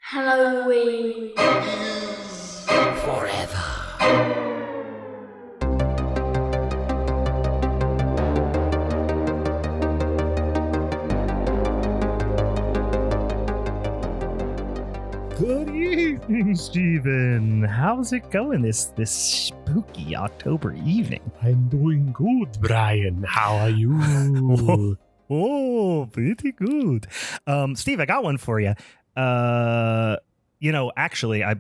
Halloween. Forever. Good evening, Stephen. How's it going this spooky October evening? I'm doing good, Brian. How are you? Oh, pretty good. Steve, I got one for you. Actually, I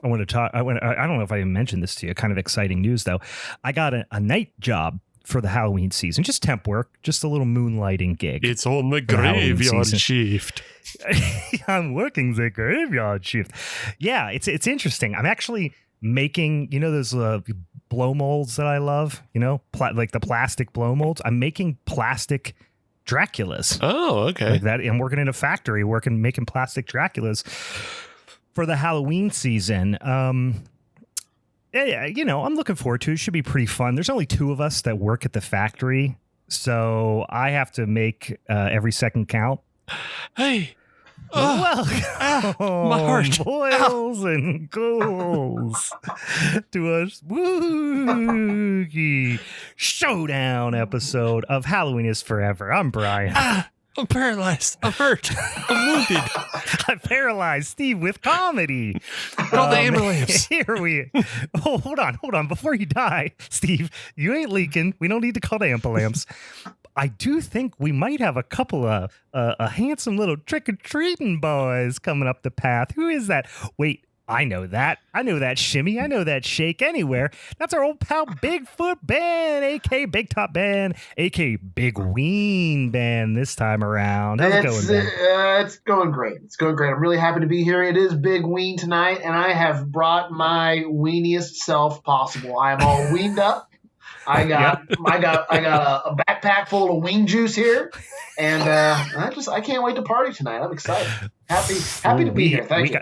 want to talk. I don't know if I mentioned this to you. Kind of exciting news, though. I got a night job for the Halloween season. Just temp work, just a little moonlighting gig. It's on the graveyard shift. I'm working the graveyard shift. Yeah, it's interesting. I'm actually making, those blow molds that I love, like the plastic blow molds. I'm making plastic Draculas. Oh, okay. Like that. I'm working in a factory, making plastic Draculas for the Halloween season. Yeah, I'm looking forward to it. It should be pretty fun. There's only 2 of us that work at the factory, so I have to make every second count. Hey. Welcome, my heart. boils and ghouls, to a spooky Showdown episode of Halloween is Forever. I'm Brian. I'm paralyzed. I'm hurt. I'm wounded. I'm paralyzed, Steve, with comedy. All the amber lamps. Hold on. Before you die, Steve, you ain't leaking. We don't need to call the amber lamps. I do think we might have a couple of a handsome little trick-or-treating boys coming up the path. Who is that? Wait, I know that. I know that shimmy. I know that shake anywhere. That's our old pal Bigfoot Ben, a.k.a. Big Top Ben, a.k.a. BigWeen Ben this time around. How's it going, Ben? It's going great. It's going great. I'm really happy to be here. It is BigWeen tonight, and I have brought my weeniest self possible. I am all weaned up. I got a backpack full of ween juice here, and I can't wait to party tonight. I'm excited. Happy to be here. Thank you.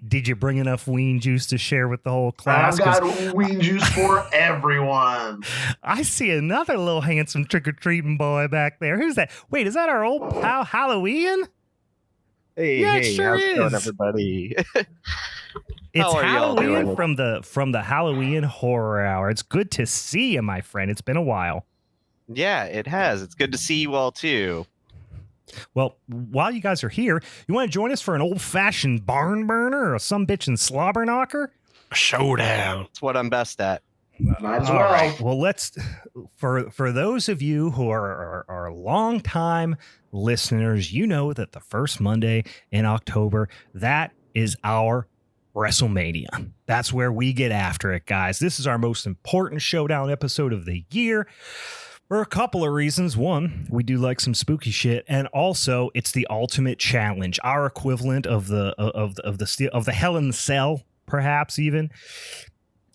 Did you bring enough ween juice to share with the whole class? I've got ween juice for everyone. I see another little handsome trick-or-treating boy back there. Who's that? Wait, is that our old pal Hallow Ian? Hey, yeah, hey, it sure how's it going, is. everybody? It's How are y'all Halloween doing? from the Halloween Horror Hour. It's good to see you, my friend. It's been a while. Yeah, it has. It's good to see you all, too. Well, while you guys are here, you want to join us for an old-fashioned barn burner or some bitchin' slobber knocker? Showdown. It's what I'm best at. Might as All well. right. Well, let's for those of you who are long-time listeners, you know that the first Monday in October, that is our WrestleMania. That's where we get after it, guys. This is our most important Showdown episode of the year for a couple of reasons. One, we do like some spooky shit, and also it's the ultimate challenge, our equivalent of the Hell in the Cell, perhaps even,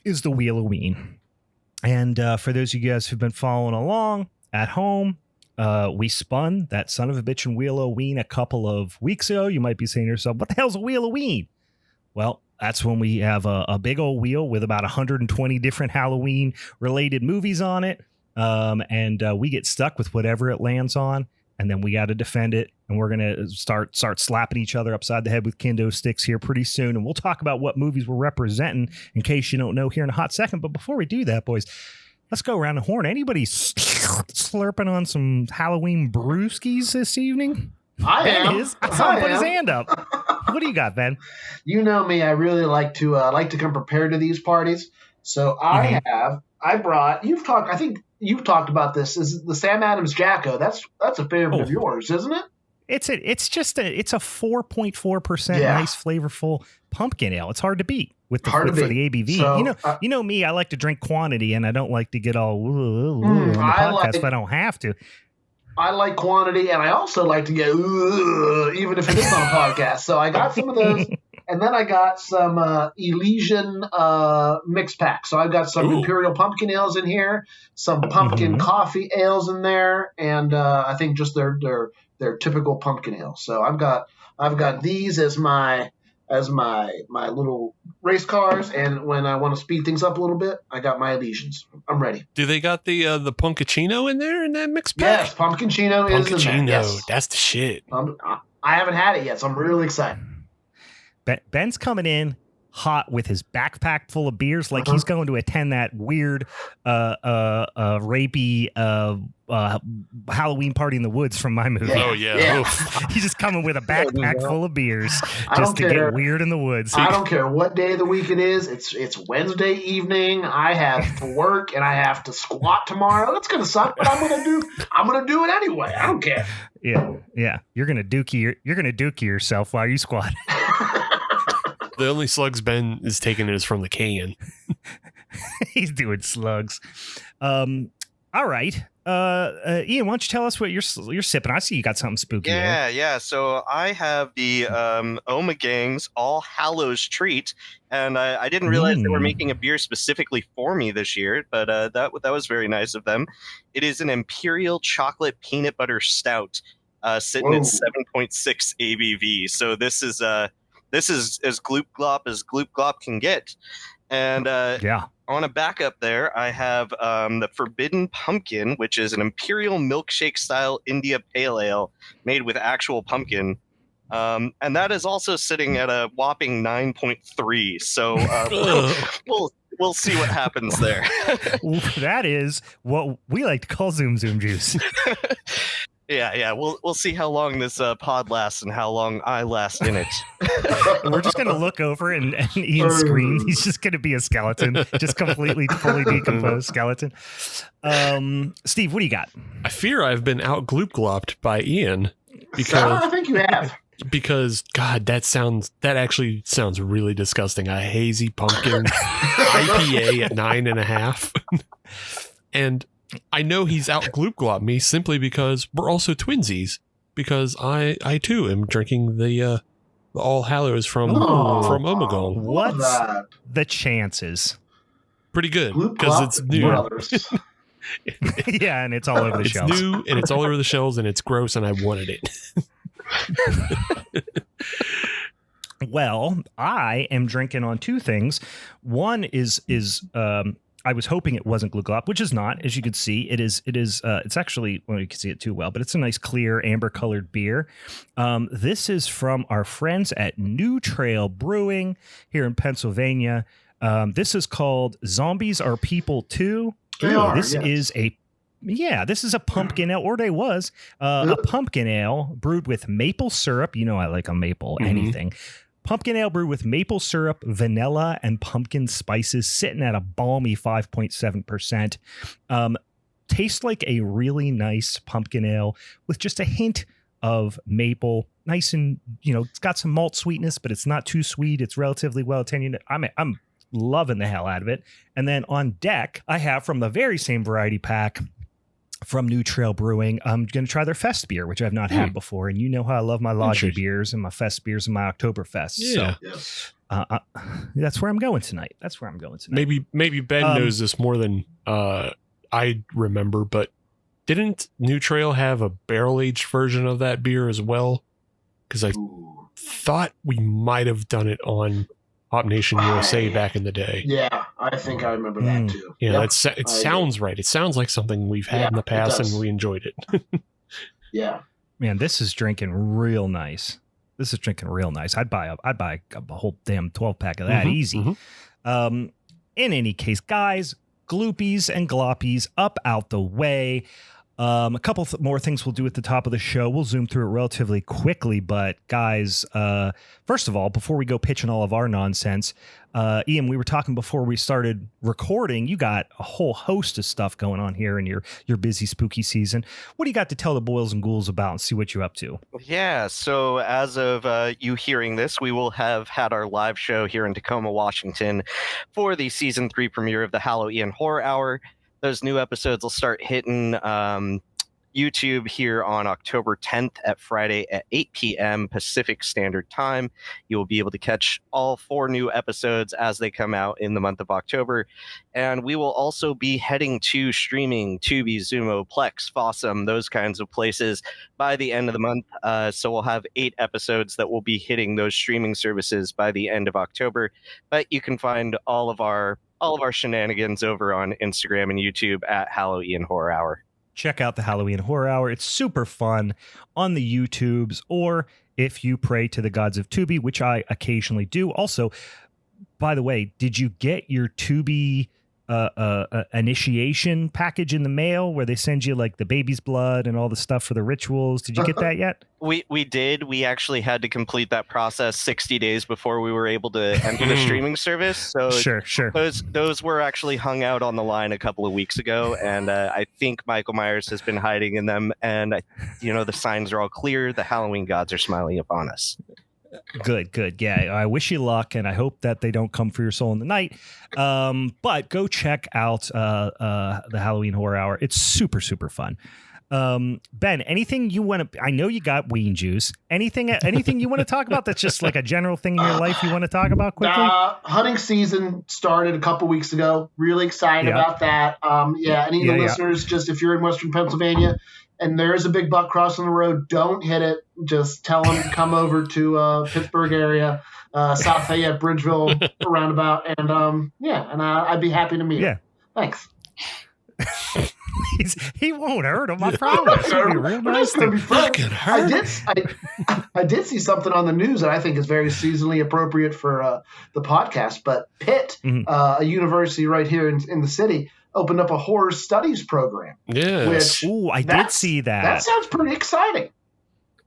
is the Wheel O Ween. And for those of you guys who've been following along at home, we spun that son of a bitch and Wheel O Ween a couple of weeks ago. You might be saying to yourself, what the hell's a Wheel O Ween? Well, that's when we have a big old wheel with about 120 different Halloween related movies on it. And we get stuck with whatever it lands on, and then we got to defend it. And we're going to start slapping each other upside the head with kendo sticks here pretty soon. And we'll talk about what movies we're representing in case you don't know here in a hot second. But before we do that, boys, let's go around the horn. Anybody slurping on some Halloween brewskis this evening? I saw him put his hand up. What do you got, Ben? You know me. I really like to come prepared to these parties. So I brought. I think you've talked about this. Is the Sam Adams Jacko? That's a favorite of yours, isn't it? It's a 4.4% nice flavorful pumpkin ale. It's hard to beat for the ABV. So, you know me. I like to drink quantity, and I don't like to get all on the podcast if I don't have to. I like quantity, and I also like to get even if it is on a podcast. So I got some of those, and then I got some Elysian mix pack. So I've got some Imperial pumpkin ales in here, some pumpkin coffee ales in there, and I think just their typical pumpkin ales. So I've got these as my little race cars, and when I want to speed things up a little bit, I got my Elysians. I'm ready. Do they got the Punkachino in there in that mix pack? Yes, Pumpkinchino is in there. Yes. That's the shit. I haven't had it yet, so I'm really excited. Ben's coming in hot with his backpack full of beers, like he's going to attend that weird, rapey Halloween party in the woods from my movie. Oh yeah. He's just coming with a backpack full of beers I just don't to care. get weird in the woods. I don't care what day of the week it is. It's Wednesday evening. I have to work and I have to squat tomorrow. It's gonna suck, but I'm gonna do it anyway. I don't care. Yeah. You're gonna dookie yourself while you squat. The only slugs Ben is taking is from the can. He's doing slugs. All right. Ian, why don't you tell us what you're sipping? I see you got something spooky there. Yeah. So I have the Oma Gang's All Hallows treat, and I didn't realize they were making a beer specifically for me this year, but that was very nice of them. It is an Imperial Chocolate Peanut Butter Stout, sitting at 7.6 ABV. So this is as gloop glop as gloop glop can get. And on a backup there, I have the Forbidden Pumpkin, which is an Imperial Milkshake style India Pale Ale made with actual pumpkin. And that is also sitting at a whopping 9.3. So we'll see what happens there. That is what we like to call Zoom juice. Yeah. We'll see how long this pod lasts and how long I last in it. We're just going to look over and Ian scream. He's just going to be a skeleton, just completely, fully decomposed skeleton. Steve, what do you got? I fear I've been out gloop glopped by Ian I think you have. because God, that actually sounds really disgusting. A hazy pumpkin IPA at 9.5, and I know he's out gloop glop me simply because we're also twinsies. Because I too am drinking the All Hallows from Omagong. What's the chances? Pretty good because it's new. Yeah, and it's all over the shelves. It's new and it's all over the shelves and it's gross and I wanted it. Well, I am drinking on two things. One is I was hoping it wasn't glue glop, which is not, as you can see. It's actually, well, you can see it too well, but it's a nice clear amber colored beer. This is from our friends at New Trail Brewing here in Pennsylvania. This is called Zombies Are People Too. This is a pumpkin ale, or they was a pumpkin ale brewed with maple syrup. You know, I like a maple anything. Pumpkin ale brewed with maple syrup, vanilla, and pumpkin spices, sitting at a balmy 5.7%. Tastes like a really nice pumpkin ale with just a hint of maple. Nice and, it's got some malt sweetness, but it's not too sweet. It's relatively well attenuated. I'm loving the hell out of it. And then on deck, I have from the very same variety pack from New Trail Brewing, I'm going to try their Fest beer, which I've not had before. And you know how I love my Lodgy beers and my Fest beers and my Oktoberfest. Yeah. So that's where I'm going tonight. Maybe Ben knows this more than I remember, but didn't New Trail have a barrel-aged version of that beer as well? Because I thought we might have done it on Hop Nation USA back in the day. Yeah, I think I remember that too. Yeah, it sounds right. It sounds like something we've had in the past and we enjoyed it. Yeah. Man, this is drinking real nice. I'd buy a whole damn 12-pack of that easy. In any case, guys, gloopies and gloppies up out the way. A couple more things we'll do at the top of the show. We'll zoom through it relatively quickly, but guys, first of all, before we go pitching all of our nonsense, Ian, we were talking before we started recording. You got a whole host of stuff going on here in your busy spooky season. What do you got to tell the boils and ghouls about and see what you're up to? Yeah, so as of you hearing this, we will have had our live show here in Tacoma, Washington for the season 3 premiere of the Hallow Ian Horror Hour. Those new episodes will start hitting YouTube here on October 10th at Friday at 8 p.m. Pacific Standard Time. You will be able to catch all 4 new episodes as they come out in the month of October. And we will also be heading to streaming, Tubi, Zumo, Plex, Fossum, those kinds of places by the end of the month. So we'll have 8 episodes that will be hitting those streaming services by the end of October. But you can find all of our shenanigans over on Instagram and YouTube at Hallow Ian Horror Hour. Check out the Halloween Horror Hour. It's super fun on the YouTubes, or if you pray to the gods of Tubi, which I occasionally do. Also, by the way, did you get your Tubi initiation package in the mail where they send you like the baby's blood and all the stuff for the rituals? Did you get that yet? We did. We actually had to complete that process 60 days before we were able to enter the streaming service. So Sure. Those were actually hung out on the line a couple of weeks ago, and I think Michael Myers has been hiding in them. And the signs are all clear. The Halloween gods are smiling upon us. Good. Yeah, I wish you luck, and I hope that they don't come for your soul in the night. But go check out the Halloween Horror Hour. It's super, super fun. Ben, anything you want to? I know you got Ween juice. Anything you want to talk about? That's just like a general thing in your life you want to talk about quickly. Hunting season started a couple weeks ago. Really excited about that. Any of the listeners, just if you're in Western Pennsylvania and there is a big buck crossing the road, don't hit it. Just tell them to come over to Pittsburgh area, South Fayette, Bridgeville, roundabout, and I'd be happy to meet him. Thanks. He won't hurt him, I promise. It'll be real nice. Gonna be fun. I did see something on the news that I think is very seasonally appropriate for the podcast. But Pitt, a university right here in the city, opened up a horror studies program. Yes. Ooh, I did see that. That sounds pretty exciting.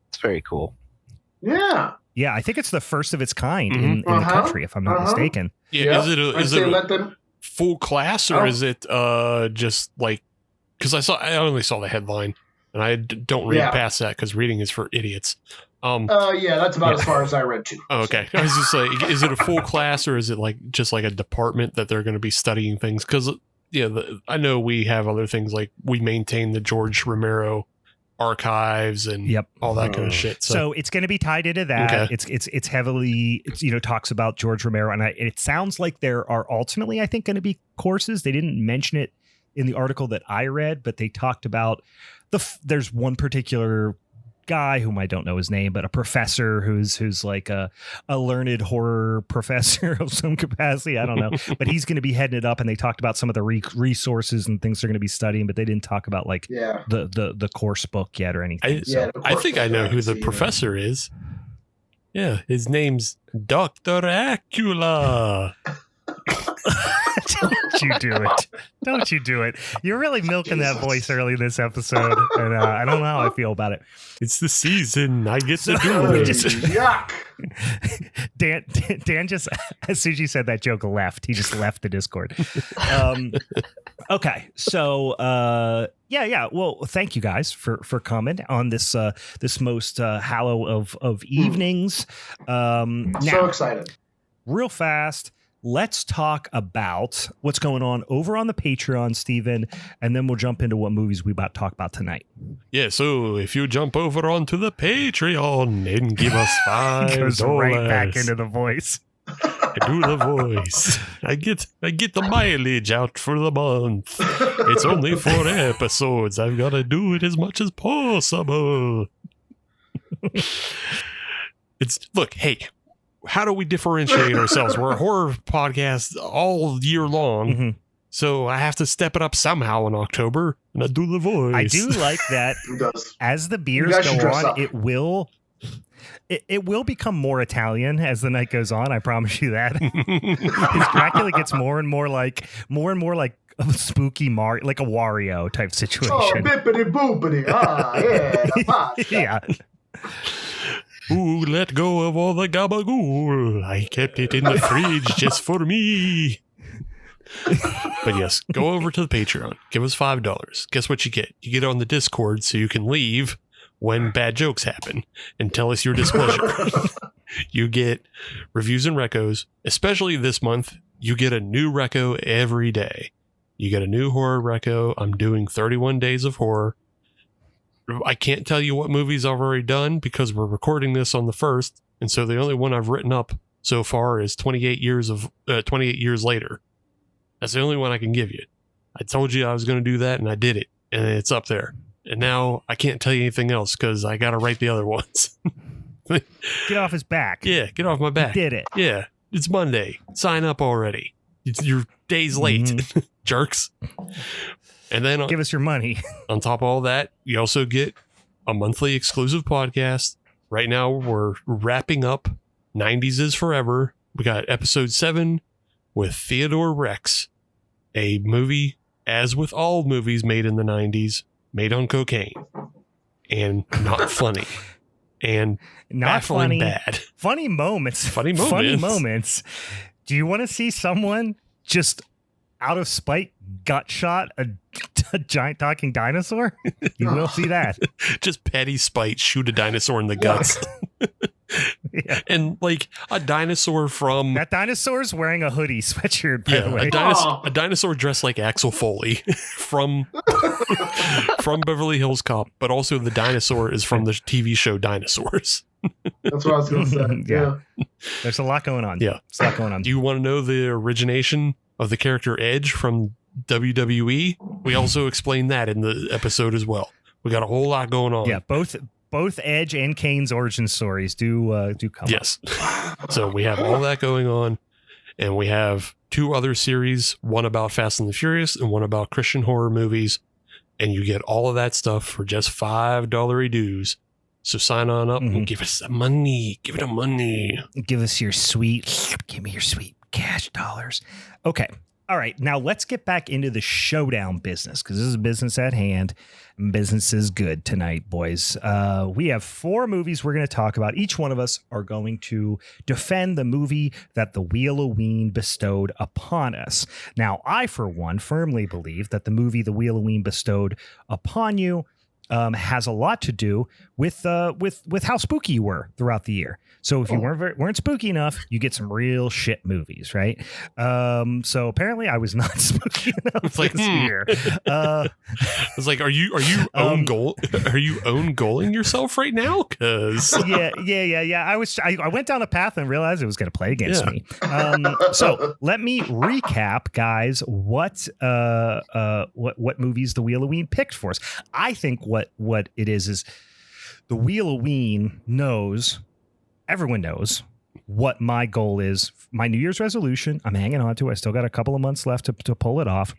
It's very cool. Yeah. Yeah, I think it's the first of its kind in the country, if I'm not mistaken. Yeah. Is it a full class, or is it just like, because I only saw the headline and I don't read past that because reading is for idiots. That's about as far as I read too. Oh, okay. I was just like, is it a full class, or is it like just like a department that they're going to be studying things? Because I know we have other things, like we maintain the George Romero archives and all that kind of shit. So it's going to be tied into that. Okay. It's heavily, talks about George Romero, and it sounds like there are ultimately, I think, going to be courses. They didn't mention it in the article that I read, but they talked about there's one particular guy whom I don't know his name, but a professor who's like a learned horror professor of some capacity. I don't know, but he's going to be heading it up. And they talked about some of the resources and things they're going to be studying, but they didn't talk about like the course book yet or anything. I think I know who the professor is. Yeah, his name's Dr. Acula. Don't you do it. You're really milking that voice early in this episode, and I don't know how I feel about it. It's the season. I get to do it. Yuck. Dan just, as soon as you said that joke, left. He just left the Discord. Okay, so well, thank you guys for coming on this most Hallow of evenings. So excited. Real fast. Let's talk about what's going on over on the Patreon, Steven, and then we'll jump into what movies we about to talk about tonight. Yeah, so if you jump over onto the Patreon and give us $5, goes right back into the voice. I do the voice. I get the mileage out for the month. It's only 4 episodes. I've got to do it as much as possible. Look, hey. How do we differentiate ourselves? We're a horror podcast all year long, so I have to step it up somehow in October, and I do the voice. I do like that. As the beers go on, it will become more Italian as the night goes on. I promise you that. His Dracula gets more and more like a spooky like a Wario type situation. Oh, bippity boopity. Yeah. Ooh, let go of all the gabagool. I kept it in the fridge just for me. But yes, go over to the Patreon. Give us $5. Guess what you get? You get on the Discord so you can leave when bad jokes happen and tell us your displeasure. You get reviews and recos. Especially this month, you get a new reco every day. You get a new horror reco. I'm doing 31 Days of Horror. I can't tell you what movies I've already done because we're recording this on the 1st, and so the only one I've written up so far is 28 years later. That's the only one I can give you. I told you I was going to do that, and I did it, and it's up there. And now I can't tell you anything else because I got to write the other ones. Get off his back. Yeah, get off my back. You did it. Yeah, it's Monday. Sign up already. Your day's late, jerks. And then give us your money. On top of all that, you also get a monthly exclusive podcast, right now we're wrapping up 90s is Forever. We got episode 7 with Theodore Rex, a movie, as with all movies made in the 90s, made on cocaine and not funny and Not baffling funny. bad. Funny moments. Funny moments. Do you want to see someone just out of spite gut shot a giant talking dinosaur? You will see that. Just petty spite, shoot a dinosaur in the guts. Yeah. And like a dinosaur from That dinosaur's wearing a hoodie sweatshirt, by the way. a dinosaur dressed like Axel Foley from Beverly Hills Cop, but also the dinosaur is from the TV show Dinosaurs. That's what I was going to say. Yeah. There's a lot going on. Yeah. There's a lot going on. Do you want to know the origination of the character Edge from WWE? We also explained that in the episode as well. We got a whole lot going on. Yeah, both Edge and Kane's origin stories do come Yes. So we have all that going on, and we have 2 other series, one about Fast and the Furious and one about Christian horror movies, and you get all of that stuff for just $5 dues. So sign on up and give us the money. Give it a money. Give me your sweet cash dollars. Okay. All right. Now let's get back into the Showdown business, because this is business at hand. And business is good tonight, boys. We have 4 movies we're going to talk about. Each one of us are going to defend the movie that the Wheel O Ween bestowed upon us. Now, I, for one, firmly believe that the movie the Wheel O Ween bestowed upon you has a lot to do with how spooky you were throughout the year. So if you weren't spooky enough, you get some real shit movies, right? So apparently I was not spooky enough like, this year. I was like, are you own goaling yourself right now? Cause yeah. I went down a path and realized it was going to play against me. So let me recap, guys, what movies the Wheel O Ween picked for us. I think what it is the Wheel O Ween knows, everyone knows what my goal is. My New Year's resolution, I'm hanging on to. I still got a couple of months left to pull it off,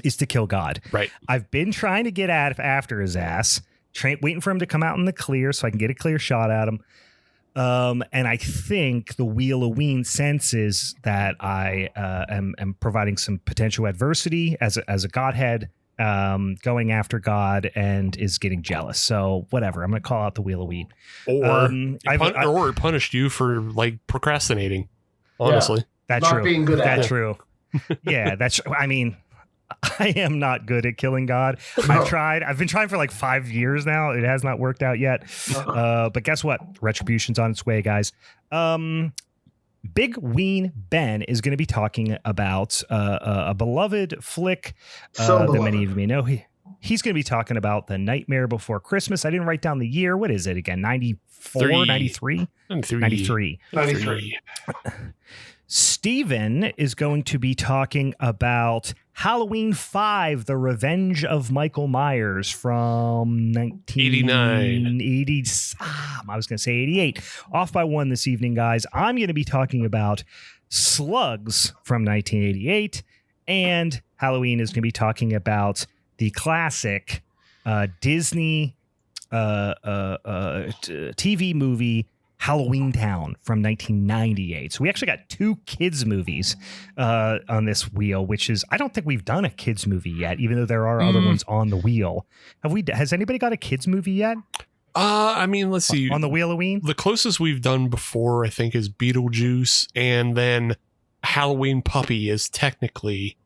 is to kill God. Right. I've been trying to get after his ass, waiting for him to come out in the clear so I can get a clear shot at him. And I think the Wheel O Ween senses that I am providing some potential adversity as a godhead, going after God, and is getting jealous. So whatever, I'm going to call out the Wheel O Ween. Or it punished you for like procrastinating. Honestly, Yeah. That's Not true. being good at That's it. true. Yeah, I mean, I am not good at killing God. I've been trying for like 5 years now. It has not worked out yet. But guess what? Retribution's on its way, guys. BigWeen Ben is going to be talking about a beloved flick that many of you may know. He's going to be talking about The Nightmare Before Christmas. I didn't write down the year. What is it again? 94, 93? 93. Steven is going to be talking about Halloween 5, The Revenge of Michael Myers from 1980. I was going to say 88. Off by 1 this evening, guys. I'm going to be talking about Slugs from 1988. And Halloween is going to be talking about the classic Disney TV movie Halloweentown from 1998. So we actually got 2 kids movies on this wheel, which is, I don't think we've done a kids movie yet, even though there are other ones on the wheel. Has anybody got a kids movie yet? I mean, let's see. On the Wheel O Ween? The closest we've done before, I think, is Beetlejuice, and then Halloween Puppy is technically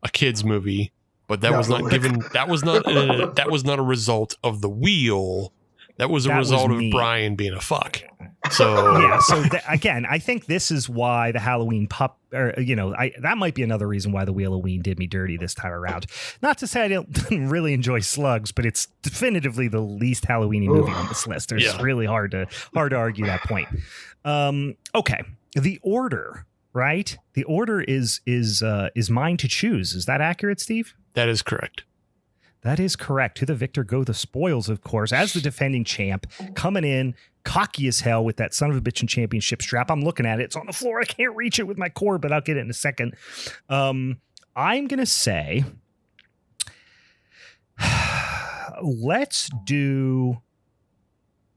a kids movie, but that was not given. That was not a result of the wheel. That was a result of Brian being a fuck. So yeah. So again, I think this is why the Halloween that might be another reason why the Wheel O Ween did me dirty this time around. Not to say I didn't really enjoy Slugs, but it's definitively the least Halloweeny movie on this list. It's really hard to argue that point. Okay, the order, right? The order is mine to choose. Is that accurate, Steve? That is correct. That is correct. To the victor go the spoils, of course, as the defending champ, coming in cocky as hell with that son of a bitchin' championship strap. I'm looking at it. It's on the floor. I can't reach it with my cord, but I'll get it in a second. I'm going to say, let's do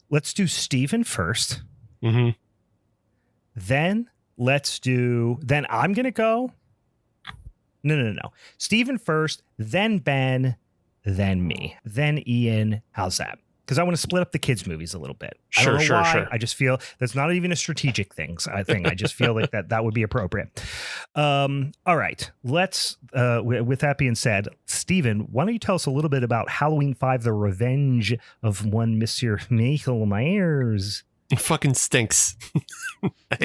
let's do Steven first. Mm-hmm. Then then I'm going to go. No. Steven first, then Ben, then me, then Ian. How's that? Because I want to split up the kids' movies a little bit. I don't know why. I just feel that's not even a strategic thing. I just feel like that would be appropriate. All right. Let's, with that being said, Steven, why don't you tell us a little bit about Halloween 5, The Revenge of One Monsieur Michael Myers? It fucking stinks. I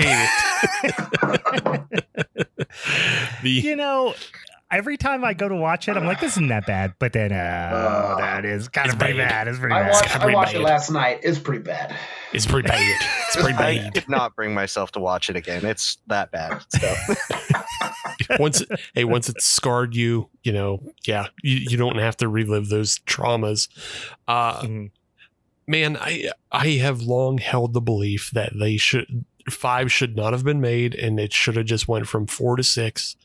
hate it. Every time I go to watch it, I'm like, this isn't that bad. But then, that is kind of pretty bad. It's pretty bad. I watched it last night. It's pretty bad. It's pretty bad. It's pretty I bad. did not bring myself to watch it again. It's that bad. So. once it's scarred you, you don't have to relive those traumas. Man, I have long held the belief that 5 should not have been made, and it should have just went from 4 to 6.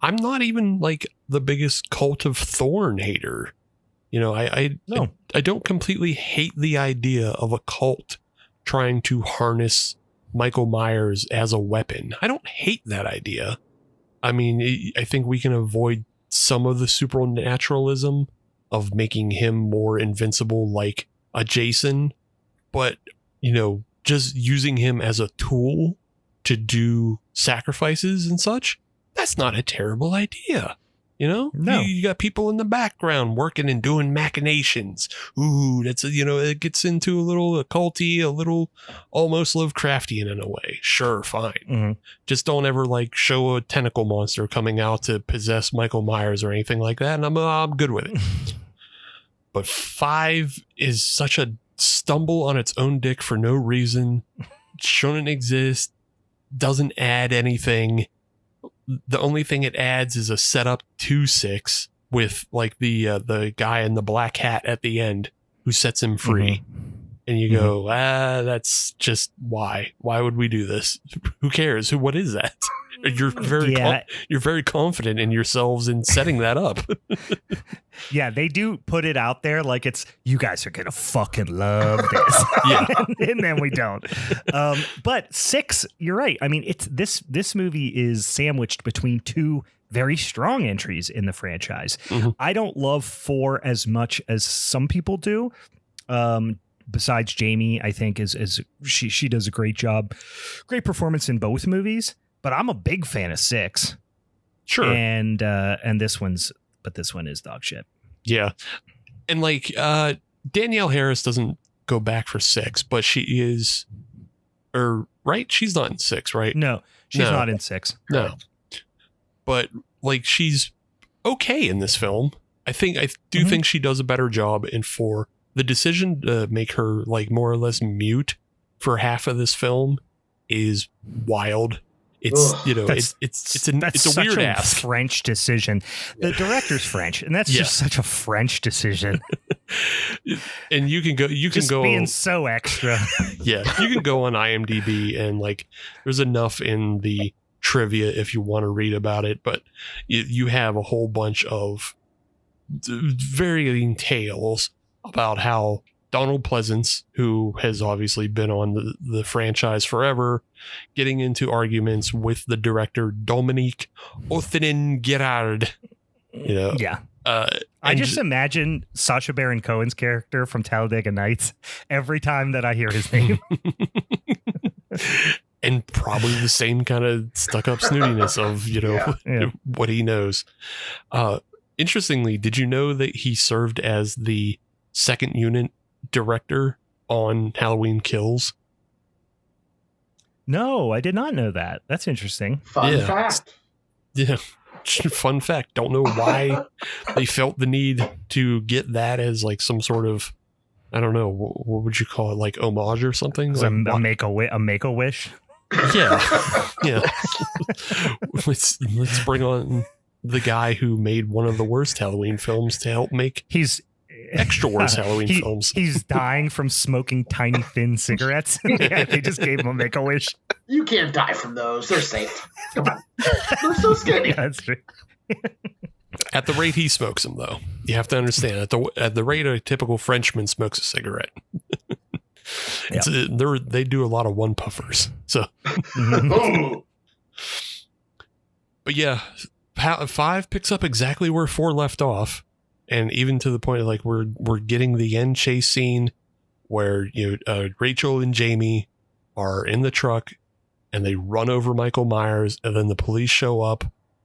I'm not even like the biggest Cult of Thorn hater. I don't completely hate the idea of a cult trying to harness Michael Myers as a weapon. I don't hate that idea. I mean, I think we can avoid some of the supernaturalism of making him more invincible like a Jason, but just using him as a tool to do sacrifices and such, that's not a terrible idea. No. You got people in the background working and doing machinations. Ooh, that's it gets into a little occulty, a little almost Lovecraftian in a way. Sure, fine. Mm-hmm. Just don't ever show a tentacle monster coming out to possess Michael Myers or anything like that, and I'm good with it. But 5 is such a stumble on its own dick for no reason. Shouldn't exist. Doesn't add anything. The only thing it adds is a setup to 6 with the guy in the black hat at the end who sets him free. Mm-hmm. And you go, that's just why? Why would we do this? Who cares? What is that? You're very confident in yourselves in setting that up. Yeah, they do put it out there like it's, you guys are gonna fucking love this. Yeah. and then we don't. But 6, you're right. I mean, it's this movie is sandwiched between 2 very strong entries in the franchise. Mm-hmm. I don't love 4 as much as some people do. Besides Jamie, I think is she does a great job, great performance in both movies. But I'm a big fan of 6. Sure. And this one is dog shit. Yeah. And Danielle Harris doesn't go back for 6, but she is, right? She's not in 6, right? No, she's not in 6. No. But she's okay in this film. I do think she does a better job in 4. The decision to make her more or less mute for half of this film is wild. It's it's a weird ask. French decision. The director's French, and that's just such a French decision. And you can go being so extra. Yeah, you can go on IMDb and there's enough in the trivia if you want to read about it, but you have a whole bunch of varying tales about how Donald Pleasance, who has obviously been on the franchise forever, getting into arguments with the director Dominique Othenin-Girard. Yeah. I just imagine Sacha Baron Cohen's character from Talladega Nights every time that I hear his name. And probably the same kind of stuck-up snootiness of, what he knows. Interestingly, did you know that he served as the second unit director on Halloween Kills? No, I did not know that. That's interesting. Fun fact. Yeah. Fun fact. Don't know why they felt the need to get that as some sort of, I don't know, what would you call it? Homage or something? A make-a-wish? Yeah. Yeah. Let's bring on the guy who made one of the worst Halloween films to help make extra worse Halloween films. He's dying from smoking tiny thin cigarettes. They just gave him a Make-A-Wish. You can't die from those. They're safe. Come on. They're so skinny. Yeah, that's true. At the rate he smokes them, though, you have to understand at the rate a typical Frenchman smokes a cigarette. They do a lot of one puffers. So, but yeah, 5 picks up exactly where 4 left off, and even to the point of like we're getting the end chase scene where Rachel and Jamie are in the truck and they run over Michael Myers, and then the police show up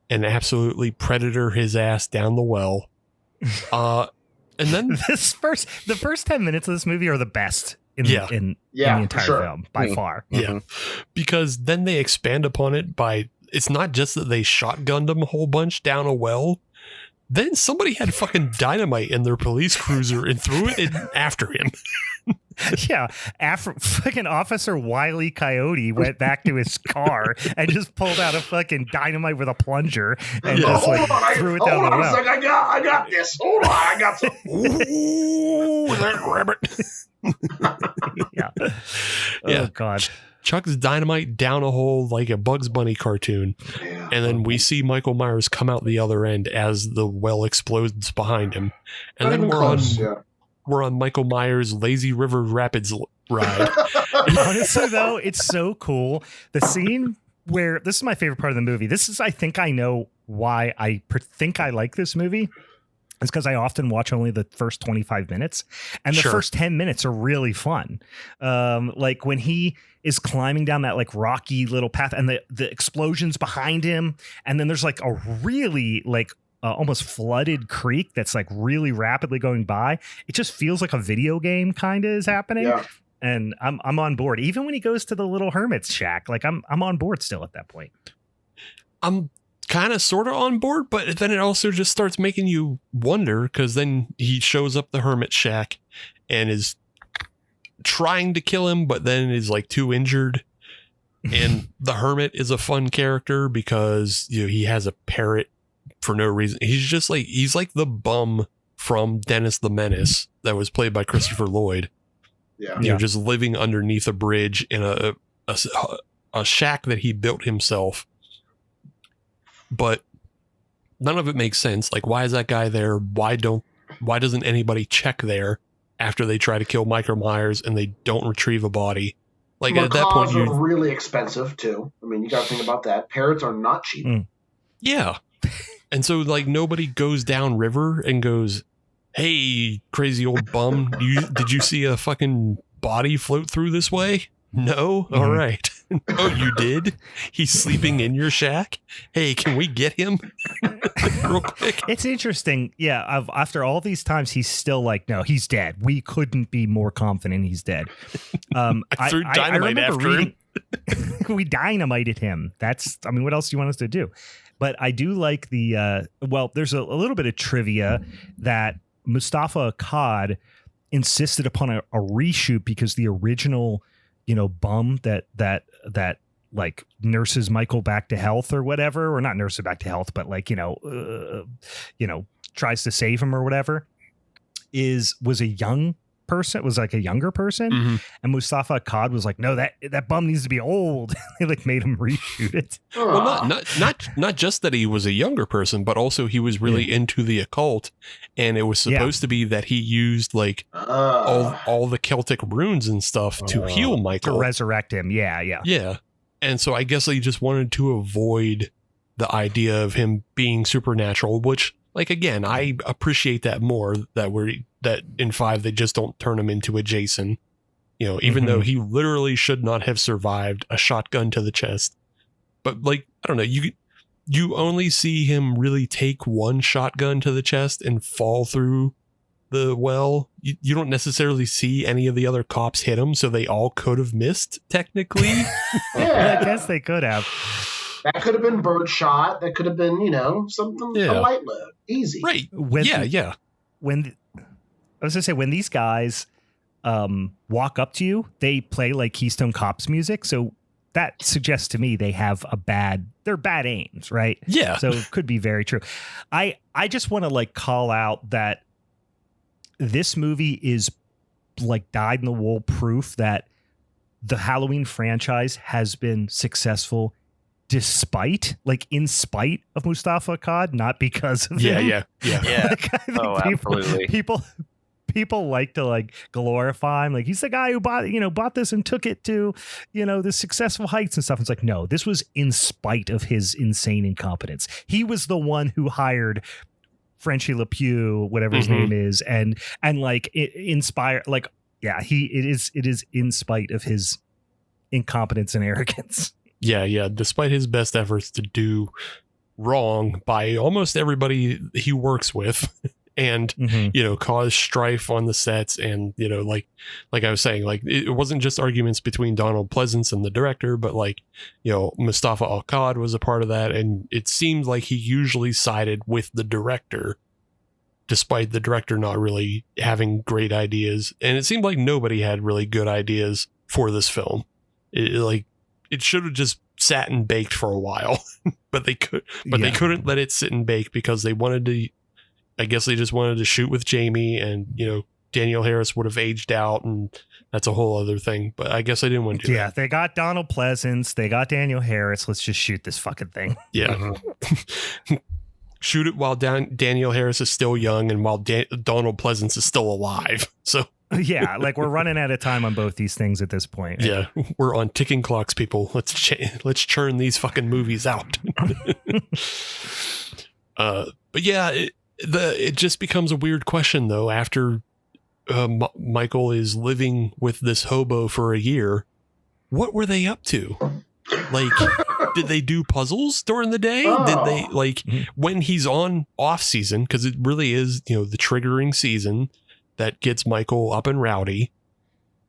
and absolutely predator his ass down the well. And then the first 10 minutes of this movie are the best in the entire film by far. Yeah. Because then they expand upon it by, it's not just that they shotgunned him a whole bunch down a well. Then somebody had fucking dynamite in their police cruiser and threw it in after him. Yeah. Fucking Officer Wile E. Coyote went back to his car and just pulled out a fucking dynamite with a plunger and just threw it down the well. I got this. Hold on. I got some. Ooh, that rabbit. Yeah. Oh, God. Chucks dynamite down a hole like a Bugs Bunny cartoon. Yeah. And then we see Michael Myers come out the other end as the well explodes behind him. And then we're on Michael Myers' Lazy River Rapids ride. Honestly, though, it's so cool. The scene where, this is my favorite part of the movie. This is, I think I know why I think I like this movie. It's because I often watch only the first 25 minutes, and the first 10 minutes are really fun. Like when he is climbing down that like rocky little path and the explosions behind him. And then there's like a really like almost flooded creek that's like really rapidly going by. It just feels like a video game kind of is happening. Yeah. And I'm on board. Even when he goes to the little hermit's shack, like I'm on board still at that point. I'm kind of sort of on board, but then it also just starts making you wonder, because then he shows up the hermit shack and is trying to kill him, but then is like too injured. And the hermit is a fun character because he has a parrot for no reason. He's like the bum from Dennis the Menace that was played by Christopher Lloyd. Yeah. Just living underneath a bridge in a shack that he built himself. But none of it makes sense. Like, why is that guy there? Why doesn't anybody check there after they try to kill Michael Myers and they don't retrieve a body? Like, at that point, are really expensive too. I mean, you got to think about that. Parrots are not cheap. Yeah. And so like nobody goes down river and goes, "Hey, crazy old bum, did you see a fucking body float through this way?" No? Mm-hmm. All right. Oh, you did? He's sleeping in your shack? Hey, can we get him real quick? It's interesting. Yeah. After all these times, he's still like, no, he's dead. We couldn't be more confident he's dead. I threw dynamite after him. We dynamited him. What else do you want us to do? But I do like there's a little bit of trivia that Mustafa Akkad insisted upon a reshoot because the original, bum that like nurses Michael back to health or whatever, or not nurses back to health, but like, tries to save him or whatever, was a young person, was like a younger person. Mm-hmm. And Mustafa Akkad was like, no, that bum needs to be old. They like made him reshoot it. Well, not just that he was a younger person, but also he was really into the occult, and it was supposed to be that he used like all the Celtic runes and stuff to heal Michael, to resurrect him. Yeah. And so I guess they just wanted to avoid the idea of him being supernatural, which, like, again, I appreciate that more, that in 5 they just don't turn him into a Jason, even though he literally should not have survived a shotgun to the chest. But like, I don't know, you only see him really take one shotgun to the chest and fall through the well. You don't necessarily see any of the other cops hit him, so they all could have missed technically. Yeah, I guess they could have. That could have been birdshot. That could have been, something, a light load. Easy. Right. When these guys walk up to you, they play like Keystone Cops music. So that suggests to me they have they're bad aims, right? Yeah. So it could be very true. I just want to like call out that this movie is like dyed in the wool proof that the Halloween franchise has been successble in spite of Mustafa Akkad, not because of him. Yeah. Like, Absolutely. people like to like glorify him. Like he's the guy who bought this and took it to, the successful heights and stuff. It's like, no, this was in spite of his insane incompetence. He was the one who hired Frenchie LePew, whatever his name is, and like it inspired, like, yeah, it is in spite of his incompetence and arrogance. Yeah. Despite his best efforts to do wrong by almost everybody he works with, and cause strife on the sets, and like I was saying, like it wasn't just arguments between Donald Pleasance and the director, but like Mustafa Al-Qad was a part of that, and it seemed like he usually sided with the director, despite the director not really having great ideas, and it seemed like nobody had really good ideas for this film. It should have just sat and baked for a while, but they couldn't let it sit and bake because they wanted to. I guess they just wanted to shoot with Jamie, and Danielle Harris would have aged out, and that's a whole other thing. But I guess I didn't want to do that. Yeah, they got Donald Pleasance, they got Danielle Harris. Let's just shoot this fucking thing. Yeah. Shoot it while Danielle Harris is still young and while Donald Pleasance is still alive. So yeah, like we're running out of time on both these things at this point. Yeah, we're on ticking clocks, people. Let's churn these fucking movies out. But yeah, it just becomes a weird question though after Michael is living with this hobo for a year. What were they up to? Like, did they do puzzles during the day? Oh. Did they when he's on off season? Because it really is, the triggering season that gets Michael up and rowdy.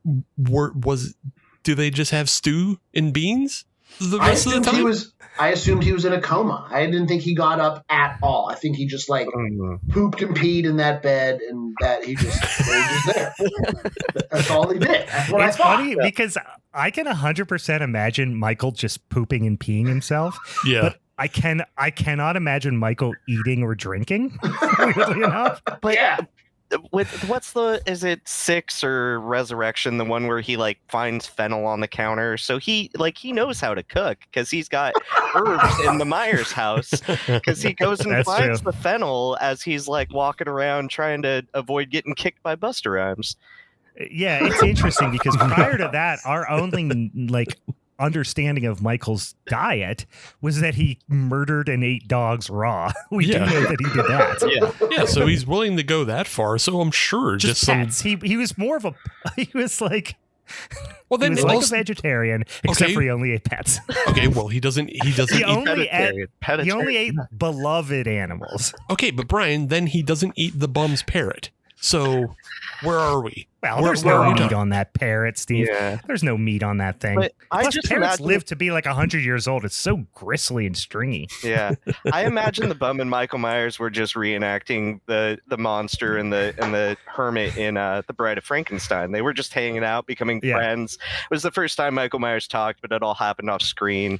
Do they just have stew and beans the rest of the time? I assumed he was in a coma. I didn't think he got up at all. I think he just pooped and peed in that bed, and that he was just there. That's all he did. That's what it's I thought. funny because I can 100% imagine Michael just pooping and peeing himself. Yeah. But I cannot imagine Michael eating or drinking. Weirdly enough. But yeah. Is it 6 or Resurrection, the one where he like finds fennel on the counter? So he knows how to cook because he's got herbs in the Myers house, because he goes and finds the fennel as he's like walking around trying to avoid getting kicked by Busta Rhymes. Yeah, it's interesting because prior to that, our only understanding of Michael's diet was that he murdered and ate dogs raw. We do know that he did that. Yeah, so he's willing to go that far. So I'm sure just pets. He was more of he was like then he was like a vegetarian, except for he only ate pets. Okay, well he doesn't he only ate beloved animals. Okay, but Brian, then he doesn't eat the bum's parrot. So where are we? Well, there's no meat on that parrot, Steve. Yeah. There's no meat on that thing. But Plus, parrots live to be like 100 years old. It's so gristly and stringy. Yeah, I imagine the Bum and Michael Myers were just reenacting the monster and the hermit in The Bride of Frankenstein. They were just hanging out, becoming friends. It was the first time Michael Myers talked, but it all happened off screen.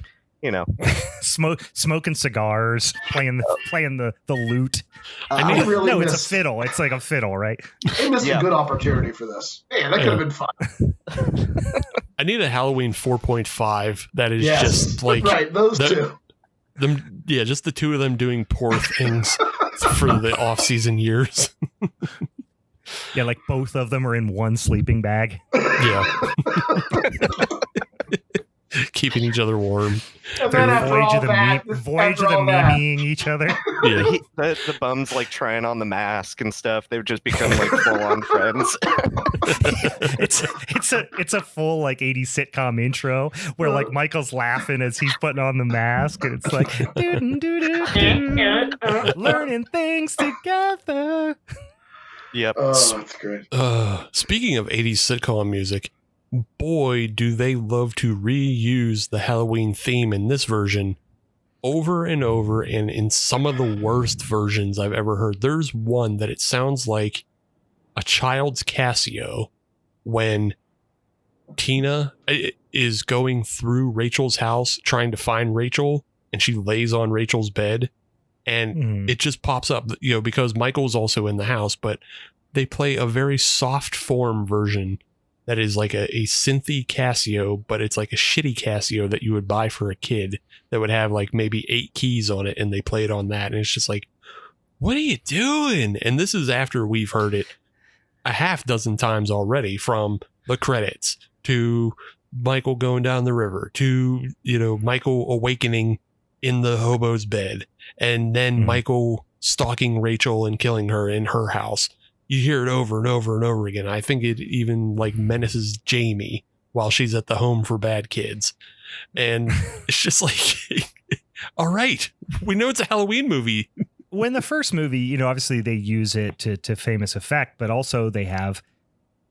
Smoking cigars, playing the lute. It's a fiddle. It's like a fiddle, right? They missed a good opportunity for this. Man, that could have been fun. I need a Halloween 4.5 that is just like those two. Just the two of them doing poor things for the off-season years. Yeah, like both of them are in one sleeping bag. Yeah. Keeping each other warm. Voyage of the memeing each other. Yeah. The Bum's like trying on the mask and stuff. They've just become like full-on friends. It's a full like 80s sitcom intro where like Michael's laughing as he's putting on the mask, and it's like learning things together. Yep. Oh, that's great. Speaking of 80s sitcom music, boy, do they love to reuse the Halloween theme in this version over and over, and in some of the worst versions I've ever heard. There's one that it sounds like a child's Casio when Tina is going through Rachel's house trying to find Rachel, and she lays on Rachel's bed, and it just pops up, because Michael's also in the house, but they play a very soft form version that is like a synthy Casio, but it's like a shitty Casio that you would buy for a kid that would have like maybe 8 keys on it, and they play it on that. And it's just like, what are you doing? And this is after we've heard it a half dozen times already, from the credits to Michael going down the river to, Michael awakening in the hobo's bed, and then Michael stalking Rachel and killing her in her house. You hear it over and over and over again. I think it even like menaces Jamie while she's at the home for bad kids. And it's just like, all right, we know it's a Halloween movie. When the first movie, obviously they use it to famous effect, but also they have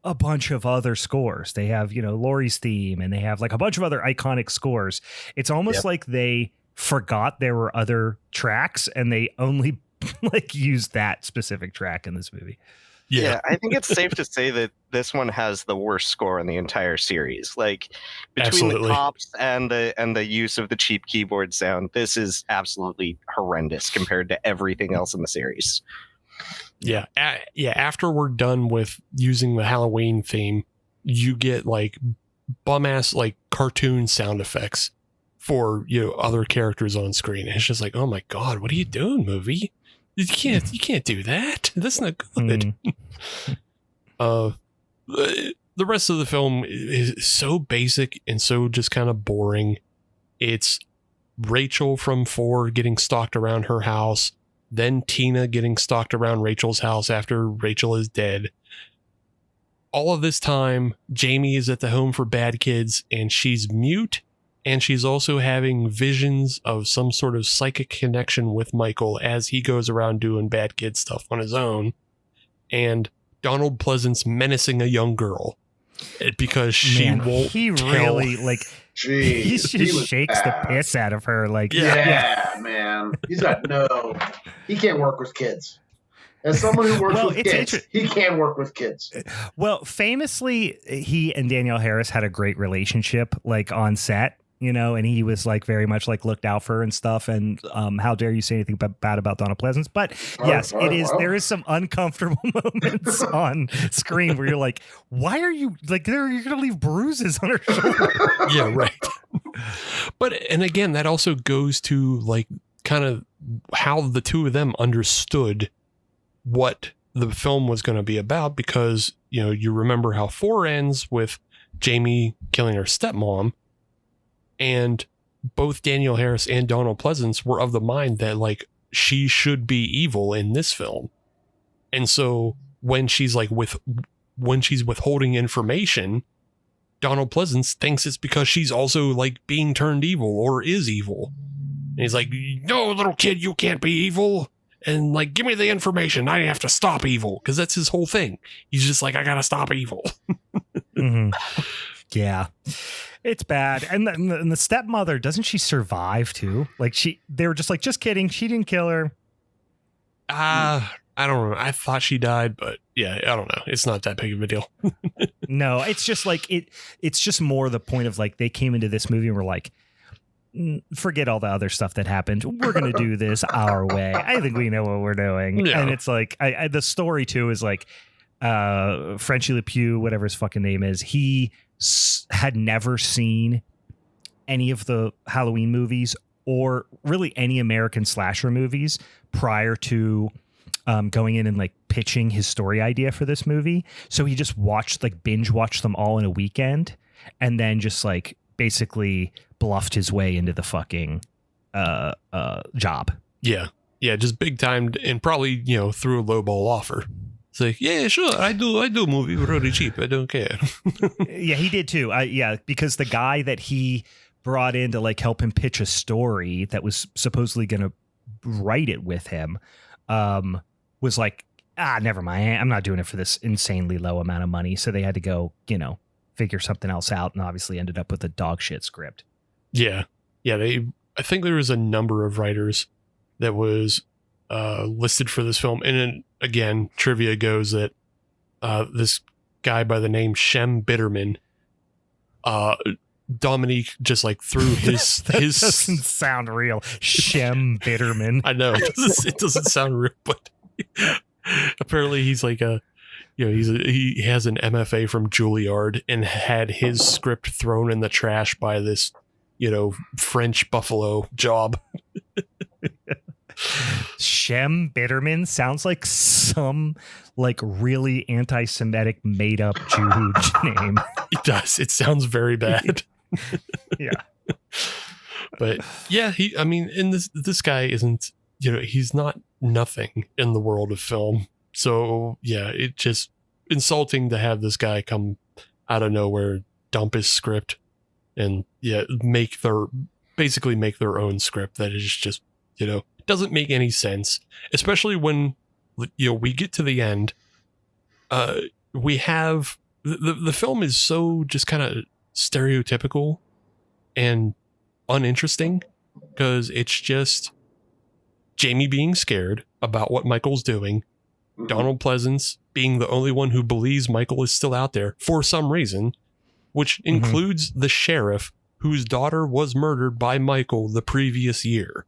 a bunch of other scores. They have, Laurie's theme, and they have like a bunch of other iconic scores. It's almost like they forgot there were other tracks and they only like used that specific track in this movie. Yeah, I think it's safe to say that this one has the worst score in the entire series. Like between the cops and the use of the cheap keyboard sound, this is absolutely horrendous compared to everything else in the series. Yeah. After we're done with using the Halloween theme, you get like bum ass like cartoon sound effects for other characters on screen. And it's just like, oh my God, what are you doing, movie? You can't do that. That's not good. The rest of the film is so basic and so just kind of boring. It's Rachel from 4 getting stalked around her house, then Tina getting stalked around Rachel's house after Rachel is dead. All of this time, Jamie is at the home for bad kids, and she's mute. And she's also having visions of some sort of psychic connection with Michael as he goes around doing bad kid stuff on his own. And Donald Pleasance menacing a young girl because she won't. He tell. really he just shakes the piss out of her. Like, yeah, man. He can't work with kids. As someone who works with kids, he can work with kids. Well, famously, he and Danielle Harris had a great relationship, like on set. And he was like very much like looked out for her and stuff. And how dare you say anything bad about Donald Pleasance? But yes, it is. There is some uncomfortable moments on screen where you're like, why are you like there? You're going to leave bruises on her shoulder. Yeah, right. And again, that also goes to like kind of how the two of them understood what the film was going to be about, because, you remember how 4 ends with Jamie killing her stepmom. And both Danielle Harris and Donald Pleasance were of the mind that like she should be evil in this film. And so when she's withholding information, Donald Pleasance thinks it's because she's also like being turned evil or is evil. And he's like, no, little kid, you can't be evil. And like, give me the information. I have to stop evil. Because that's his whole thing. He's just like, I got to stop evil. Yeah. It's bad. And the stepmother, doesn't she survive too? Like they were just like, just kidding. She didn't kill her. I don't know. I thought she died, but yeah, I don't know. It's not that big of a deal. No, it's just like it's just more the point of like they came into this movie and were like, forget all the other stuff that happened. We're going to do this our way. I think we know what we're doing. Yeah. And it's like the story too is like Frenchie Le Pew, whatever his fucking name is, he had never seen any of the Halloween movies or really any American slasher movies prior to going in and like pitching his story idea for this movie. So he just binge watched them all in a weekend and then just like basically bluffed his way into the fucking job. Yeah. Just big time, and probably, threw a lowball offer. It's like, yeah, sure, I do movie really cheap. I don't care. Yeah, he did too. Because the guy that he brought in to like help him pitch a story that was supposedly going to write it with him was like, never mind. I'm not doing it for this insanely low amount of money. So they had to go, figure something else out, and obviously ended up with a dog shit script. Yeah. I think there was a number of writers that was listed for this film. And then again, trivia goes that this guy by the name Shem Bitterman, Dominique just like threw his doesn't sound real. Shem Bitterman. I know it doesn't sound real, but apparently he's like he has an MFA from Juilliard and had his script thrown in the trash by this French Buffalo job. Shem Bitterman sounds like some like really anti-Semitic made up Jewish name. It does. It sounds very bad. Yeah. But yeah, and this guy isn't, he's not nothing in the world of film. So yeah, it just insulting to have this guy come out of nowhere, dump his script, and basically make their own script that is just, doesn't make any sense, especially when, we get to the end. We have the film is so just kind of stereotypical and uninteresting because it's just Jamie being scared about what Michael's doing, Donald Pleasance being the only one who believes Michael is still out there for some reason, which includes the sheriff whose daughter was murdered by Michael the previous year.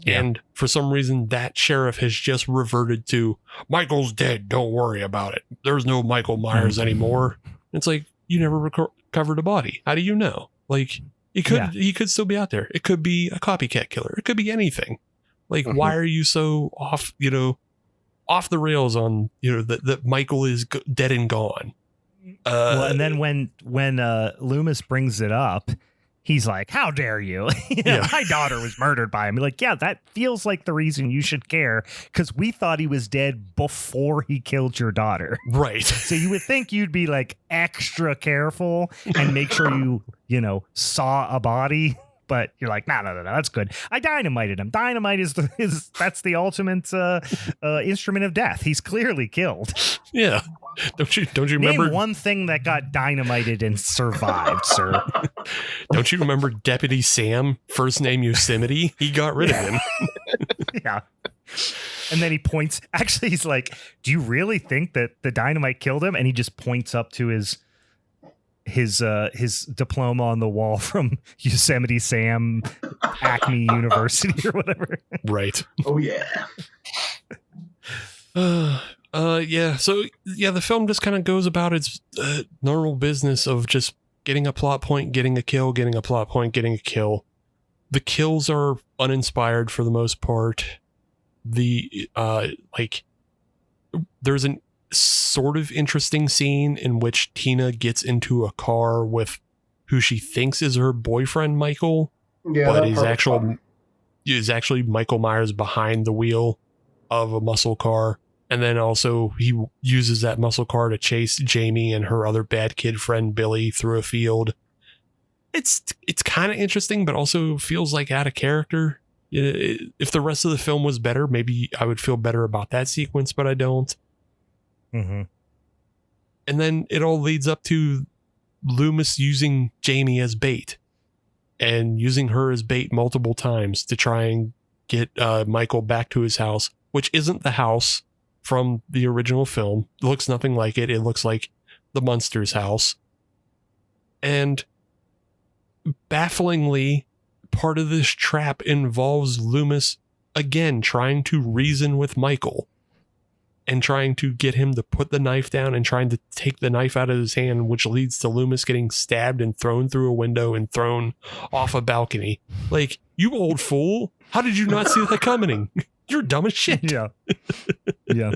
Yeah. And for some reason, that sheriff has just reverted to Michael's dead. Don't worry about it. There's no Michael Myers anymore. It's like, you never recovered a body. How do you know? Like, he could still be out there. It could be a copycat killer. It could be anything. Like, why are you so off the rails on, that Michael is dead and gone? Well, and then when Loomis brings it up, he's like, how dare you? My daughter was murdered by him. You're like, yeah, that feels like the reason you should care, because we thought he was dead before he killed your daughter. Right. So you would think you'd be like extra careful and make sure you saw a body. But you're like, no, that's good. I dynamited him. Dynamite that's the ultimate instrument of death. He's clearly killed. Yeah. Don't you remember? Name one thing that got dynamited and survived, sir. Don't you remember Deputy Sam, first name Yosemite? He got rid of him. Yeah. And then he points. Actually, he's like, do you really think that the dynamite killed him? And he just points up to his diploma on the wall from Yosemite Sam Acme University or whatever. Right. Oh yeah. Yeah. So yeah, the film just kind of goes about its normal business of just getting a plot point, getting a kill, getting a plot point, getting a kill. The kills are uninspired for the most part. There's an sort of interesting scene in which Tina gets into a car with who she thinks is her boyfriend Michael, but is actually Michael Myers behind the wheel of a muscle car. And then also he uses that muscle car to chase Jamie and her other bad kid friend Billy through a field. It's kind of interesting, but also feels like out of character. If the rest of the film was better, maybe I would feel better about that sequence, but I don't. Mm-hmm. And then it all leads up to Loomis using Jamie as bait and using her as bait multiple times to try and get Michael back to his house, which isn't the house from the original film. It looks nothing like it. It looks like the Munsters' house. And bafflingly, part of this trap involves Loomis again trying to reason with Michael and trying to get him to put the knife down and trying to take the knife out of his hand, which leads to Loomis getting stabbed and thrown through a window and thrown off a balcony. Like, you old fool. How did you not see that coming? You're dumb as shit. Yeah. Yeah.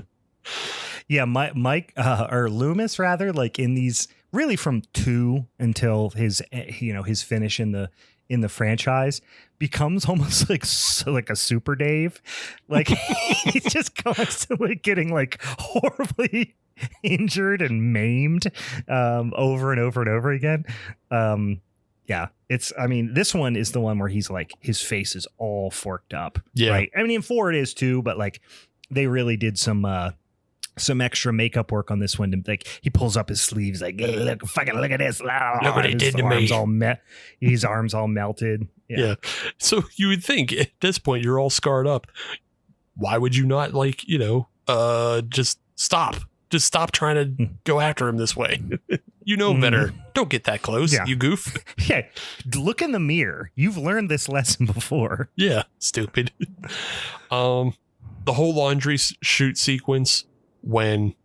Yeah. Mike or Loomis rather, like in these really from 2 until his finish in the franchise becomes almost like a Super Dave. Like he's just constantly getting like horribly injured and maimed over and over and over again. Yeah, this one is the one where he's like, his face is all forked up. Yeah. Right. I mean, in 4 it is too, but like they really did some extra makeup work on this one. To, like, he pulls up his sleeves, like, hey, look at this. Look what he did to me. His arms all melted. Yeah. So you would think at this point you're all scarred up. Why would you not just stop? Just stop trying to go after him this way. You know better. Don't get that close, you goof. Yeah. Look in the mirror. You've learned this lesson before. Yeah. Stupid. The whole laundry chute sequence when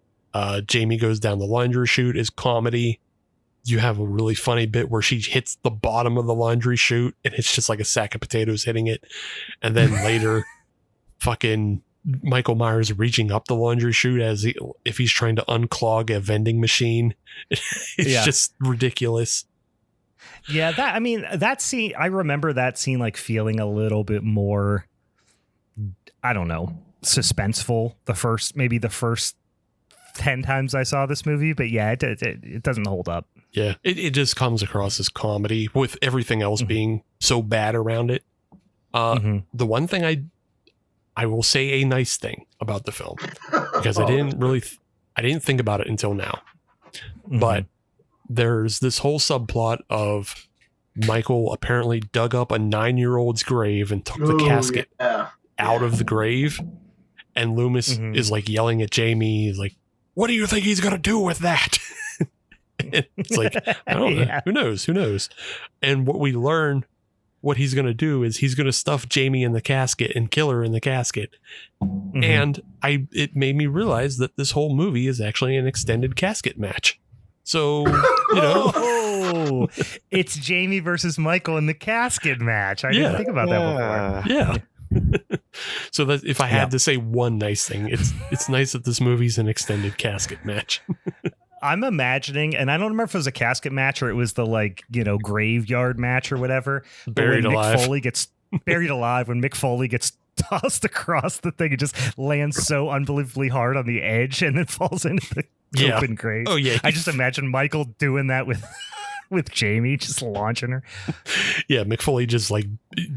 Jamie goes down the laundry chute is comedy. You have a really funny bit where she hits the bottom of the laundry chute and it's just like a sack of potatoes hitting it. And then later fucking Michael Myers reaching up the laundry chute if he's trying to unclog a vending machine. It's just ridiculous. Yeah, that scene, I remember that scene like feeling a little bit more, I don't know, suspenseful the first 10 times I saw this movie, but yeah, it doesn't hold up. Yeah, it just comes across as comedy with everything else being so bad around it. The one thing I will say a nice thing about the film, because I didn't think about it until now, but there's this whole subplot of Michael apparently dug up a 9-year-old's grave and took the casket out of the grave. And Loomis is like yelling at Jamie. He's like, what do you think he's going to do with that? It's like, I don't know. Yeah. Who knows? And what we learn, what he's going to do is he's going to stuff Jamie in the casket and kill her in the casket. And it made me realize that this whole movie is actually an extended casket match. So, it's Jamie versus Michael in the casket match. I didn't think about that before. Yeah. So that if I had to say one nice thing, it's nice that this movie's an extended casket match. I'm imagining, and I don't remember if it was a casket match or it was the graveyard match or whatever. Buried alive. Mick Foley gets buried alive. When Mick Foley gets tossed across the thing, it just lands so unbelievably hard on the edge and then falls into the open grave. Oh yeah. I just imagine Michael doing that with Jamie, just launching her. Yeah, Mick Foley just like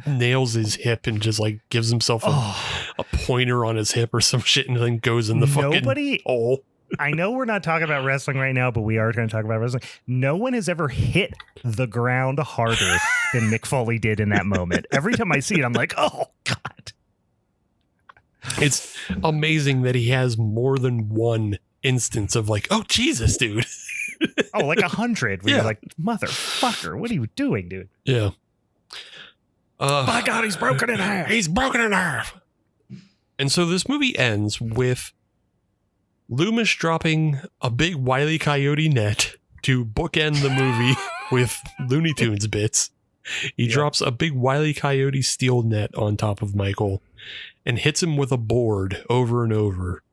nails his hip and just like gives himself a pointer on his hip or some shit and then goes in the fucking hole. I know we're not talking about wrestling right now, but we are going to talk about wrestling. No one has ever hit the ground harder than Mick Foley did in that moment. Every time I see it, I'm like, oh, God. It's amazing that he has more than one instance of like, oh, Jesus, dude. Oh, like 100. Where you're like, motherfucker, what are you doing, dude? Yeah. By God, he's broken in half. He's broken in half. And so this movie ends with Loomis dropping a big Wile E. Coyote net to bookend the movie with Looney Tunes bits. He drops a big Wile E. Coyote steel net on top of Michael and hits him with a board over and over.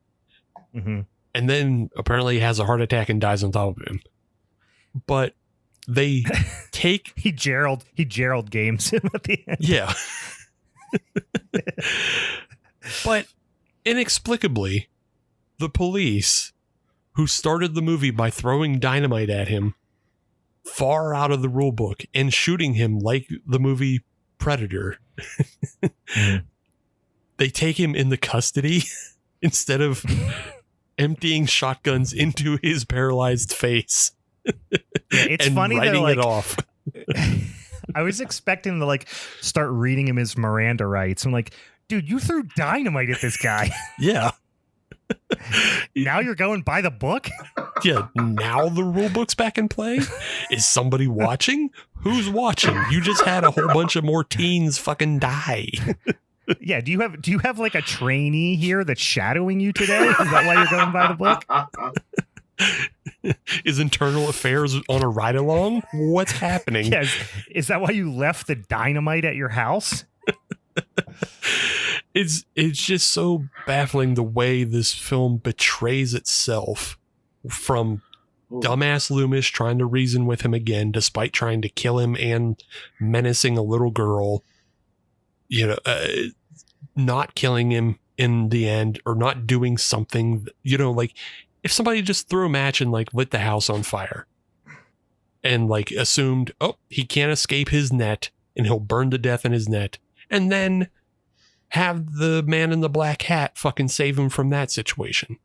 And then apparently has a heart attack and dies on top of him. But they take... he Gerald games him at the end. Yeah. But inexplicably, the police, who started the movie by throwing dynamite at him far out of the rule book and shooting him like the movie Predator, they take him into custody instead of emptying shotguns into his paralyzed face. It's and funny writing that it off. I was expecting to start reading him his Miranda rights. I'm like, dude, you threw dynamite at this guy. Yeah. Now you're going by the book? Yeah, now the rule book's back in play? Is somebody watching? Who's watching? You just had a whole bunch of more teens fucking die. Yeah, do you have like a trainee here that's shadowing you today? Is that why you're going by the book? Is internal affairs on a ride along? What's happening? Yes. Is that why you left the dynamite at your house? It's just so baffling the way this film betrays itself from dumbass Loomis trying to reason with him again, despite trying to kill him and menacing a little girl, not killing him in the end or not doing something, like if somebody just threw a match and like lit the house on fire and like assumed, oh, he can't escape his net and he'll burn to death in his net. And then have the man in the black hat fucking save him from that situation.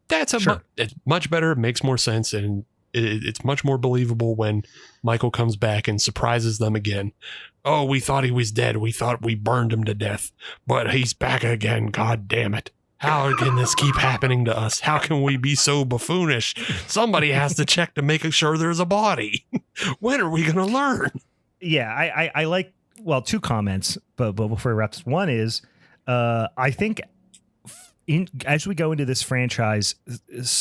That's it's much better. It makes more sense. And it's much more believable when Michael comes back and surprises them again. Oh, we thought he was dead. We thought we burned him to death, but he's back again. God damn it. How can this keep happening to us? How can we be so buffoonish? Somebody has to check to make sure there's a body. When are we going to learn? Yeah, I like, well, two comments, but before we wrap this, one is, I think as we go into this franchise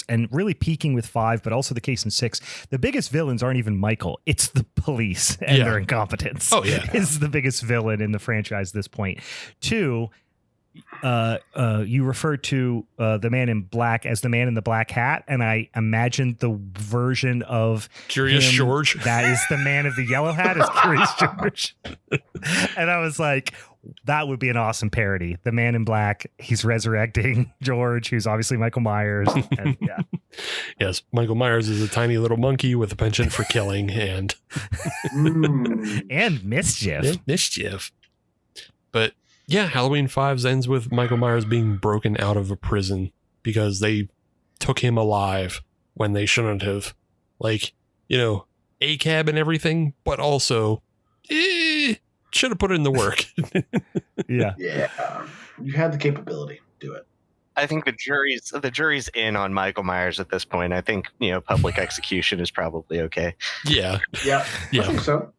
and really peaking with 5, but also the case in 6, the biggest villains aren't even Michael. It's the police and their incompetence. Oh, yeah. Is the biggest villain in the franchise at this point. 2, you referred to the man in black as the man in the black hat, and I imagined the version of Curious him George. that is the man of the yellow hat is Curious George. And I was like, that would be an awesome parody. The man in black, he's resurrecting George, who's obviously Michael Myers. And, yeah. Yes, Michael Myers is a tiny little monkey with a penchant for killing and and mischief. mischief. But yeah, Halloween 5 ends with Michael Myers being broken out of a prison because they took him alive when they shouldn't have. Like, ACAB and everything, but also should have put in the work. Yeah. You had the capability. Do it. I think the jury's in on Michael Myers at this point. I think, public execution is probably okay. Yeah. I think so.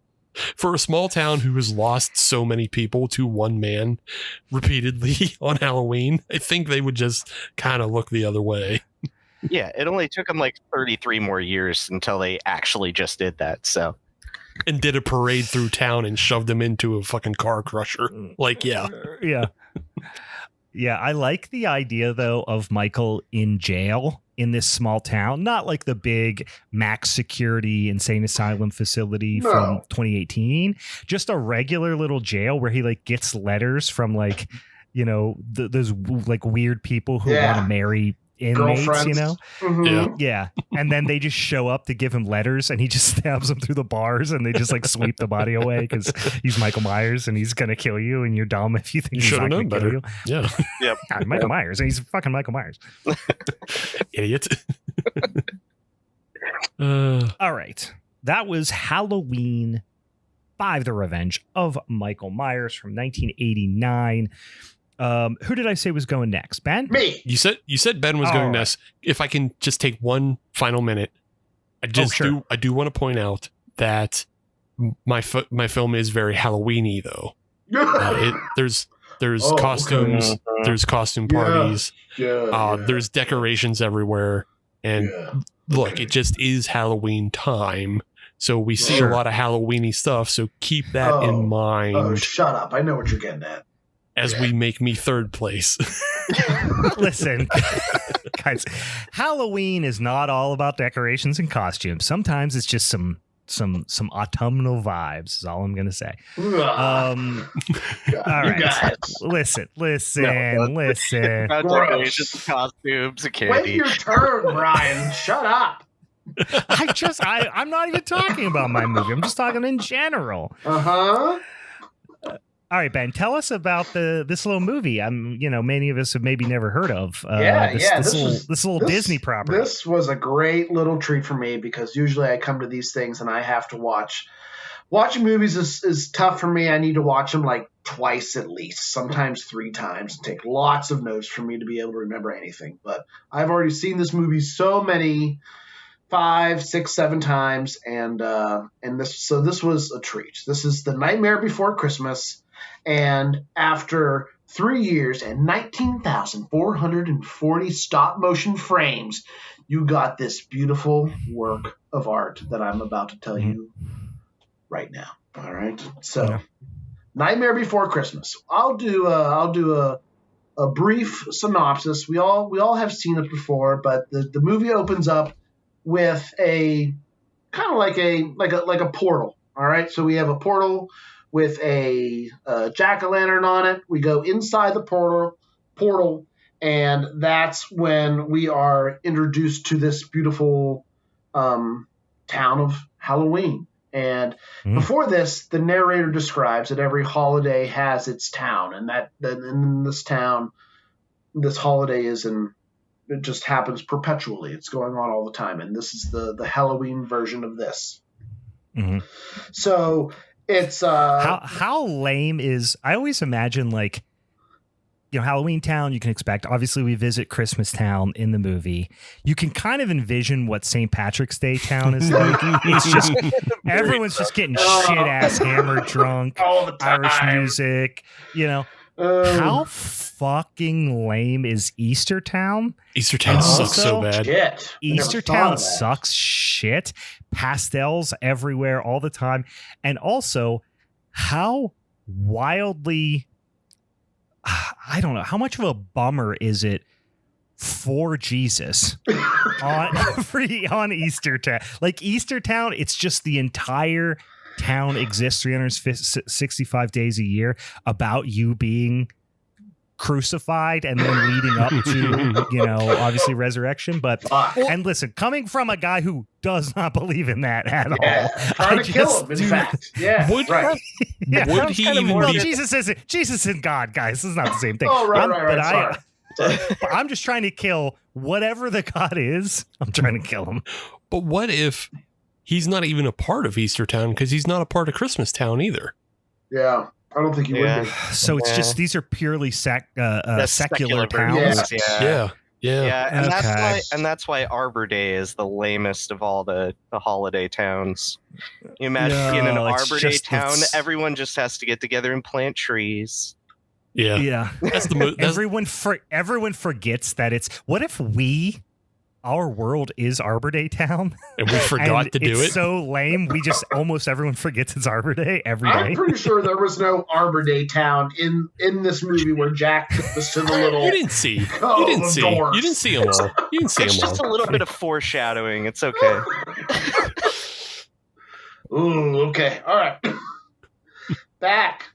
For a small town who has lost so many people to one man repeatedly on Halloween, I think they would just kind of look the other way. Yeah, it only took them like 33 more years until they actually just did that. So, and did a parade through town and shoved him into a fucking car crusher. Like, yeah. Yeah, I like the idea, though, of Michael in jail in this small town. Not like the big max security insane asylum facility from 2018. Just a regular little jail where he like gets letters from like, those like weird people who want to marry inmates, Mm-hmm. Yeah. And then they just show up to give him letters and he just stabs them through the bars and they just like sweep the body away because he's Michael Myers and he's gonna kill you and you're dumb if you think You he's should have not known gonna better. kill you. Yeah. Yep. Yeah, Michael Myers, and he's fucking Michael Myers. Idiot. All right. That was Halloween 5: The Revenge of Michael Myers from 1989. Who did I say was going next? Ben? Me. You said Ben was going next. If I can just take one final minute, I do want to point out that my film is very Halloweeny though. There's costumes, there's costume parties, there's decorations everywhere, and look, it just is Halloween time. So we see a lot of Halloweeny stuff. So keep that in mind. Oh, shut up! I know what you're getting at. As we make me third place. Listen, guys, Halloween is not all about decorations and costumes. Sometimes it's just some autumnal vibes is all I'm gonna say. All right, listen. Decorations, costumes, and candy. Wait your turn, Brian. Shut up. I'm not even talking about my movie. I'm just talking in general. All right, Ben, tell us about this little movie. Many of us have maybe never heard of. This little Disney property. This was a great little treat for me because usually I come to these things and I have to watch. Watching movies is tough for me. I need to watch them like twice at least, sometimes 3 times, and take lots of notes for me to be able to remember anything. But I've already seen this movie so many 5, 6, 7 times, and this was a treat. This is The Nightmare Before Christmas. And after 3 years and 19,440 stop motion frames, you got this beautiful work of art that I'm about to tell you right now. All right. So, Nightmare Before Christmas. I'll do a brief synopsis. We all have seen it before, but the movie opens up with a kind of like a portal. All right. So we have a portal with a jack-o'-lantern on it. We go inside the portal, and that's when we are introduced to this beautiful town of Halloween. And before this, the narrator describes that every holiday has its town, and that in this town, this holiday it just happens perpetually. It's going on all the time, and this is the Halloween version of this. Mm-hmm. So it's how lame is. I always imagine like, Halloweentown. You can expect. Obviously, we visit Christmas Town in the movie. You can kind of envision what St. Patrick's Day Town is like. It's just everyone's just getting shit ass hammered, drunk, all the time. Irish music. How fucking lame is Easter Town? Easter Town sucks so bad. Shit. Easter Town sucks shit. Pastels everywhere all the time. And also, how wildly, I don't know, how much of a bummer is it for Jesus on Eastertown? Like Eastertown, it's just the entire town exists 365 days a year about you being crucified and then leading up to, obviously resurrection. But and listen, coming from a guy who does not believe in that at all, trying to kill him, in fact. Yeah, would he even well, be? Jesus isn't God, guys. This is not the same thing. Oh, right. But I'm just trying to kill whatever the God is. I'm trying to kill him. But what if he's not even a part of Eastertown because he's not a part of Christmastown either? Yeah, I don't think he would be. So it's just these are purely secular towns. Yeah. And that's why Arbor Day is the lamest of all the holiday towns. You imagine in an Arbor Day town, everyone just has to get together and plant trees. Yeah. That's everyone forgets that it's. What if our world is Arbor Day town, and we forgot to do it? It's so lame. We just almost everyone forgets it's Arbor Day every day. I'm pretty sure there was no Arbor Day town in this movie where Jack took us to the little. You didn't see. You didn't see them all. It's just a little bit of foreshadowing. It's okay. Ooh, okay. All right.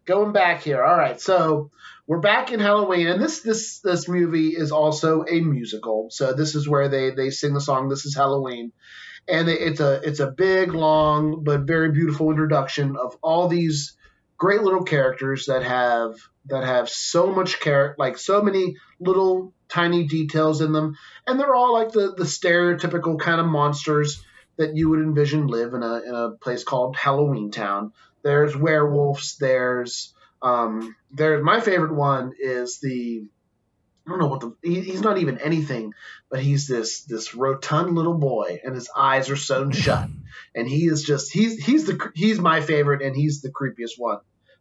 Going back here. All right. So we're back in Halloween, and this movie is also a musical. So this is where they sing the song "This Is Halloween," and it's a big, long, but very beautiful introduction of all these great little characters that have so much like so many little tiny details in them, and they're all like the stereotypical kind of monsters that you would envision live in a place called Halloweentown. There's werewolves. There's my favorite one is I don't know he's not even anything, but he's this rotund little boy and his eyes are sewn shut, and he's my favorite, and he's the creepiest one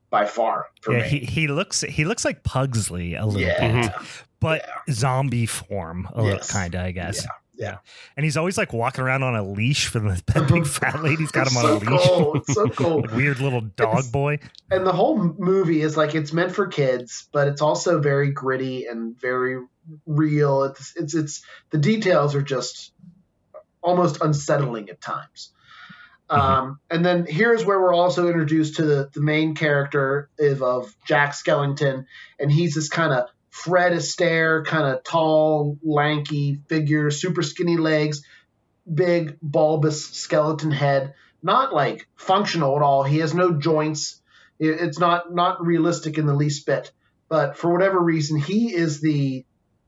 by far for me. He looks like Pugsley a little bit, but zombie form a little kind of, I guess. Yeah. And he's always like walking around on a leash for the big fat lady's got him on a leash. Cool. It's so cool. Weird little dog boy. And the whole movie is like, it's meant for kids, but it's also very gritty and very real. It's the details are just almost unsettling at times. And then here's where we're also introduced to the main character of Jack Skellington. And he's this kind of Fred Astaire, kind of tall, lanky figure, super skinny legs, big, bulbous skeleton head, not like functional at all. He has no joints. It's not realistic in the least bit. But for whatever reason, he is the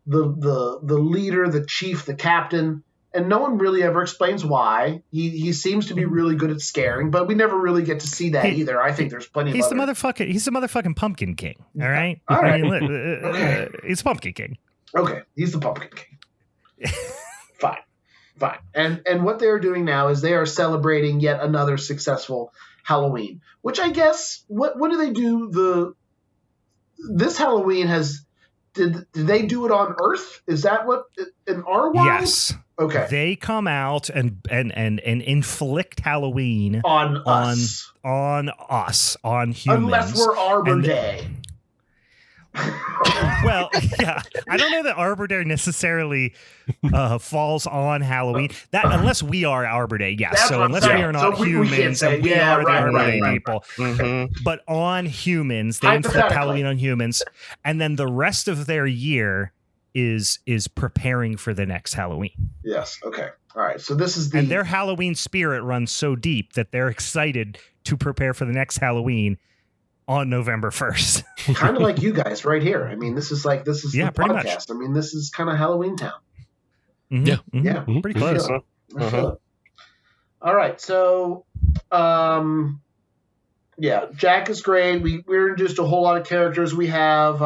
leader, the chief, the captain, and no one really ever explains why. He seems to be really good at scaring, but we never really get to see that either. I think there's plenty of He's the motherfucking Pumpkin King, all right? All right. Okay. He's Pumpkin King. Okay, he's the Pumpkin King. Fine. And what they're doing now is they are celebrating yet another successful Halloween, which I guess, what do they do? This Halloween did they do it on Earth? Is that what in our world? Yes. Okay. They come out and inflict Halloween on us, on humans. Unless we're Arbor Day. Well, yeah, I don't know that Arbor Day necessarily falls on Halloween. That unless we are Arbor Day, yes. That's so unless we are not humans, and we are the Arbor Day people. Mm-hmm. But on humans, they inflict Halloween on humans, and then the rest of their year is preparing for the next Halloween. Yes. Okay. All right. So this is and their Halloween spirit runs so deep that they're excited to prepare for the next Halloween on November 1st. Kind of like you guys right here. I mean, this is the pretty podcast. Much. I mean, this is kind of Halloweentown. Mm-hmm. Yeah. Mm-hmm. Yeah. Mm-hmm. Pretty close. All right. So, Jack is great. We're introduced to a whole lot of characters. We have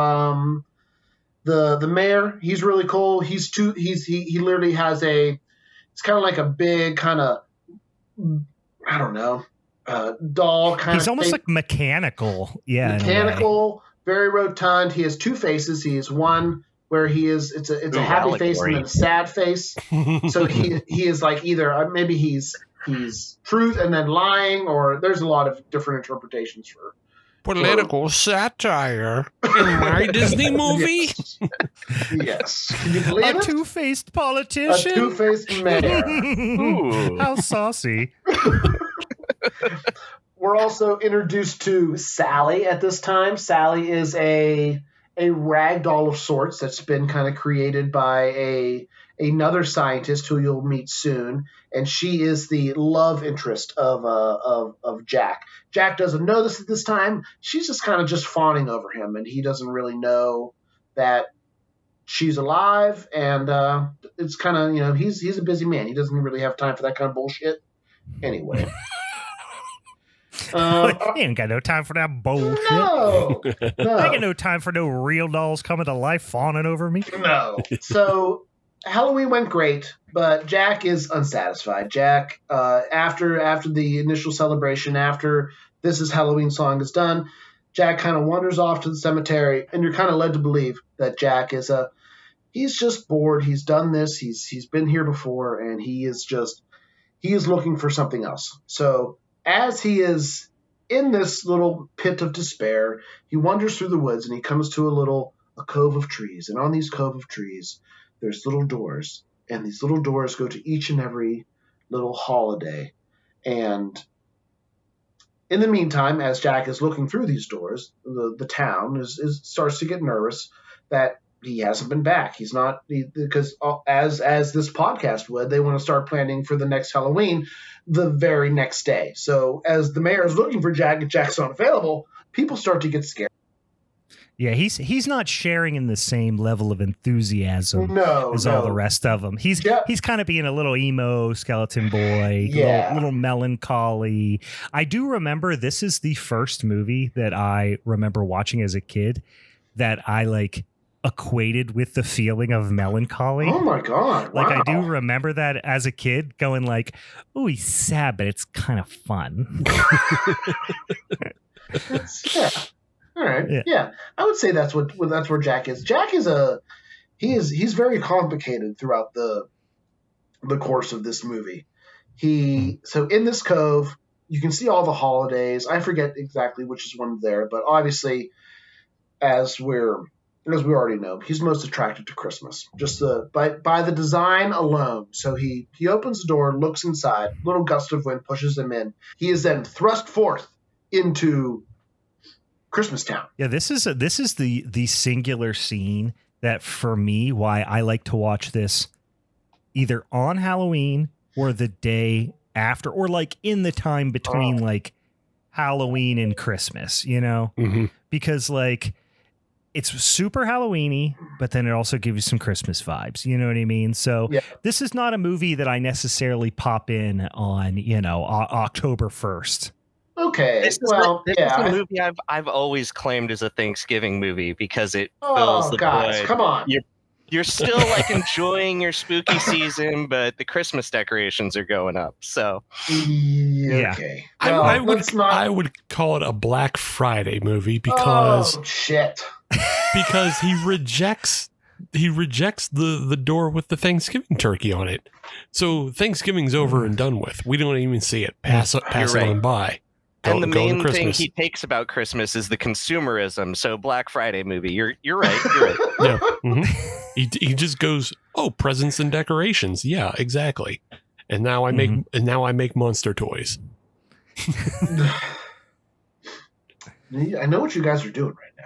the mayor. He's really cool. He literally has it's kind of like a big kind of, I don't know, doll kind of. He's almost like mechanical. Yeah. Mechanical, very rotund. He has two faces. He has one where it's a happy face and then a sad face. So he is like either maybe he's truth and then lying, or there's a lot of different interpretations for political satire in my Disney movie. Yes. Can you believe A it? two-faced A politician. two-faced mayor. Ooh. How saucy. We're also introduced to Sally at this time. Sally is a rag doll of sorts that's been kind of created by another scientist who you'll meet soon, and she is the love interest of Jack. Jack doesn't know this at this time. She's just kind of just fawning over him, and he doesn't really know that she's alive. And it's kind of, he's a busy man. He doesn't really have time for that kind of bullshit. Anyway. He ain't got no time for that bullshit. No. I ain't got no time for no real dolls coming to life fawning over me. No. So Halloween went great, but Jack is unsatisfied. Jack, after the initial celebration, after This Is Halloween song is done, Jack kind of wanders off to the cemetery, and you're kind of led to believe that Jack is he's just bored. He's done this. He's been here before, and he is looking for something else. So as he is in this little pit of despair, he wanders through the woods, and he comes to a cove of trees. And on these cove of trees, there's little doors, and these little doors go to each and every little holiday. And in the meantime, as Jack is looking through these doors, the town starts to get nervous that he hasn't been back. He's not, because as this podcast would, they want to start planning for the next Halloween the very next day. So as the mayor is looking for Jack and Jack's not available, people start to get scared. Yeah, he's not sharing in the same level of enthusiasm as all the rest of them. He's kind of being a little emo skeleton boy, little melancholy. I do remember this is the first movie that I remember watching as a kid that I equated with the feeling of melancholy. Oh my God. Wow. I do remember that as a kid going oh, he's sad, but it's kind of fun. Yeah. All right. Yeah. I would say that's where Jack is. Jack is he's very complicated throughout the course of this movie. So in this cove, you can see all the holidays. I forget exactly which is one there, but obviously as we already know, he's most attracted to Christmas. Just by the design alone. So he opens the door, looks inside, little gust of wind pushes him in. He is then thrust forth into Christmas Town. Yeah, this is the singular scene that for me why I like to watch this either on Halloween or the day after, or in the time between Halloween and Christmas, Mm-hmm. because it's super Halloween-y, but then it also gives you some Christmas vibes. You know what I mean? So This is not a movie that I necessarily pop in on, October 1st. Okay. This is a movie I've always claimed as a Thanksgiving movie because it fills the void. Come on. You're still enjoying your spooky season, but the Christmas decorations are going up. So okay. Well, I would call it a Black Friday movie because shit. Because he rejects the door with the Thanksgiving turkey on it. So Thanksgiving's over and done with. We don't even see it. Pass it on by. And the main thing he takes about Christmas is the consumerism. So Black Friday movie. You're right. Yeah. Mm-hmm. He just goes, oh, presents and decorations. Yeah, exactly. And now I make monster toys. I know what you guys are doing right now.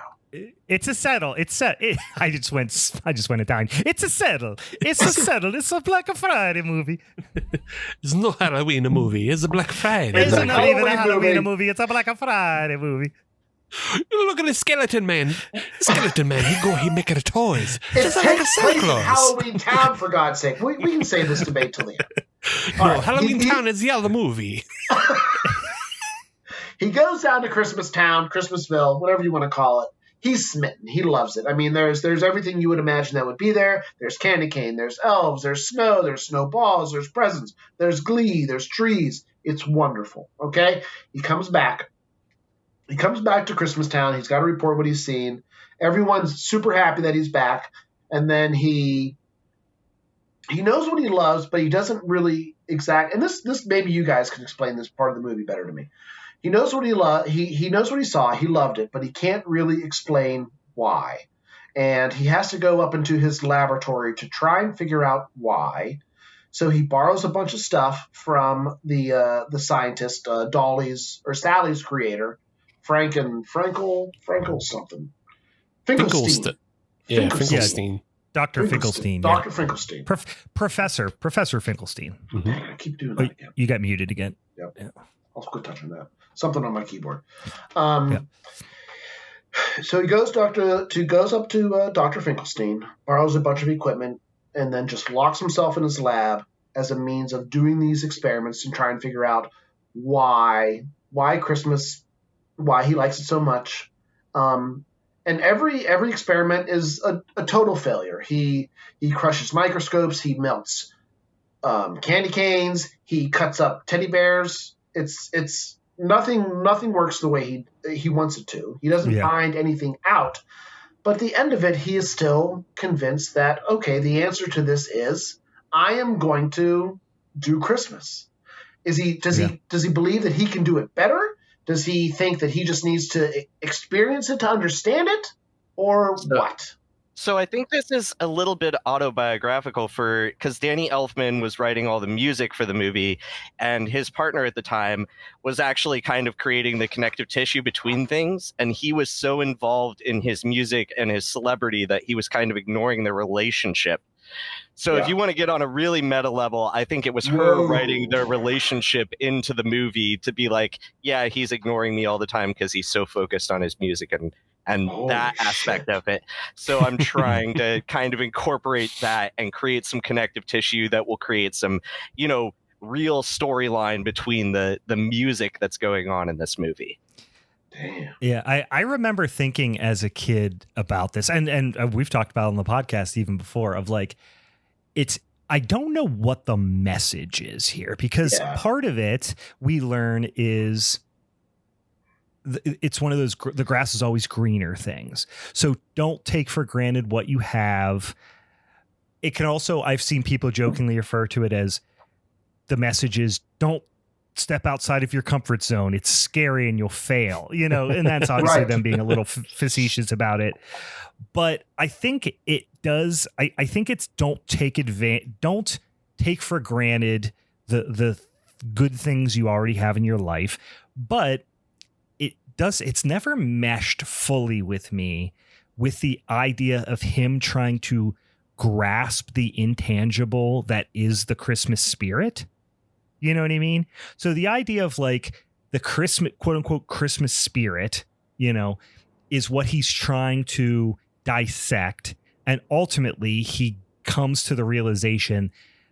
It's a settle. It's set. I just went Italian. It's a settle. It's a settle. It's a Black Friday movie. It's no Halloween movie. It's a Black Friday. It's not even a Halloween movie. It's a Black Friday movie. Look at the skeleton man. He making toys. It's like a Santa Claus. Halloweentown, for God's sake. We can save this debate till the end. No, right. Halloweentown is the other movie. He goes down to Christmas Town, Christmasville, whatever you want to call it. He's smitten. He loves it. I mean, there's everything you would imagine that would be there. There's candy cane, there's elves, there's snowballs, there's presents, there's glee, there's trees. It's wonderful. Okay? He comes back to Christmas Town. He's got to report what he's seen. Everyone's super happy that he's back. And then he knows what he loves, but he doesn't really and this maybe you guys can explain this part of the movie better to me. He knows what he knows what he saw. He loved it, but he can't really explain why. And he has to go up into his laboratory to try and figure out why. So he borrows a bunch of stuff from the scientist, Dolly's or Sally's creator, Frankel something. Finkelstein. Yeah, Finkelstein. Finkelstein. Dr. Finkelstein. Dr. Finkelstein. Professor Finkelstein. Mm-hmm. I keep doing that again. You got muted again. Yep. Yeah. I'll quit touching that. Something on my keyboard. So he goes up to Dr. Finkelstein, borrows a bunch of equipment, and then just locks himself in his lab as a means of doing these experiments and trying to figure out why Christmas, why he likes it so much. And every experiment is a total failure. He crushes microscopes. He melts candy canes. He cuts up teddy bears. It's nothing works the way he wants it to. He doesn't find anything out. But at the end of it, he is still convinced that, okay, the answer to this is I am going to do Christmas. Does he believe that he can do it better? Does he think that he just needs to experience it to understand it, or what? So I think this is a little bit autobiographical because Danny Elfman was writing all the music for the movie, and his partner at the time was actually kind of creating the connective tissue between things, and he was so involved in his music and his celebrity that he was kind of ignoring the relationship. So if you want to get on a really meta level, I think it was her writing their relationship into the movie to be like, yeah, he's ignoring me all the time because he's so focused on his music and that aspect of it. So I'm trying to kind of incorporate that and create some connective tissue that will create some, real storyline between the music that's going on in this movie. Damn. Yeah, I remember thinking as a kid about this, and we've talked about it on the podcast even before, of like, I don't know what the message is here, because part of it we learn is it's one of those the grass is always greener things. So don't take for granted what you have. It can also, I've seen people jokingly refer to it as the message is don't step outside of your comfort zone. It's scary and you'll fail, and that's obviously them being a little facetious about it. But I think it does. I think it's don't take for granted the good things you already have in your life. But it's never meshed fully with me with the idea of him trying to grasp the intangible that is the Christmas spirit. You know what I mean? So the idea of like the Christmas, quote unquote, Christmas spirit, is what he's trying to dissect. And ultimately he comes to the realization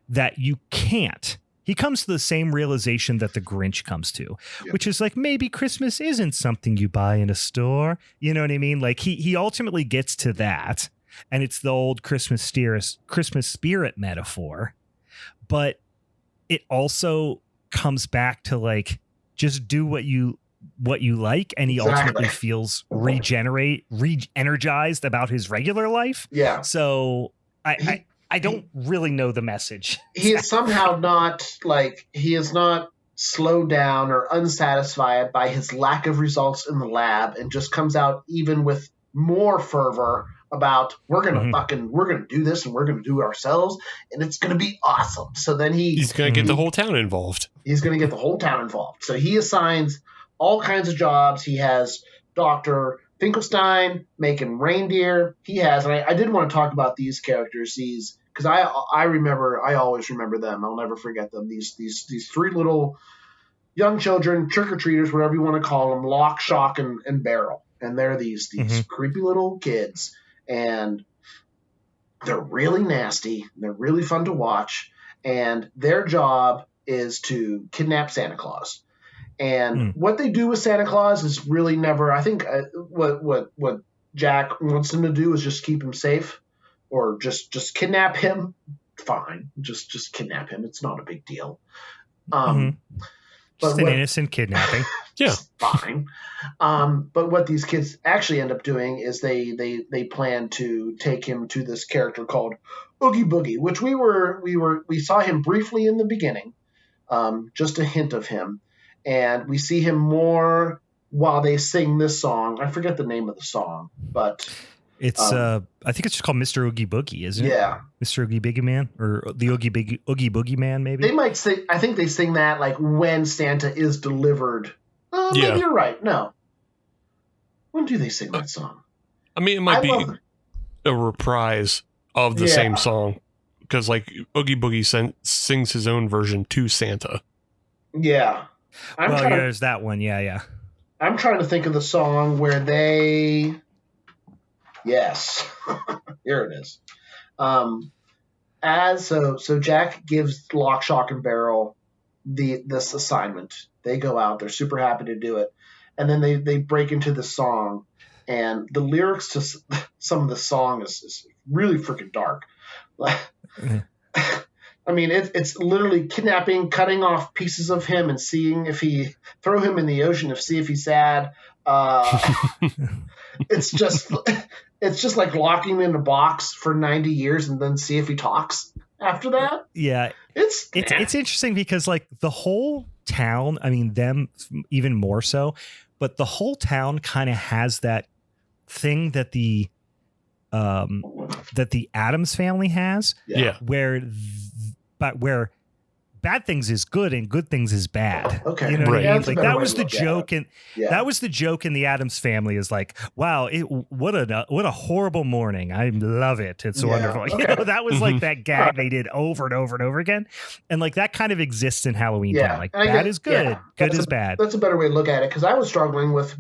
that you can't. He comes to the same realization that the Grinch comes to, which is like, maybe Christmas isn't something you buy in a store. You know what I mean? Like he ultimately gets to that, and it's the old Christmas spirit metaphor. But it also comes back to like, just do what you like. And he ultimately feels re-energized about his regular life. Yeah. So I don't really know the message. He is somehow not he is not slowed down or unsatisfied by his lack of results in the lab, and just comes out even with more fervor about we're gonna do this, and we're gonna do it ourselves, and it's gonna be awesome. So then he's gonna get the whole town involved. He's gonna get the whole town involved. So he assigns all kinds of jobs. He has Dr. Finkelstein making reindeer. He has, and I did want to talk about these characters, because I always remember them. I'll never forget them. These three little young children, trick-or-treaters, whatever you want to call them, Lock, Shock, and Barrel. And they're these creepy little kids, and they're really nasty. They're really fun to watch, and their job is to kidnap Santa Claus. And what they do with Santa Claus is really never. I think what Jack wants them to do is just keep him safe, or just kidnap him. Fine, just kidnap him. It's not a big deal. Just an innocent kidnapping. Yeah, fine. But what these kids actually end up doing is they plan to take him to this character called Oogie Boogie, which we saw him briefly in the beginning, just a hint of him. and we see him more while they sing this song. I forget the name of the song, but it's I think it's just called Mr. Oogie Boogie, isn't it? Yeah, Mr. Oogie Boogie Man, or the Oogie Boogie Man, maybe. they might say. I think they sing that like when Santa is delivered. Maybe you're right. No, when do they sing that song? I mean, it might be a reprise of the same song, because like Oogie Boogie sings his own version to Santa. Yeah. There's that one. Yeah. I'm trying to think of the song where they. Yes, here it is. So Jack gives Lock, Shock, and Barrel this assignment. They go out. They're super happy to do it, and then they break into the song, and the lyrics to some of the song is really freaking dark. I mean, it's literally kidnapping, cutting off pieces of him, and seeing if he throw him in the ocean, see if he's sad. It's just like locking him in a box for 90 years and then see if he talks after that. Yeah, it's interesting because like the whole town, I mean them even more so, but the whole town kind of has that thing that the Addams family has, where bad things is good and good things is bad. Okay, you know what I mean? Like that was the joke, and that was the joke in the Addams family is like, wow, what a horrible morning. I love it. It's wonderful. Okay. You know, that was like that gag they did over and over and over again, and like that kind of exists in Halloweentown. Like bad is good, good is bad. That's a better way to look at it, because I was struggling with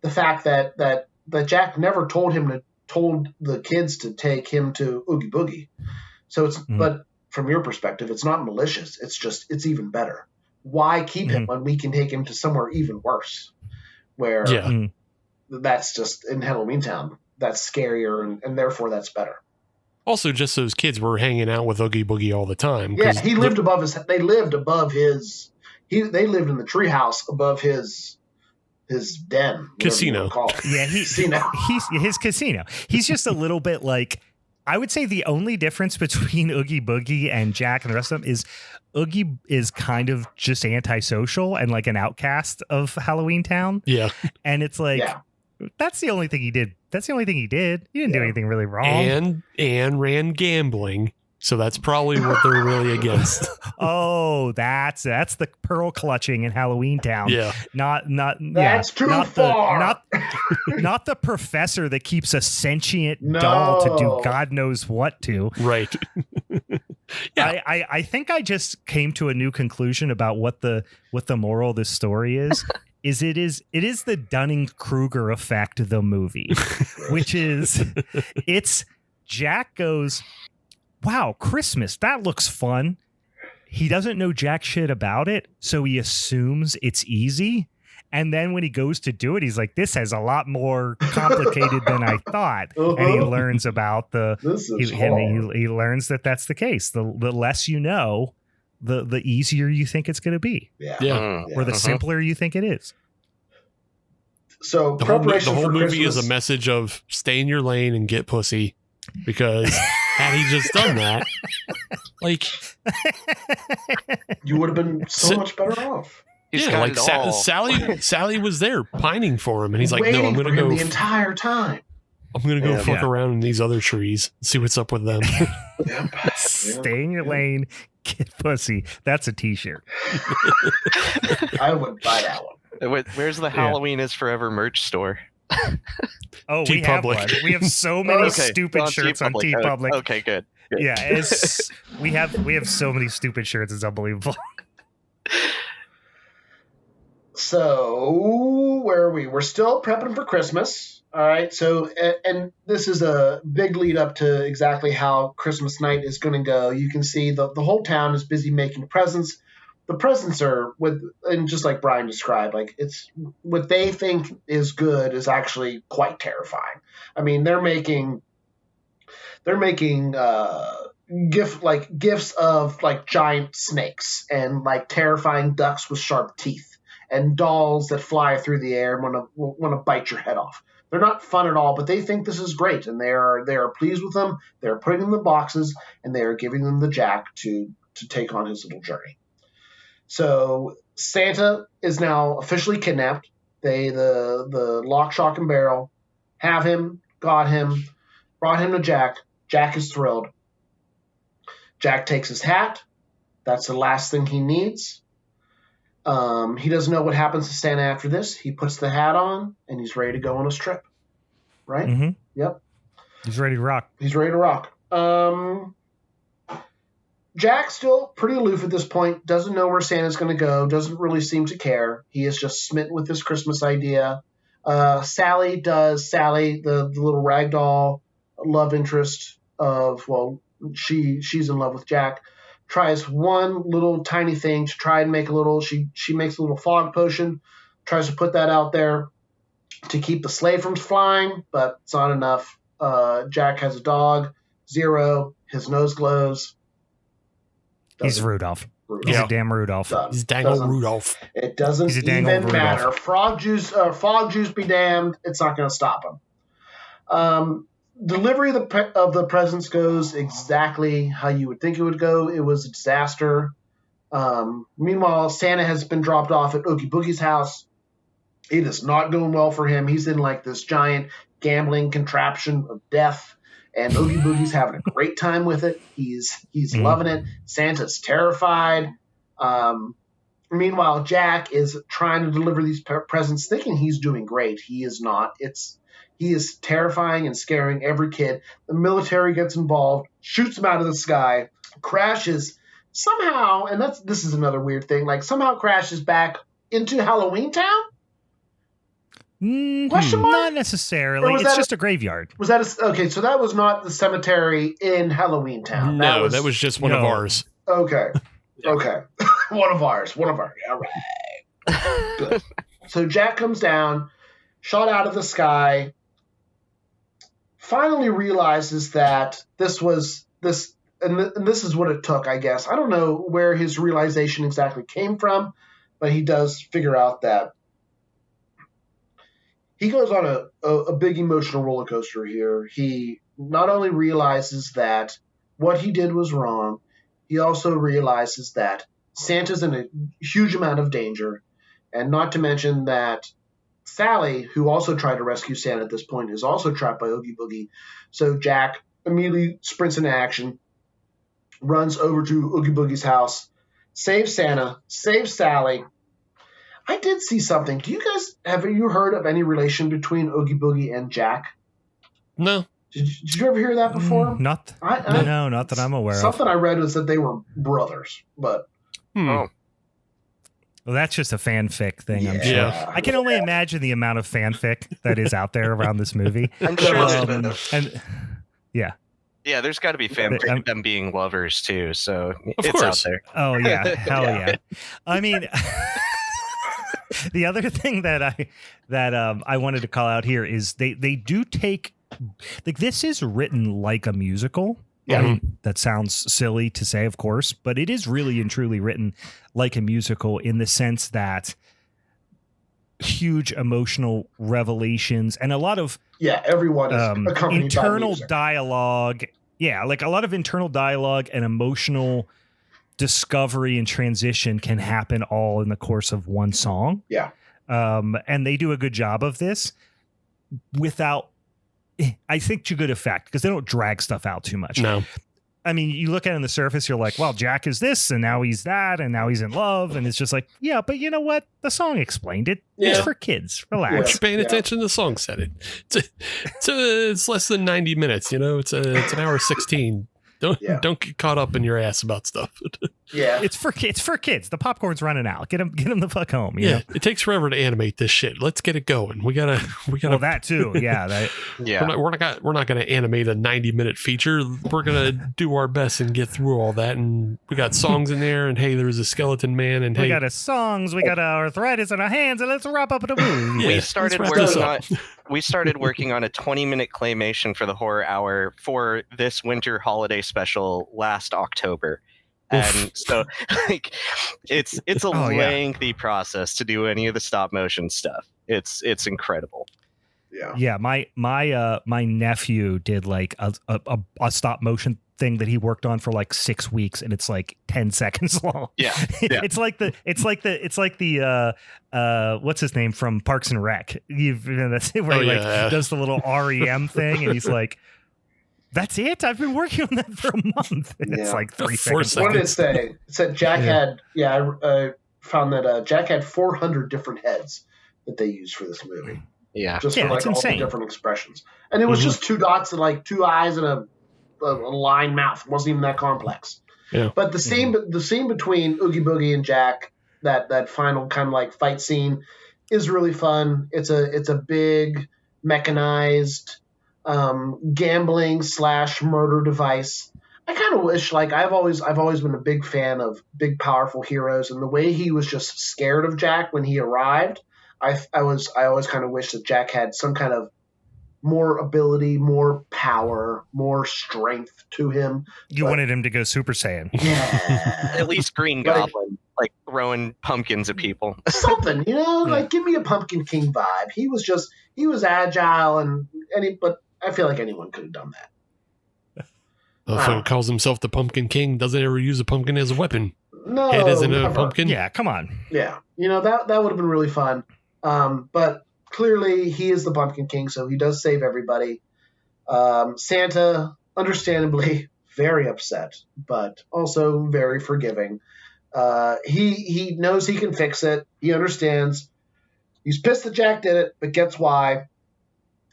the fact that Jack never told the kids to take him to Oogie Boogie. So it's but from your perspective, it's not malicious. It's even better. Why keep him when we can take him to somewhere even worse? Where that's just in Halloweentown. That's scarier, and therefore that's better. Also, just those kids were hanging out with Oogie Boogie all the time. Yeah, he lived above his. They lived above his. They lived in the treehouse above his den, casino. Yeah, he's his casino. He's just a little bit like. I would say the only difference between Oogie Boogie and Jack and the rest of them is Oogie is kind of just antisocial and like an outcast of Halloweentown. Yeah. And it's like, that's the only thing he did. That's the only thing he did. He didn't do anything really wrong. And ran gambling. So that's probably what they're really against. Oh, that's the pearl clutching in Halloweentown. Yeah. That's too far. Not the professor that keeps a sentient doll to do God knows what to. Right. Yeah. I think I just came to a new conclusion about what the moral of this story is. It is the Dunning-Kruger effect, the movie, which is it's Jack goes, wow, Christmas, that looks fun. He doesn't know jack shit about it, so he assumes it's easy. And then when he goes to do it, he's like, this has a lot more complicated than I thought. And he learns about he learns that that's the case. The less you know, the easier you think it's going to be. Yeah. Or the simpler you think it is. So the whole movie is a message of stay in your lane and get pussy, because had he just done that, like, you would have been so much better off. Like Sally was there pining for him, and he's like, waiting "No, I'm going to go the entire time. I'm going to go fuck around in these other trees, and see what's up with them." Stay in your lane, get pussy. That's a T-shirt. I would buy that one. Where's the Halloween is Forever merch store? Oh, we have one. We have so many stupid shirts on TeePublic. Okay, good. Yeah, we have so many stupid shirts. It's unbelievable. So where are we? We're still prepping for Christmas. All right. So and this is a big lead up to exactly how Christmas night is going to go. You can see the whole town is busy making presents. The presents are and just like Brian described, like it's what they think is good is actually quite terrifying. I mean, they're making gifts of like giant snakes and like terrifying ducks with sharp teeth and dolls that fly through the air and want to bite your head off. They're not fun at all, but they think this is great, and they are pleased with them. They're putting them in the boxes, and they are giving them the Jack to take on his little journey. So Santa is now officially kidnapped. The lock, shock, and barrel have him, got him, brought him to Jack. Jack is thrilled. Jack takes his hat. That's the last thing he needs. He doesn't know what happens to Santa after this. He puts the hat on, and he's ready to go on his trip. Right? Mm-hmm. Yep. He's ready to rock. He's ready to rock. Jack's still pretty aloof at this point, doesn't know where Santa's going to go, doesn't really seem to care. He is just smitten with this Christmas idea. Sally, the little ragdoll love interest of, well, she's in love with Jack, tries one little tiny thing to try and make a little, she makes a little fog potion, tries to put that out there to keep the sleigh from flying, but it's not enough. Jack has a dog, Zero, his nose glows. He's Rudolph. He's a damn Rudolph. He's dangle Rudolph. It doesn't even matter. Fog juice be damned. It's not going to stop him. Delivery of the presents goes exactly how you would think it would go. It was a disaster. Meanwhile, Santa has been dropped off at Oogie Boogie's house. It is not going well for him. He's in like this giant gambling contraption of death. And Oogie Boogie's having a great time with it. He's loving it. Santa's terrified. Meanwhile, Jack is trying to deliver these presents, thinking he's doing great. He is not. He is terrifying and scaring every kid. The military gets involved, shoots him out of the sky, crashes somehow, and this is another weird thing. Like somehow crashes back into Halloweentown. Question mark? Not necessarily. It's just a graveyard. Was that okay? So that was not the cemetery in Halloweentown. No, that was just one of ours. Okay. Okay. One of ours. All right. Good. So Jack comes down, shot out of the sky, finally realizes that this and this is what it took, I guess. I don't know where his realization exactly came from, but he does figure out that he goes on a big emotional roller coaster here. He not only realizes that what he did was wrong, he also realizes that Santa's in a huge amount of danger, and not to mention that Sally, who also tried to rescue Santa at this point, is also trapped by Oogie Boogie. So Jack immediately sprints into action, runs over to Oogie Boogie's house, saves Santa, saves Sally. I did see something. Have you heard of any relation between Oogie Boogie and Jack? No. Did you ever hear that before? Not that I'm aware of. Something I read was that they were brothers, but well, that's just a fanfic thing. Yeah. I'm sure. Yeah. I can only imagine the amount of fanfic that is out there around this movie. I'm sure yeah. Yeah, there's got to be fanfic them being lovers too, so it's course. out there. Oh yeah, hell yeah. I mean, the other thing that I wanted to call out here is they do take, like, this is written like a musical. Yeah. I mean, that sounds silly to say, of course, but it is really and truly written like a musical in the sense that huge emotional revelations and a lot of everyone is accompanied internal by music. dialogue. Yeah, like a lot of internal dialogue and emotional discovery and transition can happen all in the course of one song. Yeah. And they do a good job of this without, I think, to good effect, because they don't drag stuff out too much. No. I mean, you look at it on the surface, you're like, well, Jack is this, and now he's that, and now he's in love. And it's just like, yeah, but you know what? The song explained it. Yeah. It's for kids. Relax. What you paying attention to the song said it. It's less than 90 minutes, it's an hour 16. Don't get caught up in your ass about stuff. Yeah. It's for kids. The popcorn's running out. Get them the fuck home. You know? It takes forever to animate this shit. Let's get it going. We gotta. Well, that too. Yeah. We're not gonna animate a 90-minute feature. We're gonna do our best and get through all that. And we got songs in there. And hey, there's a skeleton man. And we hey, got our songs. We got our arthritis in our hands. And let's wrap up the movie. We started working on a 20-minute claymation for the horror hour for this winter holiday special last October. And so, like, it's a lengthy process to do any of the stop motion stuff. It's incredible. Yeah. Yeah. My nephew did like a stop motion thing that he worked on for like 6 weeks, and it's like 10 seconds long. Yeah. It's like the what's his name from Parks and Rec? That's it, where he does the little REM thing, and he's like, "That's it. I've been working on that for a month." And it's like 3 seconds. What did it say? It said Jack had. Yeah, I found that Jack had 400 different heads that they used for this movie. Yeah, just for like all the different expressions, and it was just 2 dots and like 2 eyes and a line mouth. It wasn't even that complex. Yeah. But the scene between Oogie Boogie and Jack, that final kind of like fight scene, is really fun. It's a big mechanized gambling / murder device. I kind of wish, like, I've always been a big fan of big powerful heroes, and the way he was just scared of Jack when he arrived. I always kind of wish that Jack had some kind of more ability, more power, more strength to him. You wanted him to go Super Saiyan. Yeah. At least Green Goblin, like throwing pumpkins at people. Something, like give me a Pumpkin King vibe. He was agile but I feel like anyone could have done that. If he calls himself the Pumpkin King, doesn't ever use a pumpkin as a weapon. No, it isn't a pumpkin. Yeah, come on. Yeah, that would have been really fun. But clearly he is the Pumpkin King, so he does save everybody. Santa, understandably, very upset, but also very forgiving. He knows he can fix it. He understands. He's pissed that Jack did it, but gets why.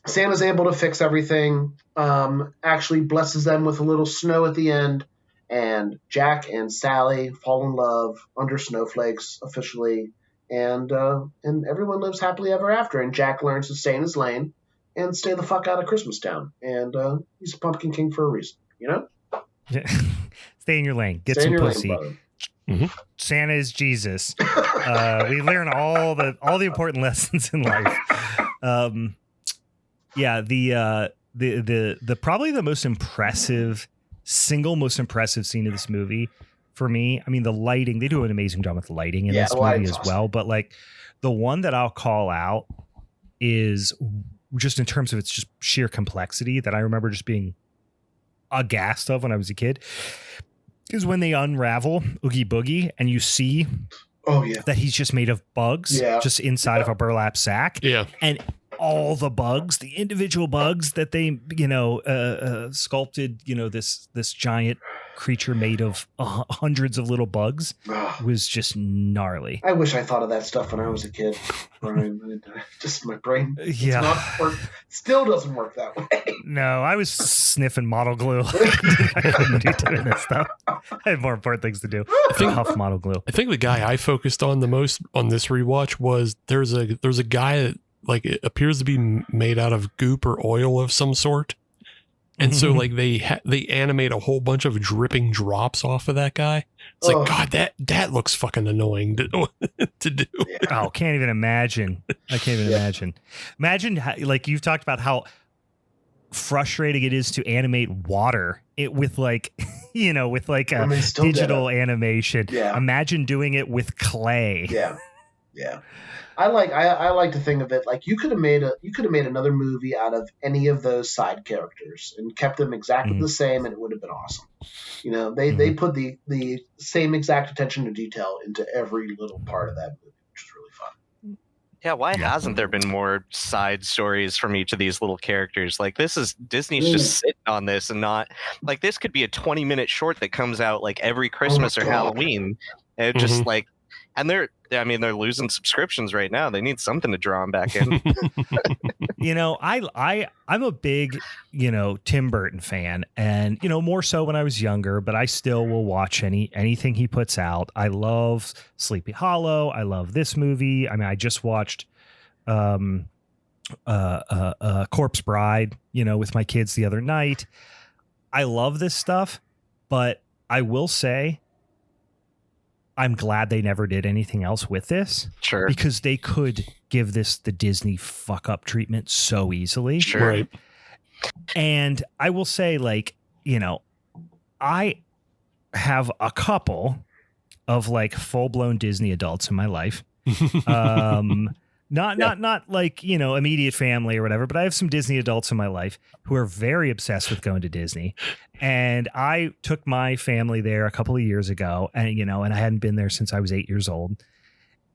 Santa's able to fix everything, actually blesses them with a little snow at the end, and Jack and Sally fall in love under snowflakes officially. And everyone lives happily ever after. And Jack learns to stay in his lane and stay the fuck out of Christmas Town. And he's a Pumpkin King for a reason, Yeah. Stay in your lane. Get some pussy. Lane, Santa is Jesus. We learn all the important lessons in life. The probably the most impressive scene of this movie. For me, I mean, the lighting, they do an amazing job with the lighting in this movie as well. But like the one that I'll call out is just in terms of its just sheer complexity that I remember just being aghast of when I was a kid is when they unravel Oogie Boogie and you see that he's just made of bugs just inside of a burlap sack. Yeah. And all the bugs, the individual bugs that they, sculpted, this giant creature made of hundreds of little bugs was just gnarly. I wish I thought of that stuff when I was a kid. Brian, just my brain still doesn't work that way. No, I was sniffing model glue. I couldn't do doing this stuff. I had more important things to do. Huff model glue. I think the guy I focused on the most on this rewatch was there's a guy that like it appears to be made out of goop or oil of some sort. And so like they animate a whole bunch of dripping drops off of that guy. It's like, God, that looks fucking annoying to do. Oh, can't even imagine. I can't even imagine. Imagine how, like you've talked about how frustrating it is to animate water with like, with like a digital animation. Yeah. Imagine doing it with clay. Yeah. Yeah. I like to think of it like you could have made another movie out of any of those side characters and kept them exactly the same, and it would have been awesome. They put the same exact attention to detail into every little part of that movie, which is really fun. Yeah, why hasn't there been more side stories from each of these little characters? Like Disney's just sitting on this and not like this could be a 20-minute short that comes out like every Christmas or Halloween. And just like. And they're losing subscriptions right now. They need something to draw them back in. I'm a big, Tim Burton fan, and more so when I was younger, but I still will watch anything he puts out. I love Sleepy Hollow. I love this movie. I mean, I just watched Corpse Bride, with my kids the other night. I love this stuff, but I will say I'm glad they never did anything else with this. Sure. Because they could give this the Disney fuck up treatment so easily. Sure. Right. And I will say, like, I have a couple of like full blown Disney adults in my life. Not like, immediate family or whatever, but I have some Disney adults in my life who are very obsessed with going to Disney. And I took my family there a couple of years ago, and I hadn't been there since I was 8 years old.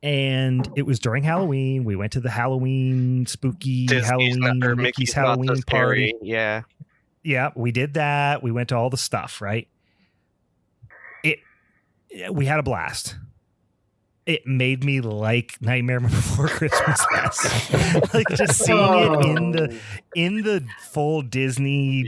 And it was during Halloween. We went to the Halloween spooky Mickey's Halloween party. Yeah. Yeah, we did that. We went to all the stuff, right? We had a blast. It made me like Nightmare Before Christmas less. Like just seeing it in the full Disney,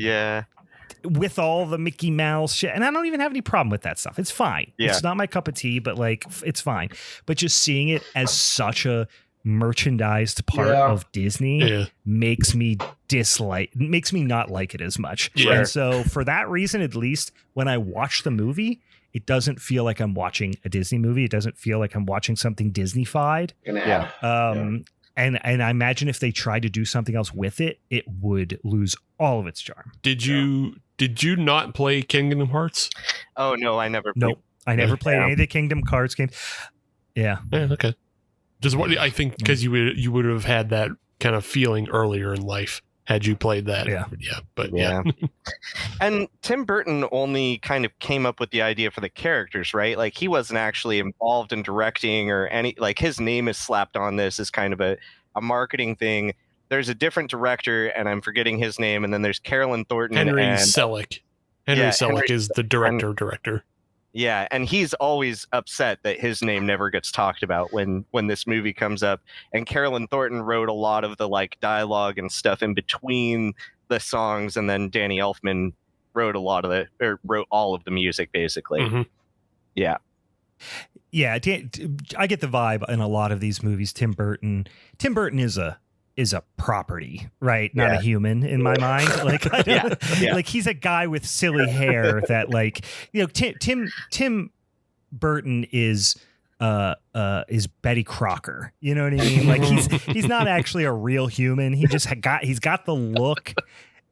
with all the Mickey Mouse shit. And I don't even have any problem with that stuff. It's fine. Yeah. It's not my cup of tea, but like it's fine. But just seeing it as such a merchandised part of Disney makes me not like it as much. Sure. And so for that reason, at least when I watch the movie, it doesn't feel like I'm watching a Disney movie. It doesn't feel like I'm watching something Disney-fied. And I imagine if they tried to do something else with it, it would lose all of its charm. Did you not play Kingdom Hearts? Oh no, I never. Nope, I never played any of the Kingdom Hearts games. Yeah. Okay. Just what I think, because you would have had that kind of feeling earlier in life had you played that. Yeah. And Tim Burton only kind of came up with the idea for the characters, right? Like he wasn't actually involved in directing or any, like his name is slapped on this as kind of a marketing thing. There's a different director and I'm forgetting his name. And then there's Carolyn Thornton. Henry Selick. Henry Selick is the director. Yeah, and he's always upset that his name never gets talked about when this movie comes up. And Carolyn Thornton wrote a lot of the like dialogue and stuff in between the songs, and then Danny Elfman wrote wrote all of the music basically. Mm-hmm. Yeah. Yeah, I get the vibe in a lot of these movies. Tim Burton is a property, right? Not a human in my mind. Like, like he's a guy with silly hair that, like, Tim Burton is Betty Crocker. You know what I mean? Like he's not actually a real human. He's got the look,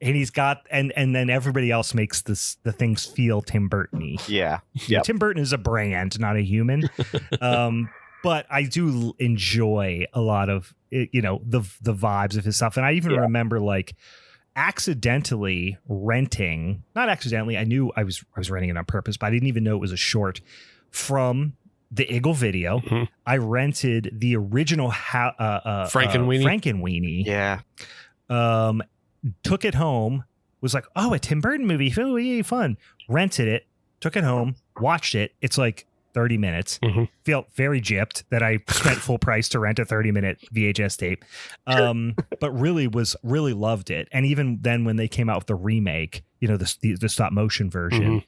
and he's got and then everybody else makes the things feel Tim Burton-y. Yeah. Tim Burton is a brand, not a human. But I do enjoy a lot of the vibes of his stuff, and I even remember like accidentally renting. Not accidentally, I knew I was renting it on purpose, but I didn't even know it was a short from the Eagle Video. Mm-hmm. I rented the original Frankenweenie. Yeah. Took it home. Was like, oh, a Tim Burton movie, oh, yeah, fun. Rented it, took it home, watched it. It's like 30 minutes. Mm-hmm. Felt very gypped that I spent full price to rent a 30-minute VHS tape. But really loved it. And even then when they came out with the remake, the stop motion version,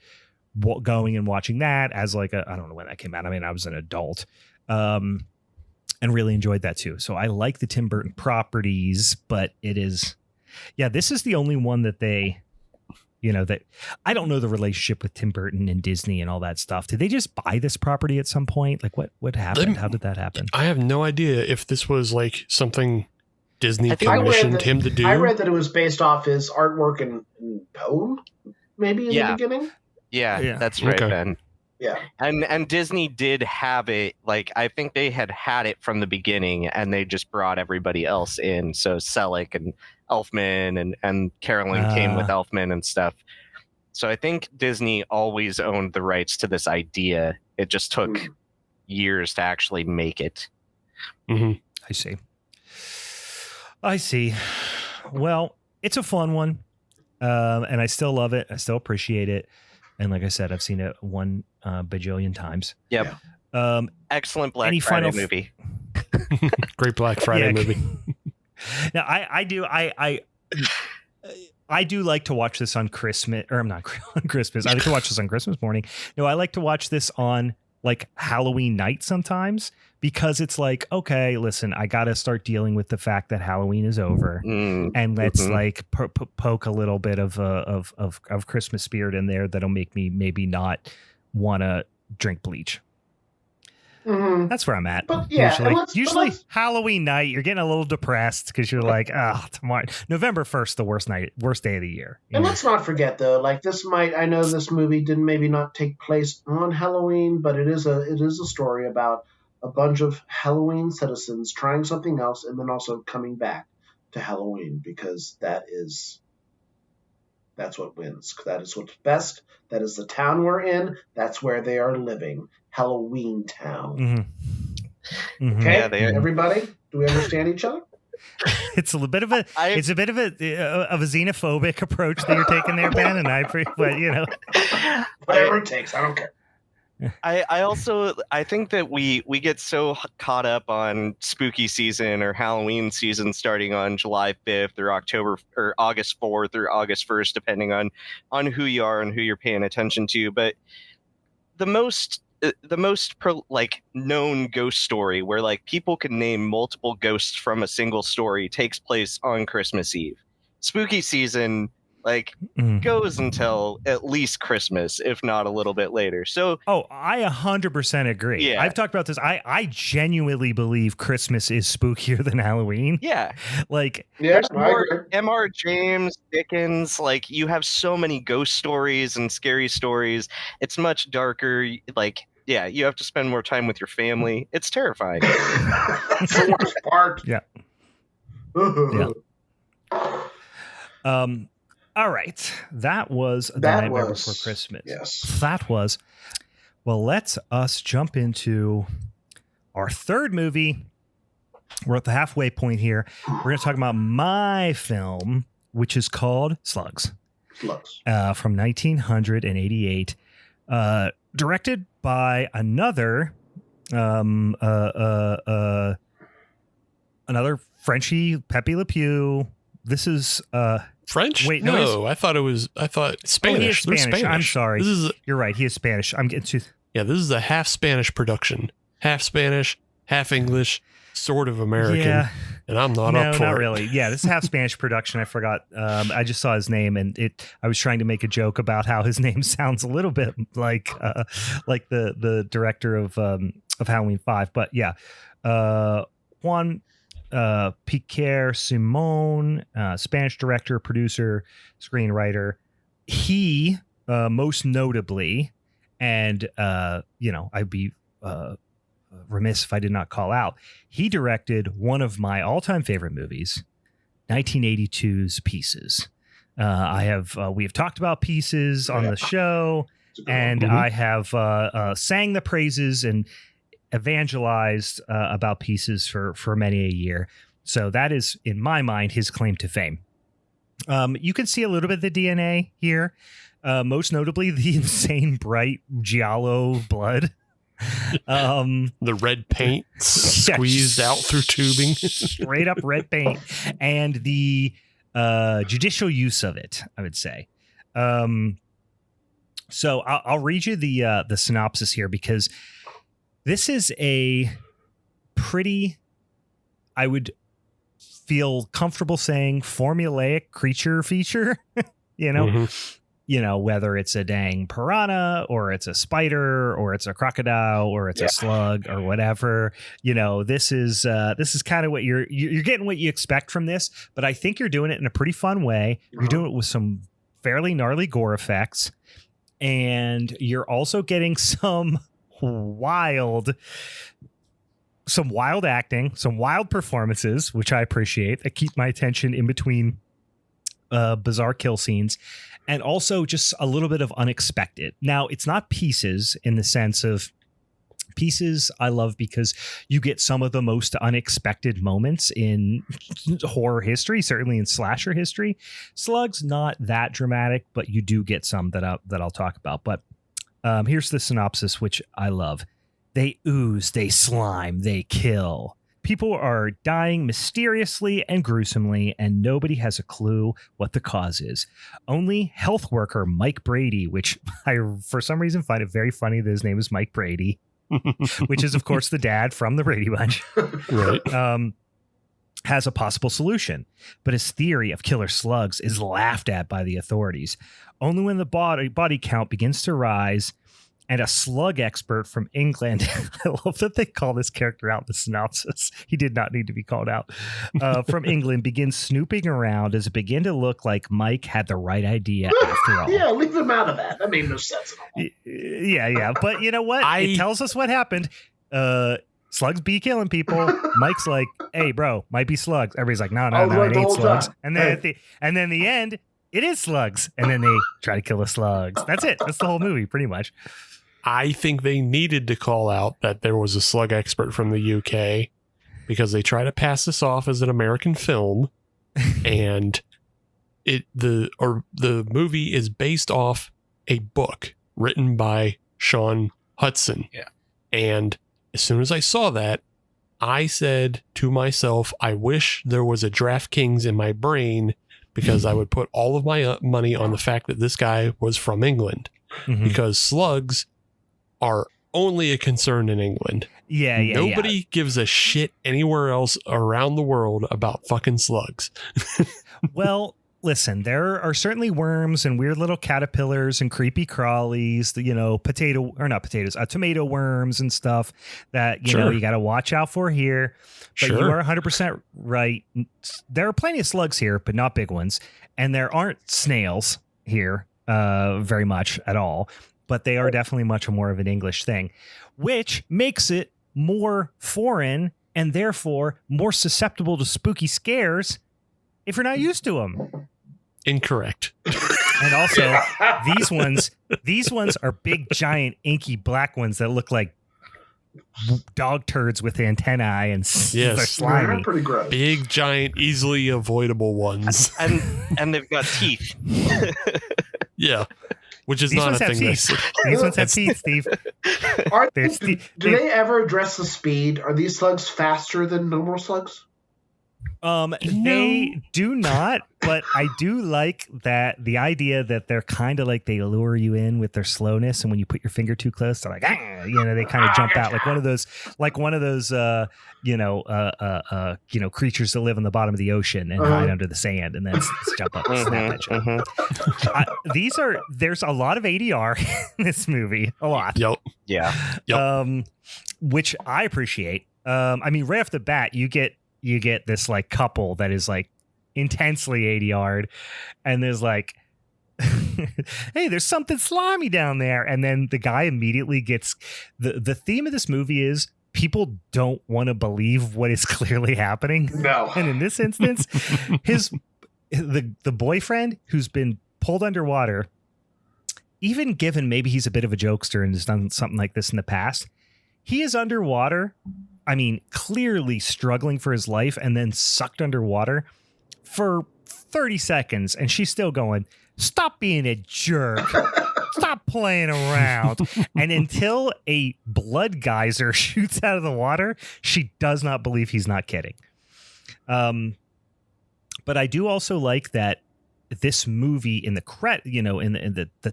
going and watching that as like I don't know when that came out. I mean, I was an adult, and really enjoyed that too. So I like the Tim Burton properties, but this is the only one that they, that I don't know the relationship with Tim Burton and Disney and all that stuff. Did they just buy this property at some point? Like what happened? How did that happen? I have no idea if this was like something Disney commissioned him to do. I read that it was based off his artwork in Poem, maybe in the beginning. Yeah, that's right, Ben. Yeah. And Disney did have it, like, I think they had it from the beginning, and they just brought everybody else in. So Selick and Elfman and Carolyn came with Elfman and stuff. So I think Disney always owned the rights to this idea. It just took years to actually make it. Mm-hmm. I see. Well, it's a fun one. And I still love it. I still appreciate it. And like I said, I've seen it one bajillion times. Yep. Excellent Black Friday movie. Great Black Friday movie. Now I do like to watch this on Christmas, or I'm not on Christmas. I like to watch this on Christmas morning. No, I like to watch this on like Halloween night sometimes, because it's like, okay, listen, I got to start dealing with the fact that Halloween is over, and let's like poke a little bit of Christmas spirit in there that'll make me maybe not want to drink bleach. Mm-hmm. That's where I'm at. But yeah, usually Halloween night, you're getting a little depressed because you're like, tomorrow, November 1st, the worst day of the year. And let's not forget though, like I know this movie didn't maybe not take place on Halloween, but it is a story about a bunch of Halloween citizens trying something else and then also coming back to Halloween, because that's what wins. That is what's best. That is the town we're in. That's where they are living. Halloweentown. Mm-hmm. Mm-hmm. Okay, Yeah, everybody, do we understand each other? It's a bit of a xenophobic approach that you're taking there, Ben, and but you know, whatever it takes, I don't care. I think that we get so caught up on spooky season or Halloween season starting on July 5th or October or August 4th or August 1st, depending on who you are and who you're paying attention to. But the most known ghost story where like people can name multiple ghosts from a single story takes place on Christmas Eve. Spooky season goes until at least Christmas, if not a little bit later. So, I 100% agree. Yeah. I've talked about this. I genuinely believe Christmas is spookier than Halloween. Yeah, there's more M.R. James, Dickens. Like, you have so many ghost stories and scary stories. It's much darker. Yeah, you have to spend more time with your family. It's terrifying. That's the worst part. Yeah. All right. That was The Nightmare Before Christmas. Yes. That was. Well, let's us jump into our third movie. We're at the halfway point here. We're going to talk about my film, which is called Slugs. Slugs. From 1988. Directed by another Frenchie, Pepe Le Pew. This is French? Wait, no, I thought Spanish. He is Spanish. I'm sorry. You're right. He is Spanish. I'm getting to. Yeah, this is a half Spanish production. Half Spanish, half English, sort of American. Yeah. And I'm not up for it. No, not really. Yeah, this is half Spanish production. I forgot. I just saw his name, and I was trying to make a joke about how his name sounds a little bit like the director of Halloween 5. But yeah, Juan Piquer Simon, Spanish director, producer, screenwriter. He most notably, and I'd be remiss if I did not call out, he directed one of my all-time favorite movies, 1982's Pieces. We have talked about Pieces on the show, and I have sang the praises and evangelized about Pieces for many a year. So that is, in my mind, his claim to fame. You can see a little bit of the DNA here, most notably the insane bright giallo blood. The red paint squeezed out through tubing. Straight up red paint, and the judicial use of it, I would say. So I'll read you the synopsis here, because this is a pretty, I would feel comfortable saying, formulaic creature feature. Whether it's a dang piranha or it's a spider or it's a crocodile or it's a slug or whatever, this is kind of what you're getting what you expect from this. But I think you're doing it in a pretty fun way. You're doing it with some fairly gnarly gore effects, and you're also getting some wild acting, some wild performances, which I appreciate. That keep my attention in between bizarre kill scenes, and also just a little bit of unexpected. Now, it's not Pieces in the sense of Pieces I love because you get some of the most unexpected moments in horror history, certainly in slasher history. Slugs, not that dramatic, but you do get some that I'll talk about. But here's the synopsis, which I love. They ooze, they slime, they kill. People are dying mysteriously and gruesomely, and nobody has a clue what the cause is. Only health worker Mike Brady, which I, for some reason, find it very funny that his name is Mike Brady, which is, of course, the dad from the Brady Bunch, right? Has a possible solution. But his theory of killer slugs is laughed at by the authorities. Only when the body count begins to rise, and a slug expert from England, I love that they call this character out in the synopsis. He did not need to be called out. From England, begins snooping around as it began to look like Mike had the right idea after all. Yeah, leave him out of that. That made no sense at all. Yeah. But you know what? It tells us what happened. slugs be killing people. Mike's like, hey, bro, might be slugs. Everybody's like, no, I was right it the ain't whole slugs. time. And then the end, it is slugs. And then they try to kill the slugs. That's it. That's the whole movie, pretty much. I think they needed to call out that there was a slug expert from the UK because they try to pass this off as an American film, and the movie is based off a book written by Sean Hudson. Yeah. And as soon as I saw that, I said to myself, I wish there was a DraftKings in my brain, because I would put all of my money on the fact that this guy was from England, because slugs are only a concern in England. Yeah. Nobody gives a shit anywhere else around the world about fucking slugs. Well, listen, there are certainly worms and weird little caterpillars and creepy crawlies, tomato worms and stuff that, you know, you got to watch out for here. But you are 100% right. There are plenty of slugs here, but not big ones. And there aren't snails here very much at all. But they are definitely much more of an English thing, which makes it more foreign and therefore more susceptible to spooky scares if you're not used to them. Incorrect. And also, these ones are big, giant, inky black ones that look like dog turds with antennae, and they're slimy. They're pretty gross. Big, giant, easily avoidable ones. And they've got teeth. Yeah. Which is These not ones a have thing. teeth. These ones have teeth, Steve. Do they ever address the speed? Are these slugs faster than normal slugs? They do not, but I do like that the idea that they're kind of like, they lure you in with their slowness, and when you put your finger too close, they're like, they kind of jump out like one of those creatures that live on the bottom of the ocean and hide under the sand and then jump up and snap at you. There's a lot of ADR in this movie, a lot. Yep. Yeah. Yep. Which I appreciate. I mean, right off the bat, you get this like couple that is like intensely ADR'd, and there's like, hey, there's something slimy down there. And then the guy immediately gets the theme of this movie is people don't want to believe what is clearly happening. No. And in this instance, the boyfriend who's been pulled underwater, even given maybe he's a bit of a jokester and has done something like this in the past, he is underwater. I mean, clearly struggling for his life, and then sucked underwater for 30 seconds. And she's still going, stop being a jerk. Stop playing around. And until a blood geyser shoots out of the water, she does not believe he's not kidding. But I do also like that this movie in the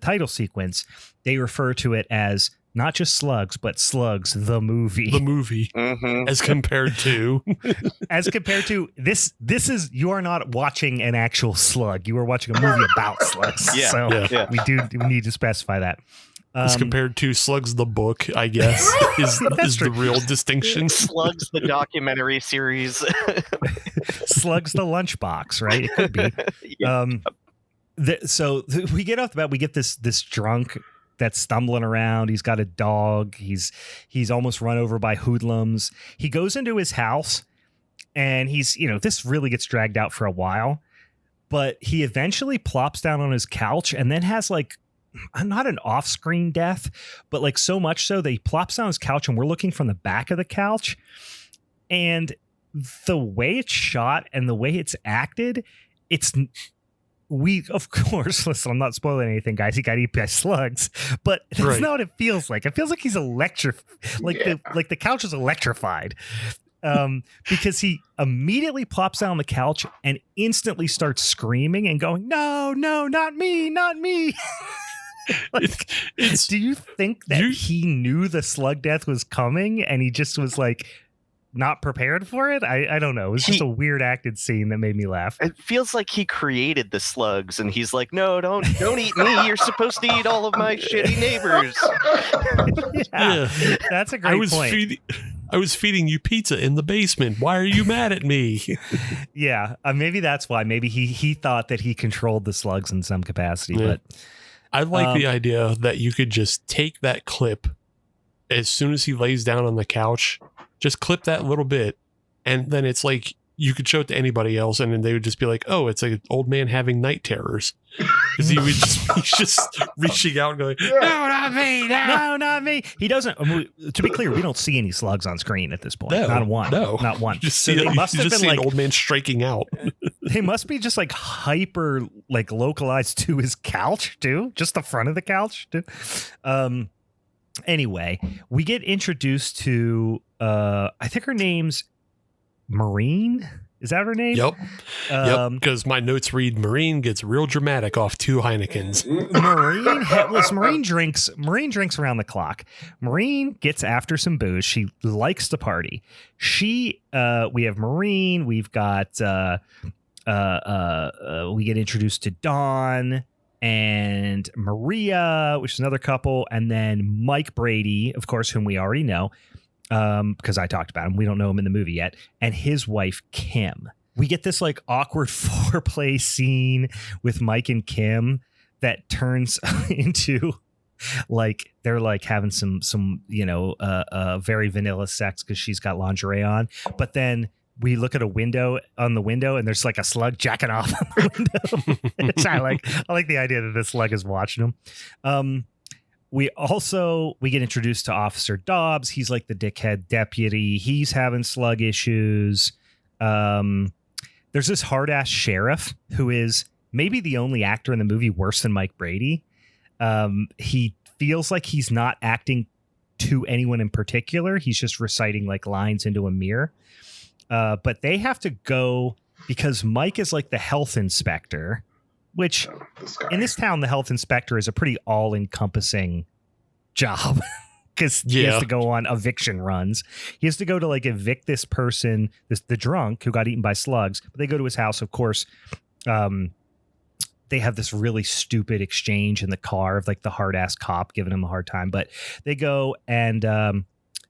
title sequence, they refer to it as not just Slugs, but Slugs, the movie. The movie. As compared to this is, you are not watching an actual slug. You are watching a movie about slugs. We need to specify that. As compared to Slugs the book, I guess, is the real distinction. Slugs the documentary series. Slugs the lunchbox, right? It could be. So we get off the bat, we get this drunk that's stumbling around. He's got a dog. He's almost run over by hoodlums. He goes into his house, and this really gets dragged out for a while, but he eventually plops down on his couch and then has like, not an off-screen death, but like so much so that he plops down on his couch and we're looking from the back of the couch, and the way it's shot and the way it's acted, of course, listen, I'm not spoiling anything, guys. He got eaten by slugs, but that's not what it feels like. It feels like he's the couch is electrified, because he immediely plops down on the couch and instantly starts screaming and going, no, not me, not me. Do you think that he knew the slug death was coming and he just was like not prepared for it? I don't know. It was just a weird acted scene that made me laugh. It feels like he created the slugs, and he's like, "No, don't eat me. You're supposed to eat all of my shitty neighbors." Yeah, that's a great point. I was feeding you pizza in the basement. Why are you mad at me? Yeah, maybe that's why. Maybe he thought that he controlled the slugs in some capacity. Yeah. But I like the idea that you could just take that clip as soon as he lays down on the couch just clip that little bit. And then it's like, you could show it to anybody else, and then they would just be like, "Oh, it's an old man having night terrors," because he's just reaching out and going, "No, not me! No, not me!" He doesn't. To be clear, we don't see any slugs on screen at this point. No, not one. No, not one. You just So see, they must have been like an old man striking out. They must be just like hyper, like localized to his couch too, just the front of the couch too. Anyway, we get introduced to I think her name's Marine. Is that her name? Yep. Because my notes read Marine gets real dramatic off 2 Heinekens. Marine drinks around the clock. Marine gets after some booze. She likes to party. We have Marine. We've got we get introduced to Dawn and Maria, which is another couple, and then Mike Brady, of course, whom we already know. Because I talked about him. We don't know him in the movie yet. And his wife, Kim. We get this like awkward foreplay scene with Mike and Kim that turns into like they're like having some very vanilla sex because she's got lingerie on. But then we look at on the window and there's like a slug jacking off on the window. Which I like the idea that the slug is watching them. We get introduced to Officer Dobbs. He's like the dickhead deputy. He's having slug issues. There's this hard ass sheriff who is maybe the only actor in the movie worse than Mike Brady. He feels like he's not acting to anyone in particular. He's just reciting like lines into a mirror. But they have to go because Mike is like the health inspector. Which in this town, the health inspector is a pretty all-encompassing job because he has to go on eviction runs. He has to go to like evict this person, the drunk who got eaten by slugs. But they go to his house, of course. They have this really stupid exchange in the car of like the hard-ass cop giving him a hard time. But they go and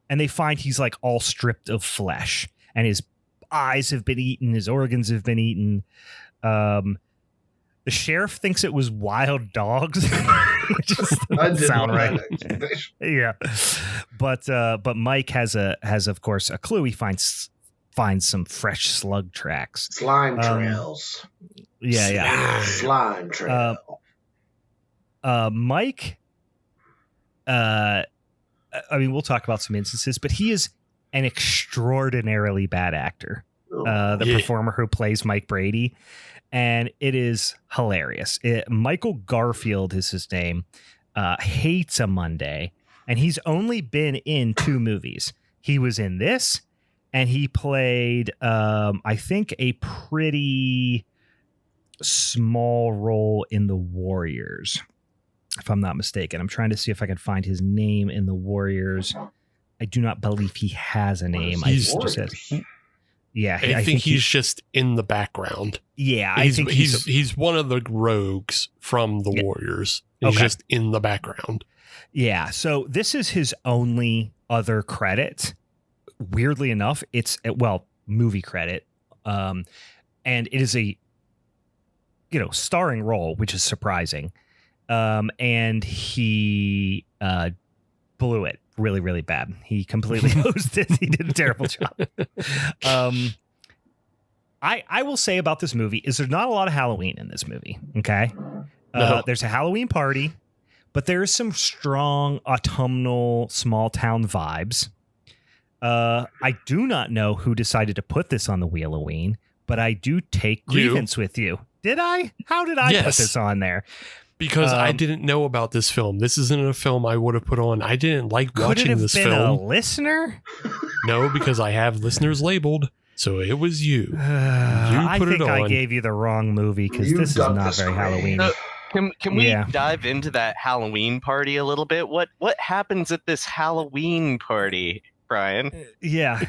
they find he's like all stripped of flesh and his eyes have been eaten, his organs have been eaten. The sheriff thinks it was wild dogs, which doesn't sound right. Yeah, but Mike has of course a clue. He finds some fresh slug tracks, slime trails. Slime trail. Mike. I mean, we'll talk about some instances, but he is an extraordinarily bad actor. Performer who plays Mike Brady. And it is hilarious. Michael Garfield is his name. Hates a Monday. And he's only been in 2 movies. He was in this, and he played, I think, a pretty small role in The Warriors, if I'm not mistaken. I'm trying to see if I can find his name in The Warriors. I do not believe he has a name. I think he's just in the background. Yeah, I think he's one of the rogues from the Warriors. He's just in the background. Yeah, so this is his only other credit. Weirdly enough, it's movie credit, and it is a starring role, which is surprising. And he blew it really, really bad. He completely hosed it. He did a terrible job. I will say about this movie is there's not a lot of Halloween in this movie. Okay. No. There's a Halloween party, but there's some strong autumnal small town vibes. I do not know who decided to put this on the Wheel O Ween, but I do take grievance with you. Did I? How did I put this on there? Because I didn't know about this film. This isn't a film I would have put on. I didn't like watching this film. Could it have been a listener? No, because I have listeners labeled. So it was you. I think I gave you the wrong movie because this is not very Halloween. Can we dive into that Halloween party a little bit? What happens at this Halloween party, Brian? Yeah,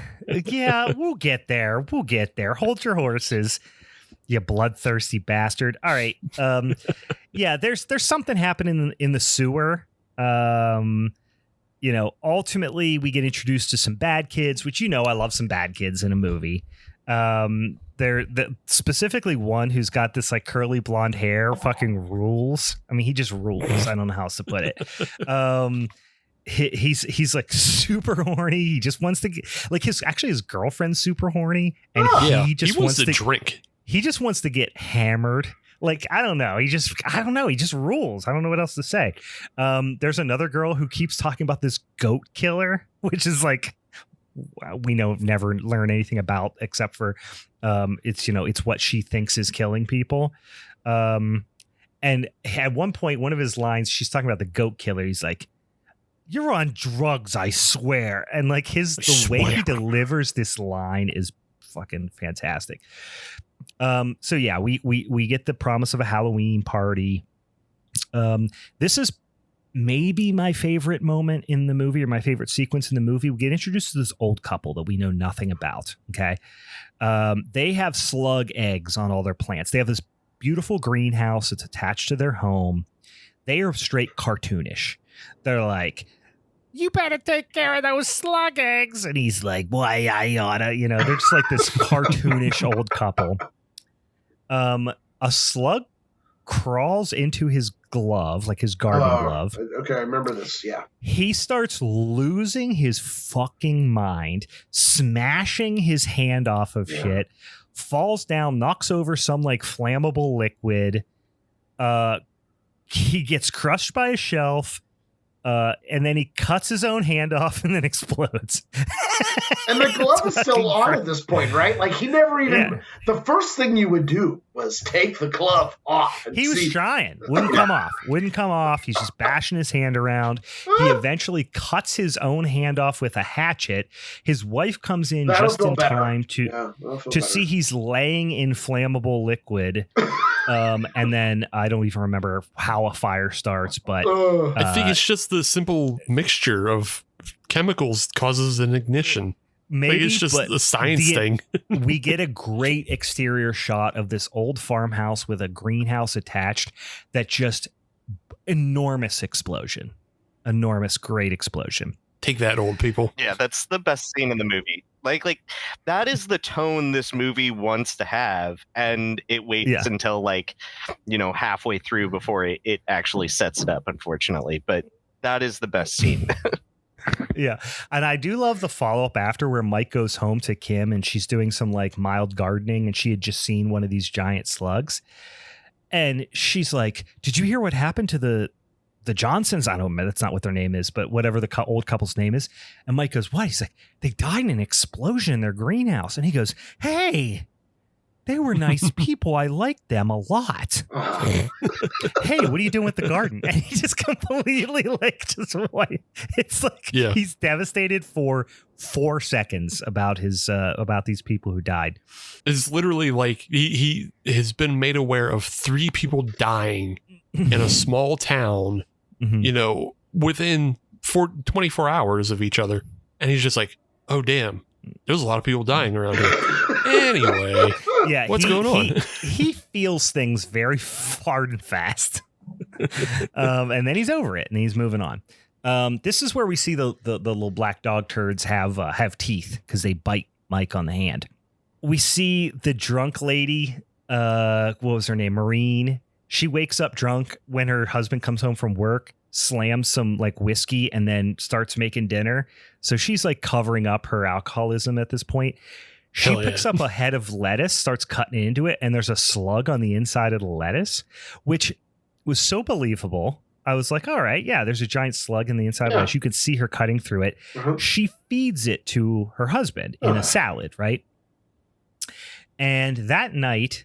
we'll get there. Hold your horses, you bloodthirsty bastard. All right. There's something happening in the sewer. Ultimately we get introduced to some bad kids, which I love some bad kids in a movie. They're specifically one who's got this like curly blonde hair fucking rules. I mean, he just rules. I don't know how else to put it. he's like super horny. He just wants to get like his girlfriend's super horny, and he wants to drink. He just wants to get hammered. Like, I don't know. He just rules. I don't know what else to say. There's another girl who keeps talking about this goat killer, which is like, we never learn anything about except for it's what she thinks is killing people. And at one point, one of his lines, she's talking about the goat killer. He's like, "You're on drugs, I swear." And like the way he delivers this line is fucking fantastic. So yeah, we get the promise of a Halloween party. This is maybe my favorite moment in the movie, or my favorite sequence in the movie. We get introduced to this old couple that we know nothing about. Okay. They have slug eggs on all their plants. They have this beautiful greenhouse that's attached to their home. They are straight cartoonish. They're like, "You better take care of those slug eggs." And he's like, "Why, I oughta," they're just like this cartoonish old couple. A slug crawls into his glove, like his garden glove. Okay, I remember this. Yeah. He starts losing his fucking mind, smashing his hand off of shit, falls down, knocks over some like flammable liquid. He gets crushed by a shelf. And then he cuts his own hand off and then explodes. And the glove is still on at this point, right? Like he never even. The first thing you would do was take the glove off. He was trying. Wouldn't come off. He's just bashing his hand around. He eventually cuts his own hand off with a hatchet. His wife comes in just in time to see he's laying in flammable liquid. And then I don't even remember how a fire starts, but I think it's just the simple mixture of chemicals causes an ignition. Maybe like it's just a science thing. We get a great exterior shot of this old farmhouse with a greenhouse attached. That just enormous explosion, great explosion. Take that, old people. Yeah, that's the best scene in the movie. Like that is the tone this movie wants to have, and it waits until halfway through before it actually sets it up, unfortunately. But that is the best scene. Yeah. And I do love the follow-up after where Mike goes home to Kim and she's doing some like mild gardening, and she had just seen one of these giant slugs. And she's like, "Did you hear what happened to the Johnsons?" I don't know, that's not what their name is, but whatever the old couple's name is. And Mike goes, "What?" He's like, "They died in an explosion in their greenhouse." And he goes, "Hey, they were nice people. I liked them a lot." "Hey, what are you doing with the garden?" And he just completely it's like he's devastated for 4 seconds about these people who died. It's literally like he has been made aware of 3 people dying in a small town, within 24 hours of each other. And he's just like, "Oh, damn, there's a lot of people dying around here." Anyway, what's going on? He feels things very hard and fast. And then he's over it and he's moving on. This is where we see the little black dog turds have teeth because they bite Mike on the hand. We see the drunk lady. What was her name? Maureen. She wakes up drunk when her husband comes home from work, slams some like whiskey, and then starts making dinner. So she's like covering up her alcoholism at this point. She picks up a head of lettuce, starts cutting into it, and there's a slug on the inside of the lettuce, which was so believable. I was like, all right, yeah, there's a giant slug in the inside of lettuce. You could see her cutting through it. She feeds it to her husband in a salad, right? And that night,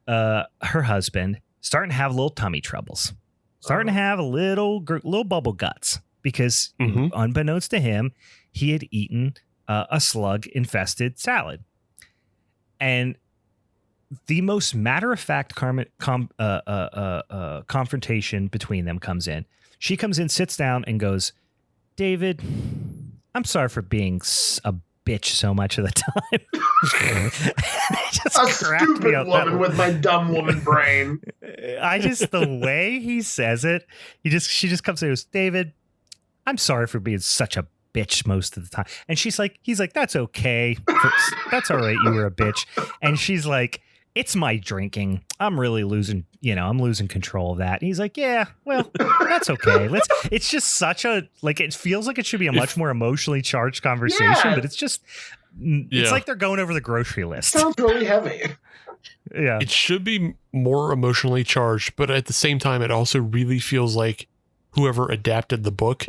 her husband starting to have little tummy troubles, starting to have a little bubble guts because unbeknownst to him, he had eaten a slug infested salad. And the most matter-of-fact confrontation between them comes in. She comes in, sits down, and goes, "David, I'm sorry for being a bitch so much of the time." A stupid woman with my dumb woman brain. The way he says it, she just comes in and goes, "David, I'm sorry for being such a bitch most of the time." And he's like, "That's okay. That's all right. You were a bitch." And she's like, it's my drinking. I'm really losing, I'm losing control of that. And he's like, yeah, well, that's okay. It's just such a, like, it feels like it should be a much more emotionally charged conversation, but it's just, it's like they're going over the grocery list. Sounds really heavy. Yeah. It should be more emotionally charged, but at the same time, it also really feels like whoever adapted the book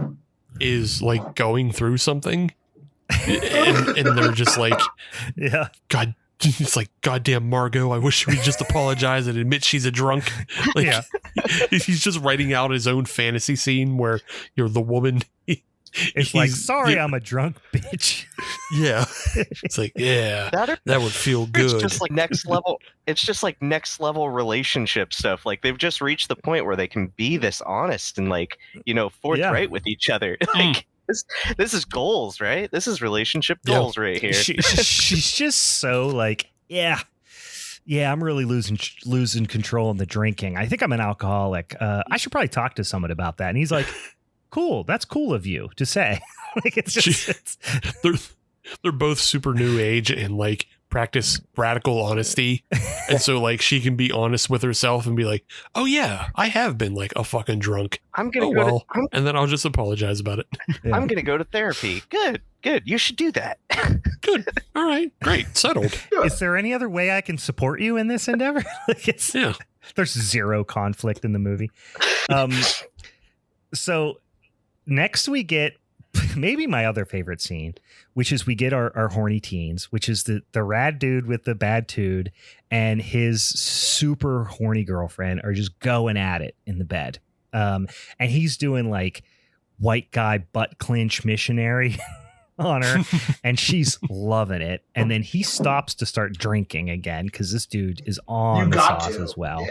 is like going through something and they're just like, yeah, God, it's like, goddamn Margot, I wish we'd just apologize and admit she's a drunk. Like, he's just writing out his own fantasy scene where you're the woman. It's like, sorry, I'm a drunk bitch. Yeah. It's like, yeah, that would feel good. It's just like next level. It's just like next level relationship stuff. Like they've just reached the point where they can be this honest and like, forthright with each other. Like this is goals, right? This is relationship goals right here. She's just so like, yeah, I'm really losing control in the drinking. I think I'm an alcoholic. I should probably talk to someone about that. And he's like, cool. That's cool of you to say. Like it's just they're both super new age and like practice radical honesty. And so like she can be honest with herself and be like, oh yeah, I have been like a fucking drunk. I'm gonna and then I'll just apologize about it. Yeah. I'm gonna go to therapy. Good. You should do that. Good. All right. Great. Settled. Is there any other way I can support you in this endeavor? There's zero conflict in the movie. So next we get maybe my other favorite scene, which is we get our horny teens, which is the rad dude with the bad tude and his super horny girlfriend are just going at it in the bed. And he's doing like white guy butt clinch missionary on her and she's loving it. And then he stops to start drinking again because this dude is on the sauce as well.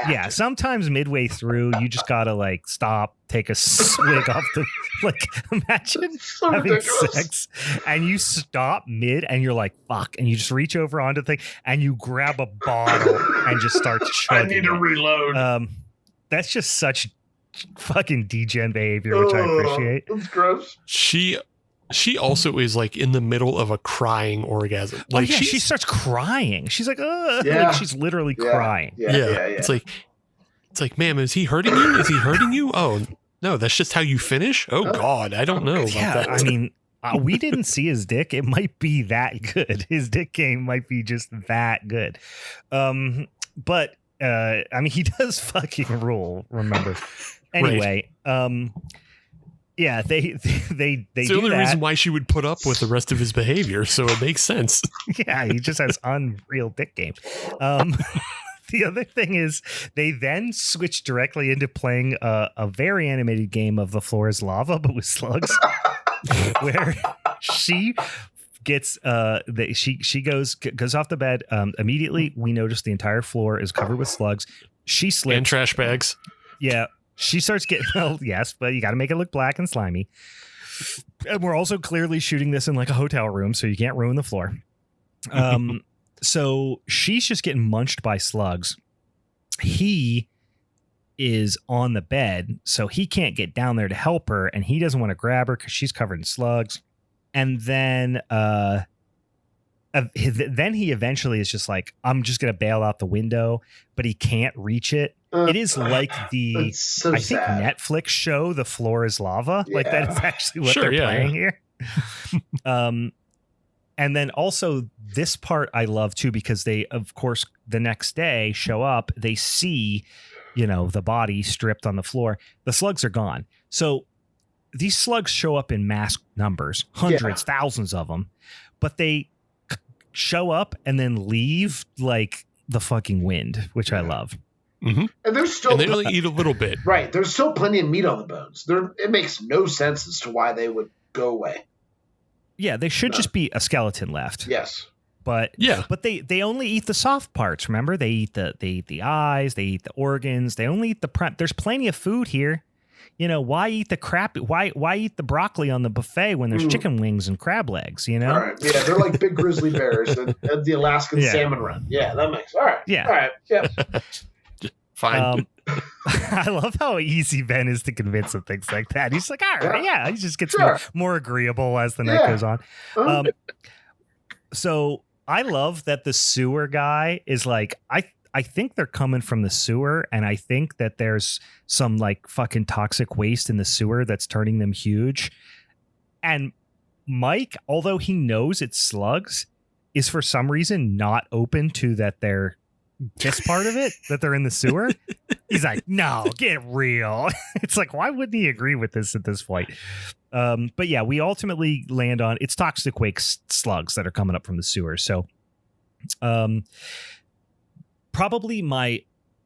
Yeah, sometimes midway through you just gotta like stop, take a swig off the like imagine having sex and you stop mid and you're like fuck and you just reach over onto the thing and you grab a bottle and just start chugging. I need to reload. That's just such fucking degen behavior, which I appreciate. That's gross. She also is like in the middle of a crying orgasm. Like she starts crying. She's like, like she's literally crying. Yeah. It's like, ma'am, is he hurting you? Is he hurting you? Oh no, that's just how you finish. Oh God, I don't know about that. I mean, we didn't see his dick. It might be that good. His dick game might be just that good. But I mean, he does fucking rule. Remember. Anyway, yeah, they it's the only reason why she would put up with the rest of his behavior, so it makes sense. Yeah, he just has unreal dick game. The other thing is they then switch directly into playing a very animated game of The Floor is Lava, but with slugs, where she gets she goes off the bed. Immediately, we notice the entire floor is covered with slugs. She slips. And trash bags. Yeah. She starts getting, well, yes, but you got to make it look black and slimy. And we're also clearly shooting this in like a hotel room, so you can't ruin the floor. So she's just getting munched by slugs. He is on the bed, so he can't get down there to help her, and he doesn't want to grab her because she's covered in slugs. And then he eventually is just like, I'm just going to bail out the window, but he can't reach it. It is like the, I think, Netflix show, The Floor is Lava. Yeah. Like that is actually what they're playing here. And then also this part I love too, because they, of course, the next day show up, they see, the body stripped on the floor. The slugs are gone. So these slugs show up in mass numbers, hundreds, thousands of them, but they show up and then leave like the fucking wind, which I love. Mm-hmm. And they only eat a little bit. Right. There's still plenty of meat on the bones. It makes no sense as to why they would go away. Yeah, they should just be a skeleton left. Yes. But they only eat the soft parts, remember? They eat the eyes, they eat the organs, they only eat the there's plenty of food here. Why eat the crap? Why eat the broccoli on the buffet when there's chicken wings and crab legs, All right. Yeah, they're like big grizzly bears at the Alaskan salmon run. Yeah, that makes all right. Yeah. All right. Yeah. Fine. I love how easy Ben is to convince of things like that. He's like, all right, he just gets more agreeable as the night goes on. So I love that the sewer guy is like, I think they're coming from the sewer, and I think that there's some like fucking toxic waste in the sewer that's turning them huge. And Mike, although he knows it's slugs, is for some reason not open to that they're this part of it, that they're in the sewer. He's like, no, get real. It's like, why wouldn't he agree with this at this point? But yeah, we ultimately land on it's toxic waste slugs that are coming up from the sewer. So probably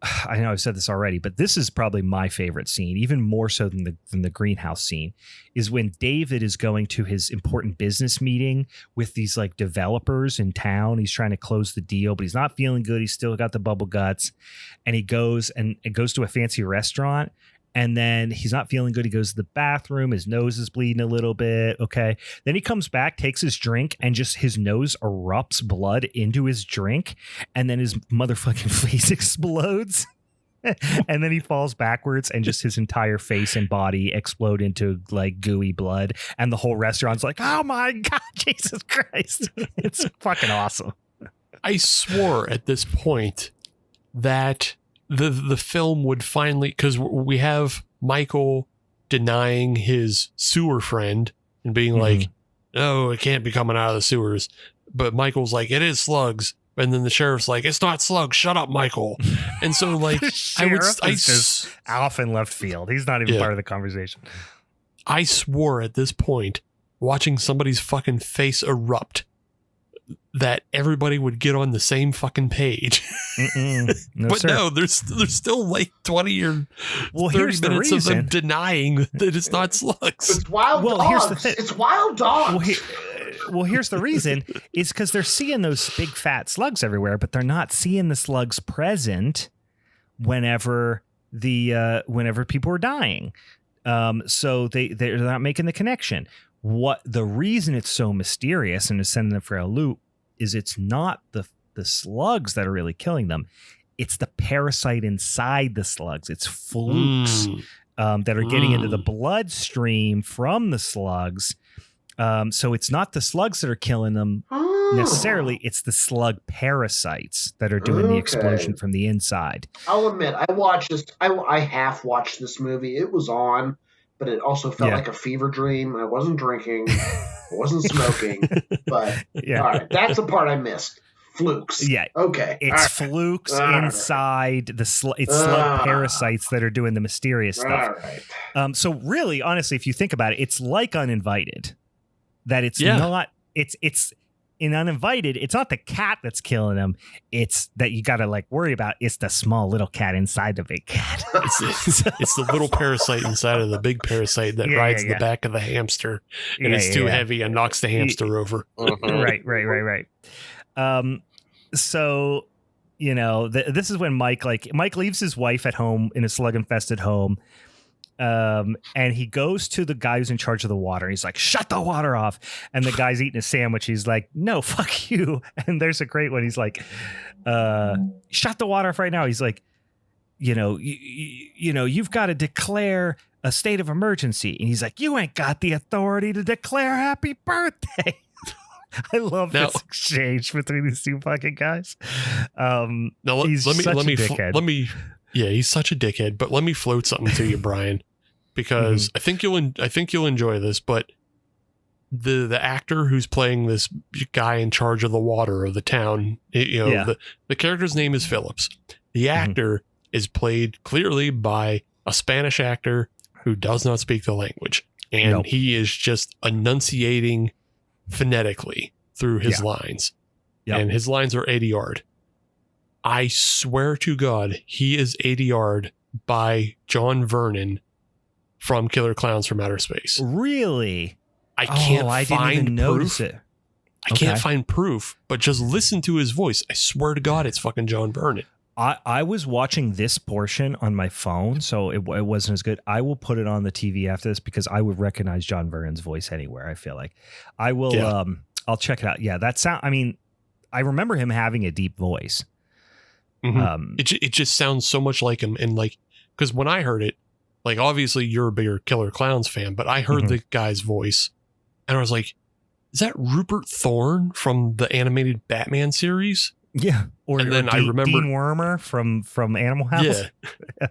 I know I've said this already, but this is probably my favorite scene, even more so than the greenhouse scene, is when David is going to his important business meeting with these like developers in town. He's trying to close the deal, but he's not feeling good. He's still got the bubble guts, and he goes to a fancy restaurant. And then he's not feeling good. He goes to the bathroom. His nose is bleeding a little bit. Okay. Then he comes back, takes his drink, and just his nose erupts blood into his drink. And then his motherfucking face explodes. And then he falls backwards, and just his entire face and body explode into like gooey blood. And the whole restaurant's like, oh my God, Jesus Christ. It's fucking awesome. I swore at this point that the film would finally, because we have Michael denying his sewer friend and being like, no, it can't be coming out of the sewers. But Michael's like, it is slugs. And then the sheriff's like, it's not slugs. Shut up, Michael. And so like, I just off in left field. He's not even part of the conversation. I swore at this point, watching somebody's fucking face erupt, that everybody would get on the same fucking page. No, but sir. no, there's still like 20 or 30 minutes of them denying that it's not slugs. It's wild dogs. Here's the thing. It's wild dogs. Well, here's the reason. It's because they're seeing those big fat slugs everywhere, but they're not seeing the slugs present whenever people are dying. So they're not making the connection. What the reason it's so mysterious and is sending them for a loop is it's not the slugs that are really killing them. It's the parasite inside the slugs. It's flukes that are getting into the bloodstream from the slugs. So it's not the slugs that are killing them necessarily. It's the slug parasites that are doing the explosion from the inside. I'll admit, I half watched this movie. It was on, but it also felt like a fever dream. I wasn't drinking. I wasn't smoking. But all right, that's the part I missed. Flukes. Yeah. Okay. It's flukes inside the slug parasites that are doing the mysterious stuff. All right. So really, honestly, if you think about it, it's like Uninvited. That it's not. It's in Uninvited. It's not the cat that's killing them. It's that you got to like worry about. It's the small little cat inside the big cat. It's the little parasite inside of the big parasite that rides the back of the hamster, and it's too heavy and knocks the hamster over. Right. So, you know, this is when Mike leaves his wife at home in a slug infested home. And he goes to the guy who's in charge of the water. He's like, shut the water off. And the guy's eating a sandwich. He's like, no, fuck you. And there's a great one. He's like, shut the water off right now. He's like, you've got to declare a state of emergency. And he's like, you ain't got the authority to declare happy birthday. I love this exchange between these two fucking guys. He's such a dickhead. He's such a dickhead. But let me float something to you, Brian, because I think you'll enjoy this. But the actor who's playing this guy in charge of the water of the town, the character's name is Phillips. The actor is played clearly by a Spanish actor who does not speak the language, and he is just enunciating phonetically through his lines, and his lines are ADR'd. I swear to God, he is ADR'd by John Vernon from Killer Clowns from Outer Space. Really? I can't didn't even notice proof. It. I can't find proof, but just listen to his voice. I swear to God, it's fucking John Vernon. I was watching this portion on my phone, so it wasn't as good. I will put it on the TV after this because I would recognize John Vernon's voice anywhere. I feel like I will. Yeah. I'll check it out. Yeah, that sound. I mean, I remember him having a deep voice. It just sounds so much like him, and like because when I heard it, like obviously you're a bigger Killer Clowns fan, but I heard the guy's voice, and I was like, is that Rupert Thorne from the animated Batman series? Yeah. And then I remember Dean Wormer from Animal House. Yeah.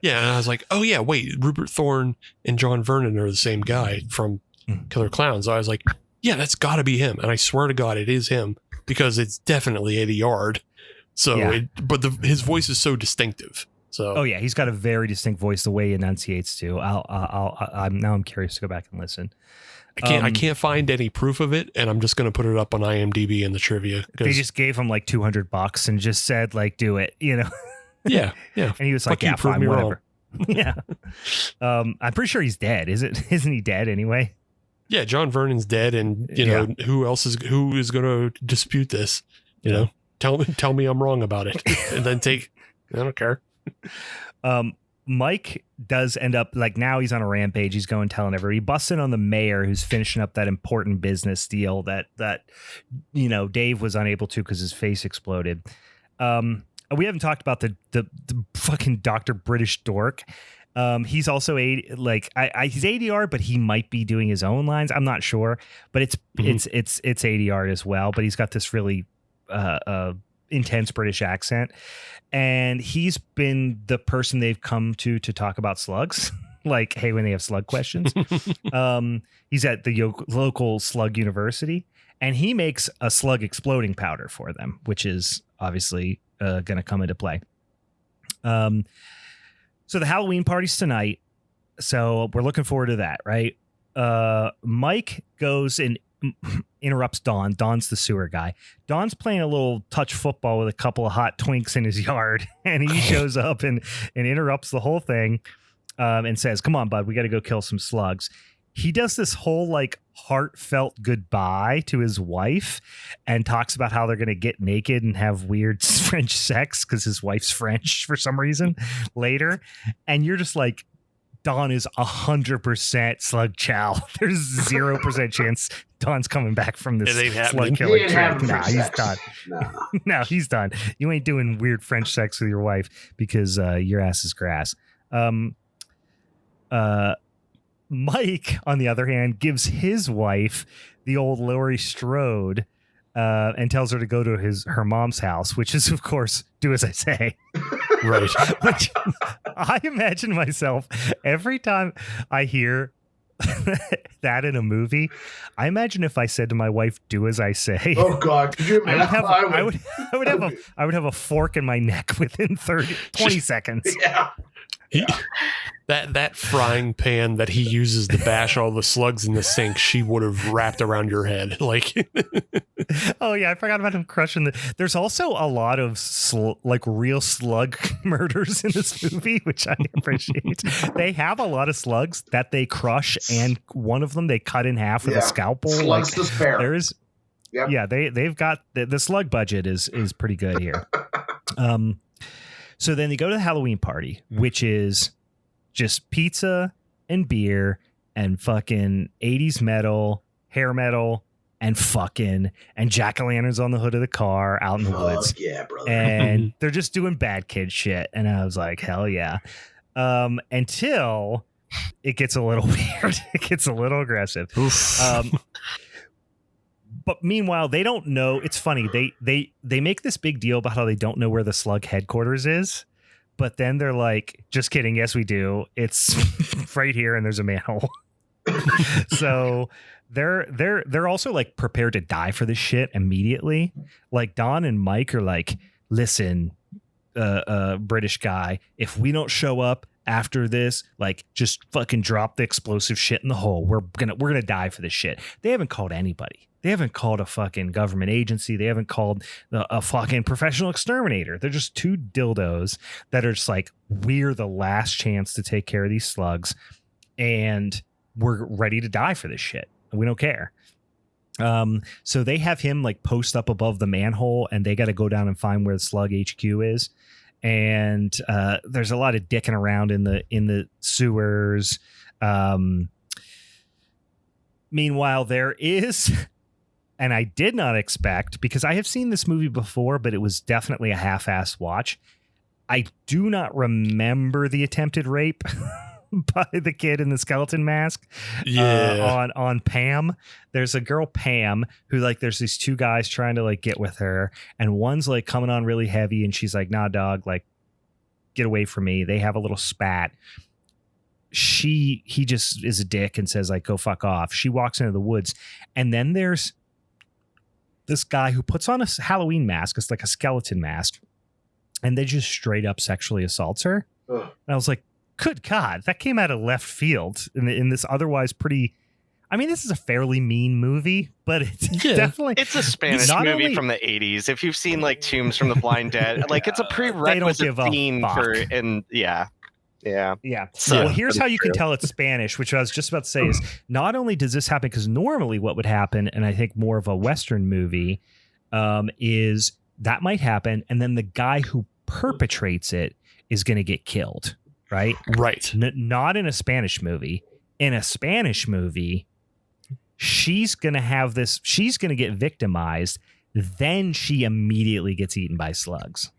Yeah. And I was like, oh, yeah, wait, Rupert Thorne and John Vernon are the same guy from Killer Clowns. So I was like, yeah, that's got to be him. And I swear to God, it is him because it's definitely Eddie Yard. So, Yeah. His voice is so distinctive. So, Oh yeah, he's got a very distinct voice. The way he enunciates too. I'm curious to go back and listen. I can't find any proof of it, and I'm just going to put it up on IMDb in the trivia. They just gave him like $200 and just said like, do it, you know? Yeah. And he was like, Fuck you, yeah, prove fine, me whatever. Yeah. I'm pretty sure he's dead. Isn't he dead anyway? Yeah, John Vernon's dead, and you know who is going to dispute this? You know, tell me I'm wrong about it, and then I don't care. Mike does end up like now he's on a rampage. He's going telling everybody. He busts in on the mayor who's finishing up that important business deal that Dave was unable to because his face exploded. We haven't talked about the fucking Dr. British Dork. He's also he's ADR, but he might be doing his own lines. I'm not sure, but it's ADR as well. But he's got this really intense British accent, and he's been the person they've come to talk about slugs. Like, hey, when they have slug questions, he's at the local slug university, and he makes a slug exploding powder for them, which is obviously going to come into play. So the Halloween party's tonight, so we're looking forward to that, right? Mike goes and interrupts Don. Don's the sewer guy. Don's playing a little touch football with a couple of hot twinks in his yard, and he shows up and interrupts the whole thing and says, come on, bud, we got to go kill some slugs. He does this whole like heartfelt goodbye to his wife and talks about how they're going to get naked and have weird French sex because his wife's French for some reason later. And you're just like, Don is 100% slug chow. There's 0% chance Don's coming back from this slug killing trip. Nah, he's done. No, he's done. You ain't doing weird French sex with your wife because your ass is grass. Mike, on the other hand, gives his wife the old Laurie Strode and tells her to go to her mom's house, which is, of course, do as I say. Right. Which I imagine myself every time I hear that in a movie. I imagine if I said to my wife, do as I say. Oh God, could you imagine? I would have a fork in my neck within 20 seconds. Yeah. That frying pan that he uses to bash all the slugs in the sink, she would have wrapped around your head. Like, oh yeah, I forgot about him crushing there's also a lot of real slug murders in this movie, which I appreciate. They have a lot of slugs that they crush, and one of them they cut in half with a scalpel. Slugs to spare. There's, yeah, they've got the slug budget is pretty good here. So then they go to the Halloween party, which is just pizza and beer and fucking 80s metal, hair metal, and jack-o'-lanterns on the hood of the car out in the woods. Yeah, brother. And they're just doing bad kid shit. And I was like, hell yeah. Until it gets a little weird. It gets a little aggressive. But meanwhile, they don't know. It's funny. They make this big deal about how they don't know where the slug headquarters is. But then they're like, just kidding. Yes, we do. It's right here. And there's a manhole. So they're also like prepared to die for this shit immediately. Like Don and Mike are like, listen, British guy, if we don't show up after this, like, just fucking drop the explosive shit in the hole. We're gonna die for this shit. They haven't called anybody. They haven't called a fucking government agency. They haven't called a fucking professional exterminator. They're just two dildos that are just like, we're the last chance to take care of these slugs, and we're ready to die for this shit. We don't care. So they have him like post up above the manhole, and they got to go down and find where the slug HQ is. And there's a lot of dicking around in the sewers. Meanwhile, there is, and I did not expect, because I have seen this movie before, but it was definitely a half-assed watch. I do not remember the attempted rape by the kid in the skeleton mask. On Pam. There's a girl, Pam, who like there's these two guys trying to like get with her, and one's like coming on really heavy, and she's like, nah, dog, like get away from me. They have a little spat. He just is a dick and says like, go fuck off. She walks into the woods, and then there's this guy who puts on a Halloween mask. It's like a skeleton mask, and they just straight up sexually assaults her. Ugh. And I was like, good God, that came out of left field in this otherwise pretty. I mean, this is a fairly mean movie, but it's definitely it's a Spanish movie from the 80s. If you've seen like Tombs from the Blind Dead, like it's a prerequisite scene for Yeah. So, well, here's how you can tell it's Spanish, which I was just about to say is not only does this happen, because normally what would happen, and I think more of a Western movie, is that might happen, and then the guy who perpetrates it is going to get killed, right? Right. Not in a Spanish movie. In a Spanish movie, she's going to get victimized, then she immediately gets eaten by slugs.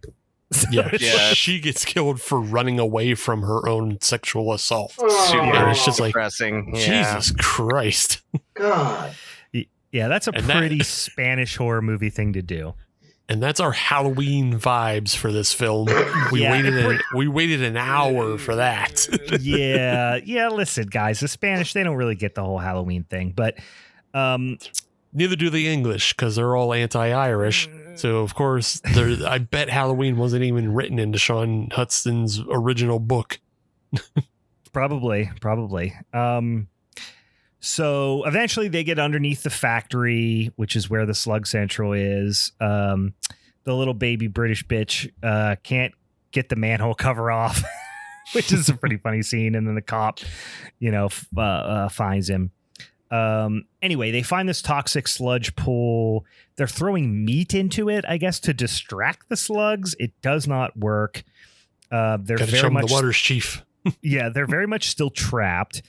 Yeah, she gets killed for running away from her own sexual assault. It's just like depressing. Jesus Christ. God. Yeah, that's a pretty Spanish horror movie thing to do. And that's our Halloween vibes for this film. We waited an hour for that. Yeah. Listen, guys, the Spanish, they don't really get the whole Halloween thing, but neither do the English, because they're all anti-Irish. So, of course, I bet Halloween wasn't even written into Sean Hudson's original book. Probably. So eventually they get underneath the factory, which is where the Slug Central is. The little baby British bitch can't get the manhole cover off, which is a pretty funny scene. And then the cop, finds him. Anyway, they find this toxic sludge pool. They're throwing meat into it, I guess, to distract the slugs. It does not work. They're very much the water's chief. Yeah, they're very much still trapped.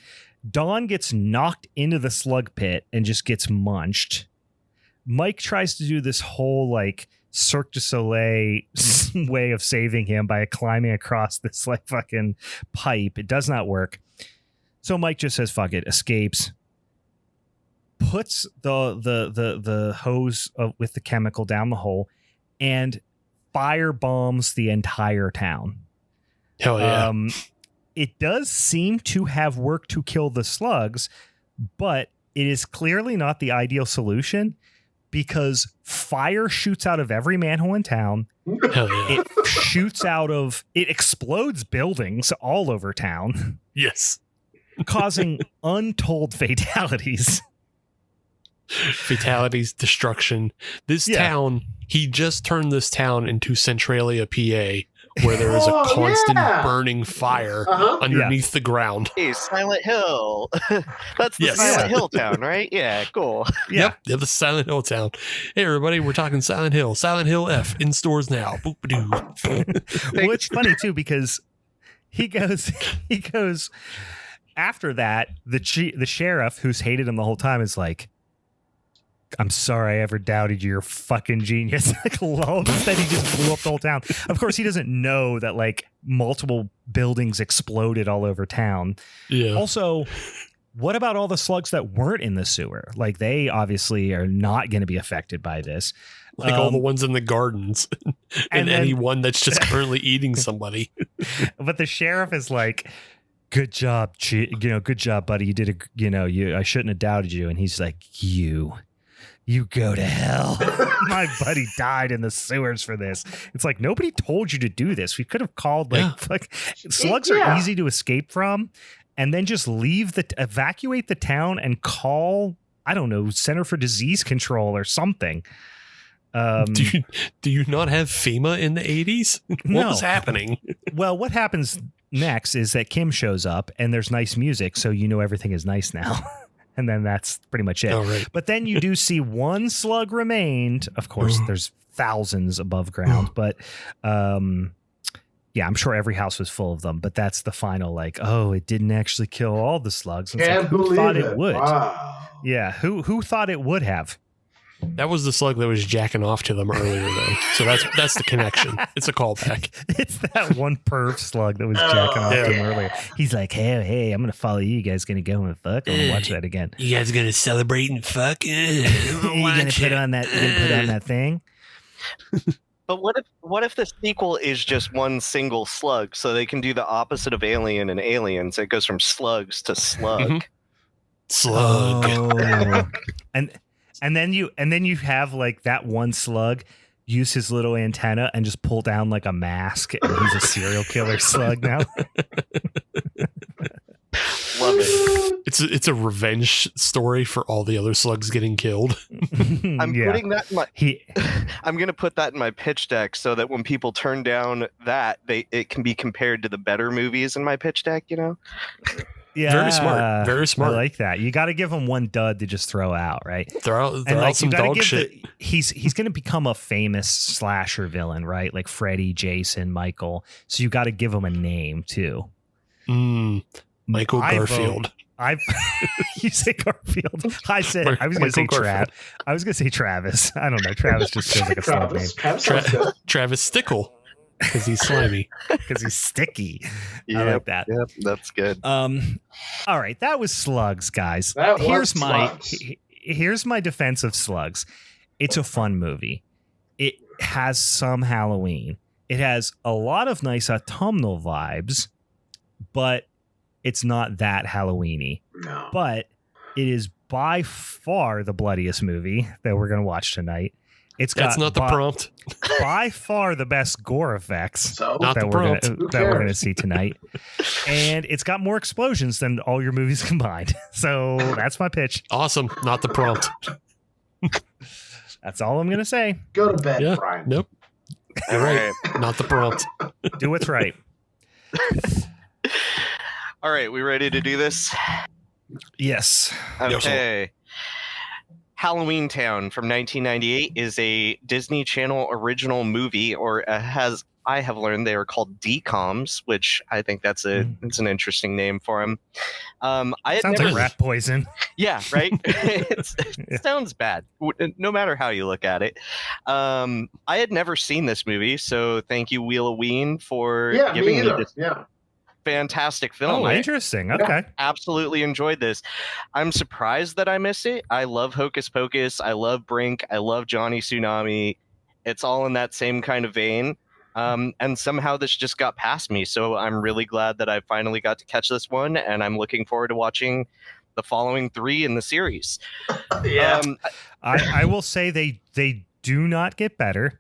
Dawn gets knocked into the slug pit and just gets munched. Mike tries to do this whole like Cirque du Soleil way of saving him by climbing across this like fucking pipe. It does not work. So Mike just says, fuck it, escapes. Puts the hose with the chemical down the hole and fire bombs the entire town. Hell yeah. It does seem to have worked to kill the slugs, but it is clearly not the ideal solution because fire shoots out of every manhole in town. Hell yeah. It explodes buildings all over town. Yes. Causing untold fatalities. Destruction. This town, he just turned this town into Centralia, PA, where there is a constant burning fire underneath the ground. Hey, Silent Hill. That's the Silent Hill town, right? Yeah, cool. Yep, the Silent Hill town. Hey, everybody, we're talking Silent Hill. Silent Hill F in stores now. Boop-a-doo. Well, it's funny, too, because he goes after that, the sheriff, who's hated him the whole time, is like, I'm sorry I ever doubted you. You're fucking genius. Like, love that he just blew up the whole town. Of course, he doesn't know that like multiple buildings exploded all over town. Yeah. Also, what about all the slugs that weren't in the sewer? Like, they obviously are not going to be affected by this. Like all the ones in the gardens and anyone that's just currently eating somebody. But the sheriff is like, good job, good job, buddy. You did I shouldn't have doubted you. And he's like, you go to hell. My buddy died in the sewers for this. It's like, nobody told you to do this. We could have called slugs are easy to escape from, and then just evacuate the town and call, I don't know, Center for Disease Control or something. Do you not have FEMA in the 80s? What was happening? Well, what happens next is that Kim shows up and there's nice music, so everything is nice now. And then that's pretty much it. Oh, right. But then you do see one slug remained. Of course, there's thousands above ground. But I'm sure every house was full of them. But that's the final, it didn't actually kill all the slugs. It's Can't who believe thought it would? Wow. Yeah, who thought it would have? That was the slug that was jacking off to them earlier, though. So that's the connection. It's a callback. It's that one perv slug that was jacking off to him earlier. He's like, hey, I'm going to follow you. You guys going to go and fuck? I'm going to watch that again. You guys going to celebrate and fuck? You going to put on that thing? But what if the sequel is just one single slug, so they can do the opposite of Alien and Aliens? It goes from slugs to slug. Mm-hmm. Slug. Oh. And then you have like that one slug use his little antenna and just pull down like a mask, and he's a serial killer slug now. Love it. It's a revenge story for all the other slugs getting killed. I'm putting that in my. I'm going to put that in my pitch deck so that when people turn down that, it can be compared to the better movies in my pitch deck. You know. Yeah, very smart. Very smart. I like that. You got to give him one dud to just throw out, right? Throw out some dog shit. He's going to become a famous slasher villain, right? Like Freddy, Jason, Michael. So you got to give him a name too. Michael Garfield. You say Garfield. I was going to say Travis. I was going to say Travis. I don't know. Travis just feels like a slug name. Travis Stickle. Because he's slimy. Because he's sticky. Yep, I like that. Yep, that's good. All right, that was Slugs, guys. Here's my defense of Slugs. It's a fun movie. It has some Halloween. It has a lot of nice autumnal vibes, but it's not that Halloween-y. No. But it is by far the bloodiest movie that we're going to watch tonight. That's not the prompt. By far the best gore effects not the prompt that we're going to see tonight. And it's got more explosions than all your movies combined. So that's my pitch. Awesome. Not the prompt. That's all I'm going to say. Go to bed, Brian. Nope. You're right. Not the prompt. Do what's right. All right, we ready to do this? Yes. Okay. Halloweentown from 1998 is a Disney Channel original movie, or I have learned they are called DCOMs, which I think it's an interesting name for them. Sounds like rat poison. Yeah, right? It sounds bad, no matter how you look at it. I had never seen this movie, so thank you, Wheel O Ween, for giving me this. Yeah. Fantastic film. Oh, interesting. Okay. I absolutely enjoyed this. I'm surprised that I missed it. I love Hocus Pocus. I love Brink. I love Johnny Tsunami. It's all in that same kind of vein. And somehow this just got past me. So I'm really glad that I finally got to catch this one. And I'm looking forward to watching the following 3 in the series. Yeah. I will say they do not get better.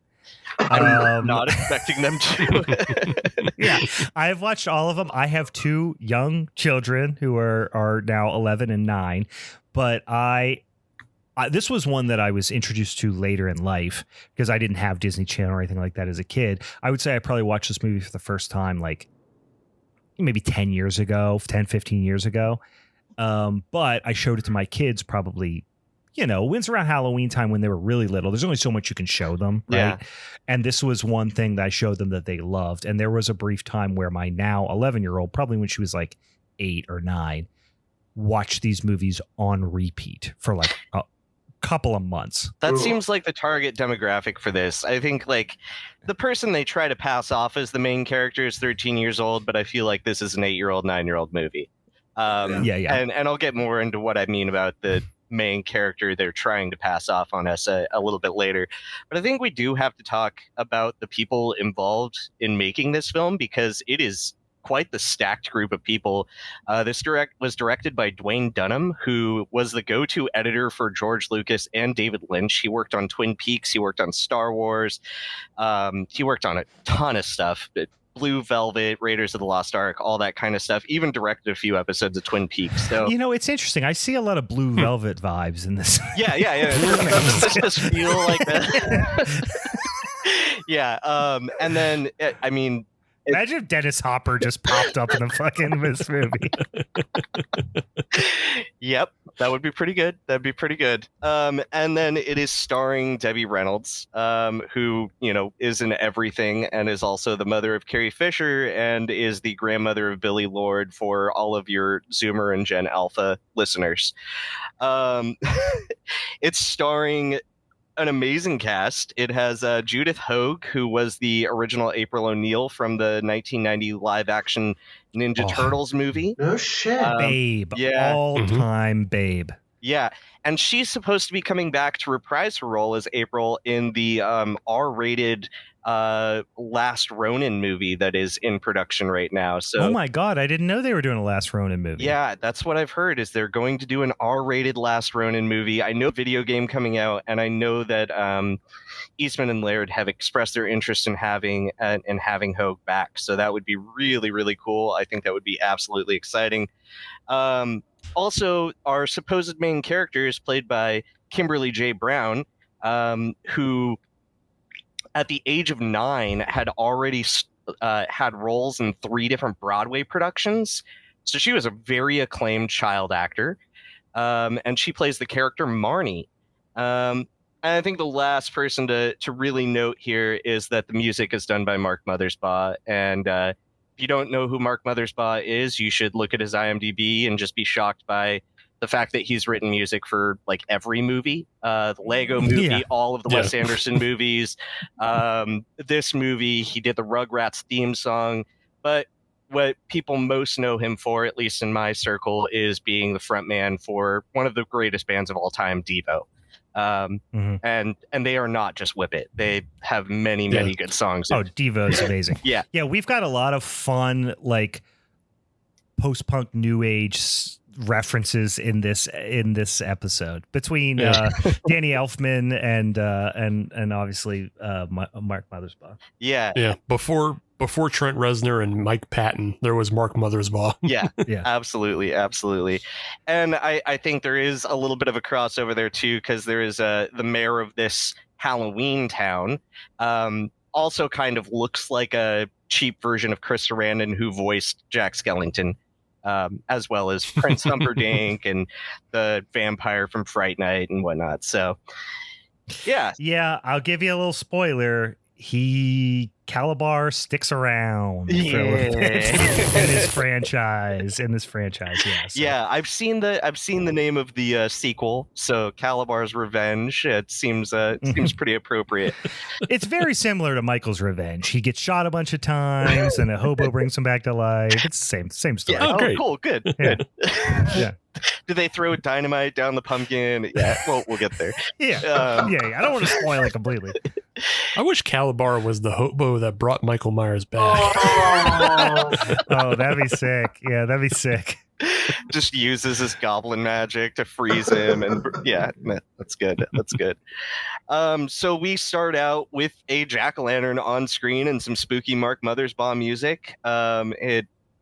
I'm not expecting them to. Yeah, I have watched all of them. I have 2 young children who are now 11 and 9, but this was one that I was introduced to later in life because I didn't have Disney Channel or anything like that as a kid. I would say I probably watched this movie for the first time like maybe 10 years ago, 10, 15 years ago. But I showed it to my kids probably, when's around Halloween time when they were really little. There's only so much you can show them, right? Yeah. And this was one thing that I showed them that they loved. And there was a brief time where my now 11-year-old, probably when she was like 8 or 9, watched these movies on repeat for like a couple of months. That seems like the target demographic for this. I think like the person they try to pass off as the main character is 13 years old, but I feel like this is an 8-year-old, 9-year-old movie. Yeah. And I'll get more into what I mean about the main character they're trying to pass off on us a little bit later. But I think we do have to talk about the people involved in making this film because it is quite the stacked group of people. This was directed by Dwayne Dunham, who was the go-to editor for George Lucas and David Lynch. He worked on Twin Peaks. He worked on Star Wars. He worked on a ton of stuff. Blue Velvet, Raiders of the Lost Ark, all that kind of stuff. Even directed a few episodes of Twin Peaks. So it's interesting. I see a lot of Blue Velvet vibes in this. Yeah. It just feel like that. Yeah. And then imagine if Dennis Hopper just popped up in this movie. Yep, that would be pretty good. That'd be pretty good. And then it is starring Debbie Reynolds, who, is in everything and is also the mother of Carrie Fisher and is the grandmother of Billy Lord for all of your Zoomer and Gen Alpha listeners. It's starring an amazing cast. It has Judith Hoag, who was the original April O'Neil from the 1990 live-action Ninja Turtles movie. No shit. Babe. yeah. All-time babe. Yeah, and she's supposed to be coming back to reprise her role as April in the R-rated Last Ronin movie that is in production right now. So, oh my God, I didn't know they were doing a Last Ronin movie. Yeah, that's what I've heard, is they're going to do an R-rated Last Ronin movie. I know video game coming out, and I know that Eastman and Laird have expressed their interest in having Hogue back. So that would be really, really cool. I think that would be absolutely exciting. Also, our supposed main character is played by Kimberly J. Brown, who, at the age of 9, had already had roles in 3 different Broadway productions. So she was a very acclaimed child actor, and she plays the character Marnie. And I think the last person to really note here is that the music is done by Mark Mothersbaugh, and if you don't know who Mark Mothersbaugh is, you should look at his IMDb and just be shocked by the fact that he's written music for like every movie, the Lego movie, all of the Wes Anderson movies. This movie, he did the Rugrats theme song. But what people most know him for, at least in my circle, is being the frontman for one of the greatest bands of all time, Devo. And they are not just Whip It. They have many good songs. Oh, Devo is amazing. Yeah, we've got a lot of fun like post-punk new age references in this episode between Danny Elfman and obviously Mark Mothersbaugh. Yeah. Before Trent Reznor and Mike Patton, there was Mark Mothersbaugh. Yeah, absolutely. And I think there is a little bit of a crossover there too, because there is the mayor of this Halloweentown also kind of looks like a cheap version of Chris Sarandon, who voiced Jack Skellington, as well as Prince Humperdinck and the vampire from Fright Night and whatnot. So, yeah, I'll give you a little spoiler. Calabar sticks around for a little bit in this franchise. Yeah, I've seen the name of the sequel, so Calabar's Revenge. It seems pretty appropriate. It's very similar to Michael's Revenge. He gets shot a bunch of times, and a hobo brings him back to life. It's the same story. Yeah, great. Cool, good. Yeah. Do they throw dynamite down the pumpkin? Yeah, we'll get there. Yeah. I don't want to spoil it completely. I wish Calabar was the hobo that brought Michael Myers back. Oh, that'd be sick. Yeah, that'd be sick. Just uses his goblin magic to freeze him, and that's good. So we start out with a jack-o'-lantern on screen and some spooky Mark Mothersbaugh music.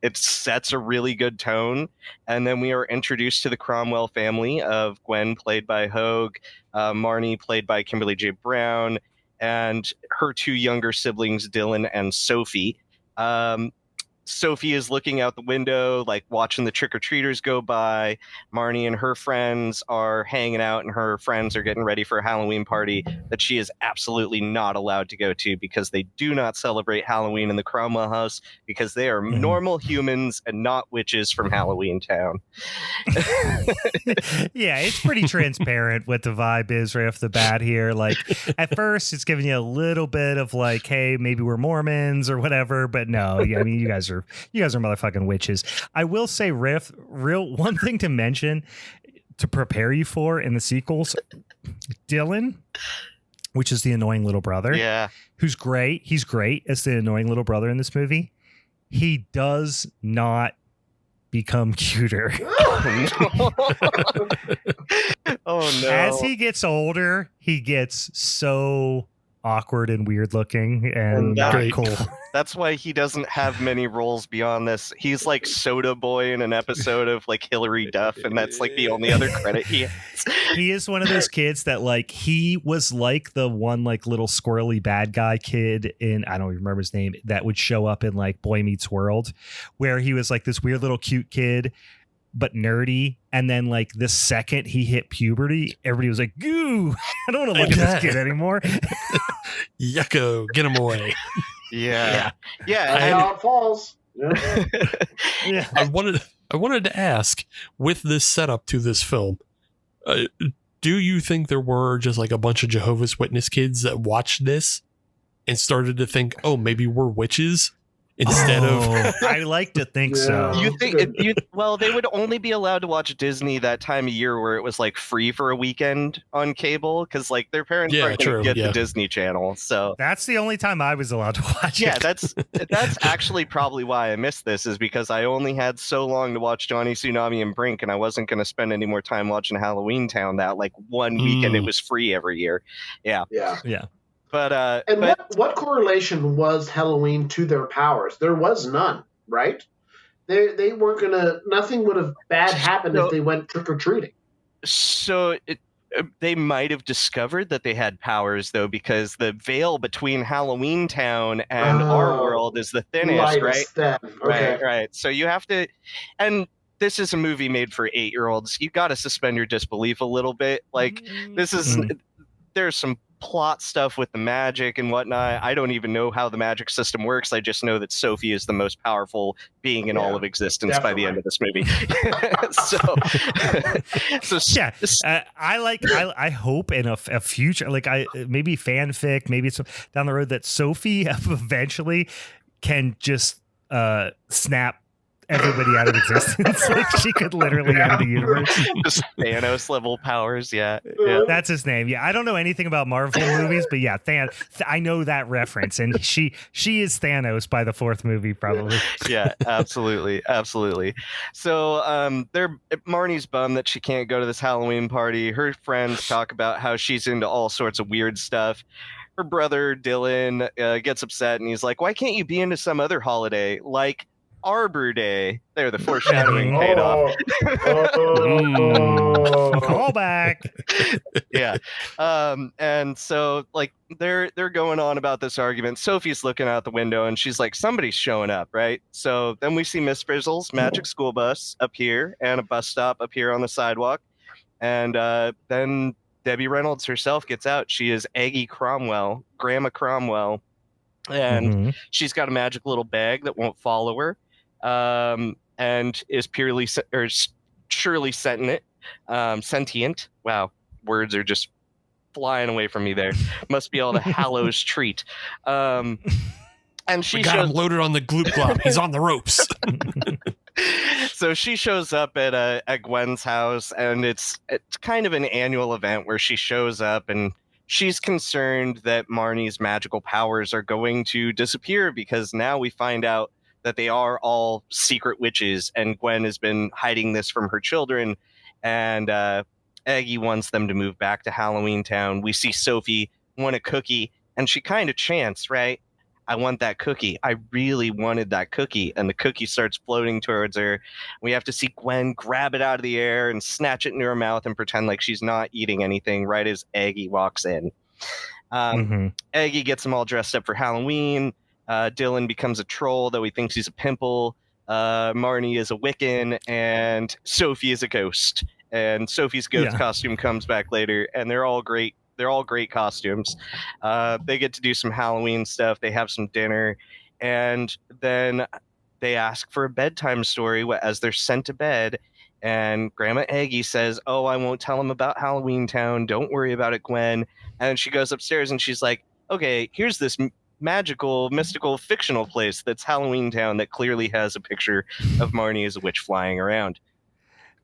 It sets a really good tone, and then we are introduced to the Cromwell family of Gwen, played by Hogue, Marnie, played by Kimberly J. Brown, and her 2 younger siblings, Dylan and Sophie. Sophie is looking out the window, like watching the trick-or-treaters go by. Marnie and her friends are hanging out, and her friends are getting ready for a Halloween party that she is absolutely not allowed to go to, because they do not celebrate Halloween in the Cromwell house, because they are normal humans and not witches from Halloweentown. Yeah, it's pretty transparent what the vibe is right off the bat here. Like, at first, it's giving you a little bit of like, hey, maybe we're Mormons or whatever, but no, I mean, you guys are motherfucking witches. I will say, one thing to mention to prepare you for in the sequels, Dylan, which is the annoying little brother, who's great. He's great as the annoying little brother in this movie. He does not become cuter. Oh no. As he gets older, he gets so awkward and weird looking and not cool. That's why he doesn't have many roles beyond this. He's like Soda Boy in an episode of like Hilary Duff, and that's like the only other credit he has. He is one of those kids that like, he was like the one like little squirrely bad guy kid in, I don't even remember his name, that would show up in like Boy Meets World, where he was like this weird little cute kid but nerdy, and then like the second he hit puberty, everybody was like, "Goo! I don't want to look at this kid anymore." Yucko, get him away. Yeah. How it falls. I wanted to ask, with this setup to this film, Do you think there were just like a bunch of Jehovah's Witness kids that watched this and started to think, oh, maybe we're witches instead of? I like to think so. You think they would only be allowed to watch Disney that time of year where it was like free for a weekend on cable because like their parents aren't going to get the Disney Channel. So that's the only time I was allowed to watch it. Yeah, that's actually probably why I missed this, is because I only had so long to watch Johnny Tsunami and Brink, and I wasn't going to spend any more time watching Halloweentown that like one weekend it was free every year. Yeah. But what correlation was Halloween to their powers? There was none, right? They weren't gonna. Nothing would have bad happened if they went trick or treating. So they might have discovered that they had powers though, because the veil between Halloweentown and our world is the thinnest, right? Okay. Right. So you have to, and this is a movie made for 8-year-olds. You got to suspend your disbelief a little bit. Like this is. There's some plot stuff with the magic and whatnot. I don't even know how the magic system works. I just know that Sophie is the most powerful being in all of existence by the end of this movie. I hope in a future, like maybe fanfic, maybe it's down the road that Sophie eventually can just snap everybody out of existence. Like she could literally end the universe. Just Thanos level powers. Yeah. That's his name. Yeah, I don't know anything about Marvel movies, but yeah, I know that reference, and she is Thanos by the 4th movie, probably. Yeah, absolutely. So, Marnie's bummed that she can't go to this Halloween party. Her friends talk about how she's into all sorts of weird stuff. Her brother Dylan gets upset, and he's like, "Why can't you be into some other holiday like Arbor Day?" There, the foreshadowing paid off. Call back. Yeah. And so like they're going on about this argument. Sophie's looking out the window and she's like, somebody's showing up, right? So then we see Miss Frizzle's magic school bus up here and a bus stop up here on the sidewalk. And then Debbie Reynolds herself gets out. She is Aggie Cromwell, Grandma Cromwell. And she's got a magic little bag that won't follow her. And is surely sentient. Wow, words are just flying away from me there. Must be all the Hallows treat. And she got him loaded on the gloop glop. He's on the ropes. So she shows up at Gwen's house, and it's kind of an annual event where she shows up and she's concerned that Marnie's magical powers are going to disappear because now we find out that they are all secret witches, and Gwen has been hiding this from her children, and Aggie wants them to move back to Halloweentown. We see Sophie want a cookie, and she kind of chants, right? I want that cookie. I really wanted that cookie. And the cookie starts floating towards her. We have to see Gwen grab it out of the air and snatch it into her mouth and pretend like she's not eating anything right as Aggie walks in. Aggie gets them all dressed up for Halloween. Dylan becomes a troll, though he thinks he's a pimple. Marnie is a Wiccan, and Sophie is a ghost. And Sophie's ghost costume comes back later, and they're all great. They're all great costumes. They get to do some Halloween stuff. They have some dinner, and then they ask for a bedtime story as they're sent to bed. And Grandma Aggie says, "Oh, I won't tell them about Halloweentown. Don't worry about it, Gwen." And she goes upstairs and she's like, "Okay, here's this magical, mystical, fictional place that's Halloweentown that clearly has a picture of Marnie as a witch flying around."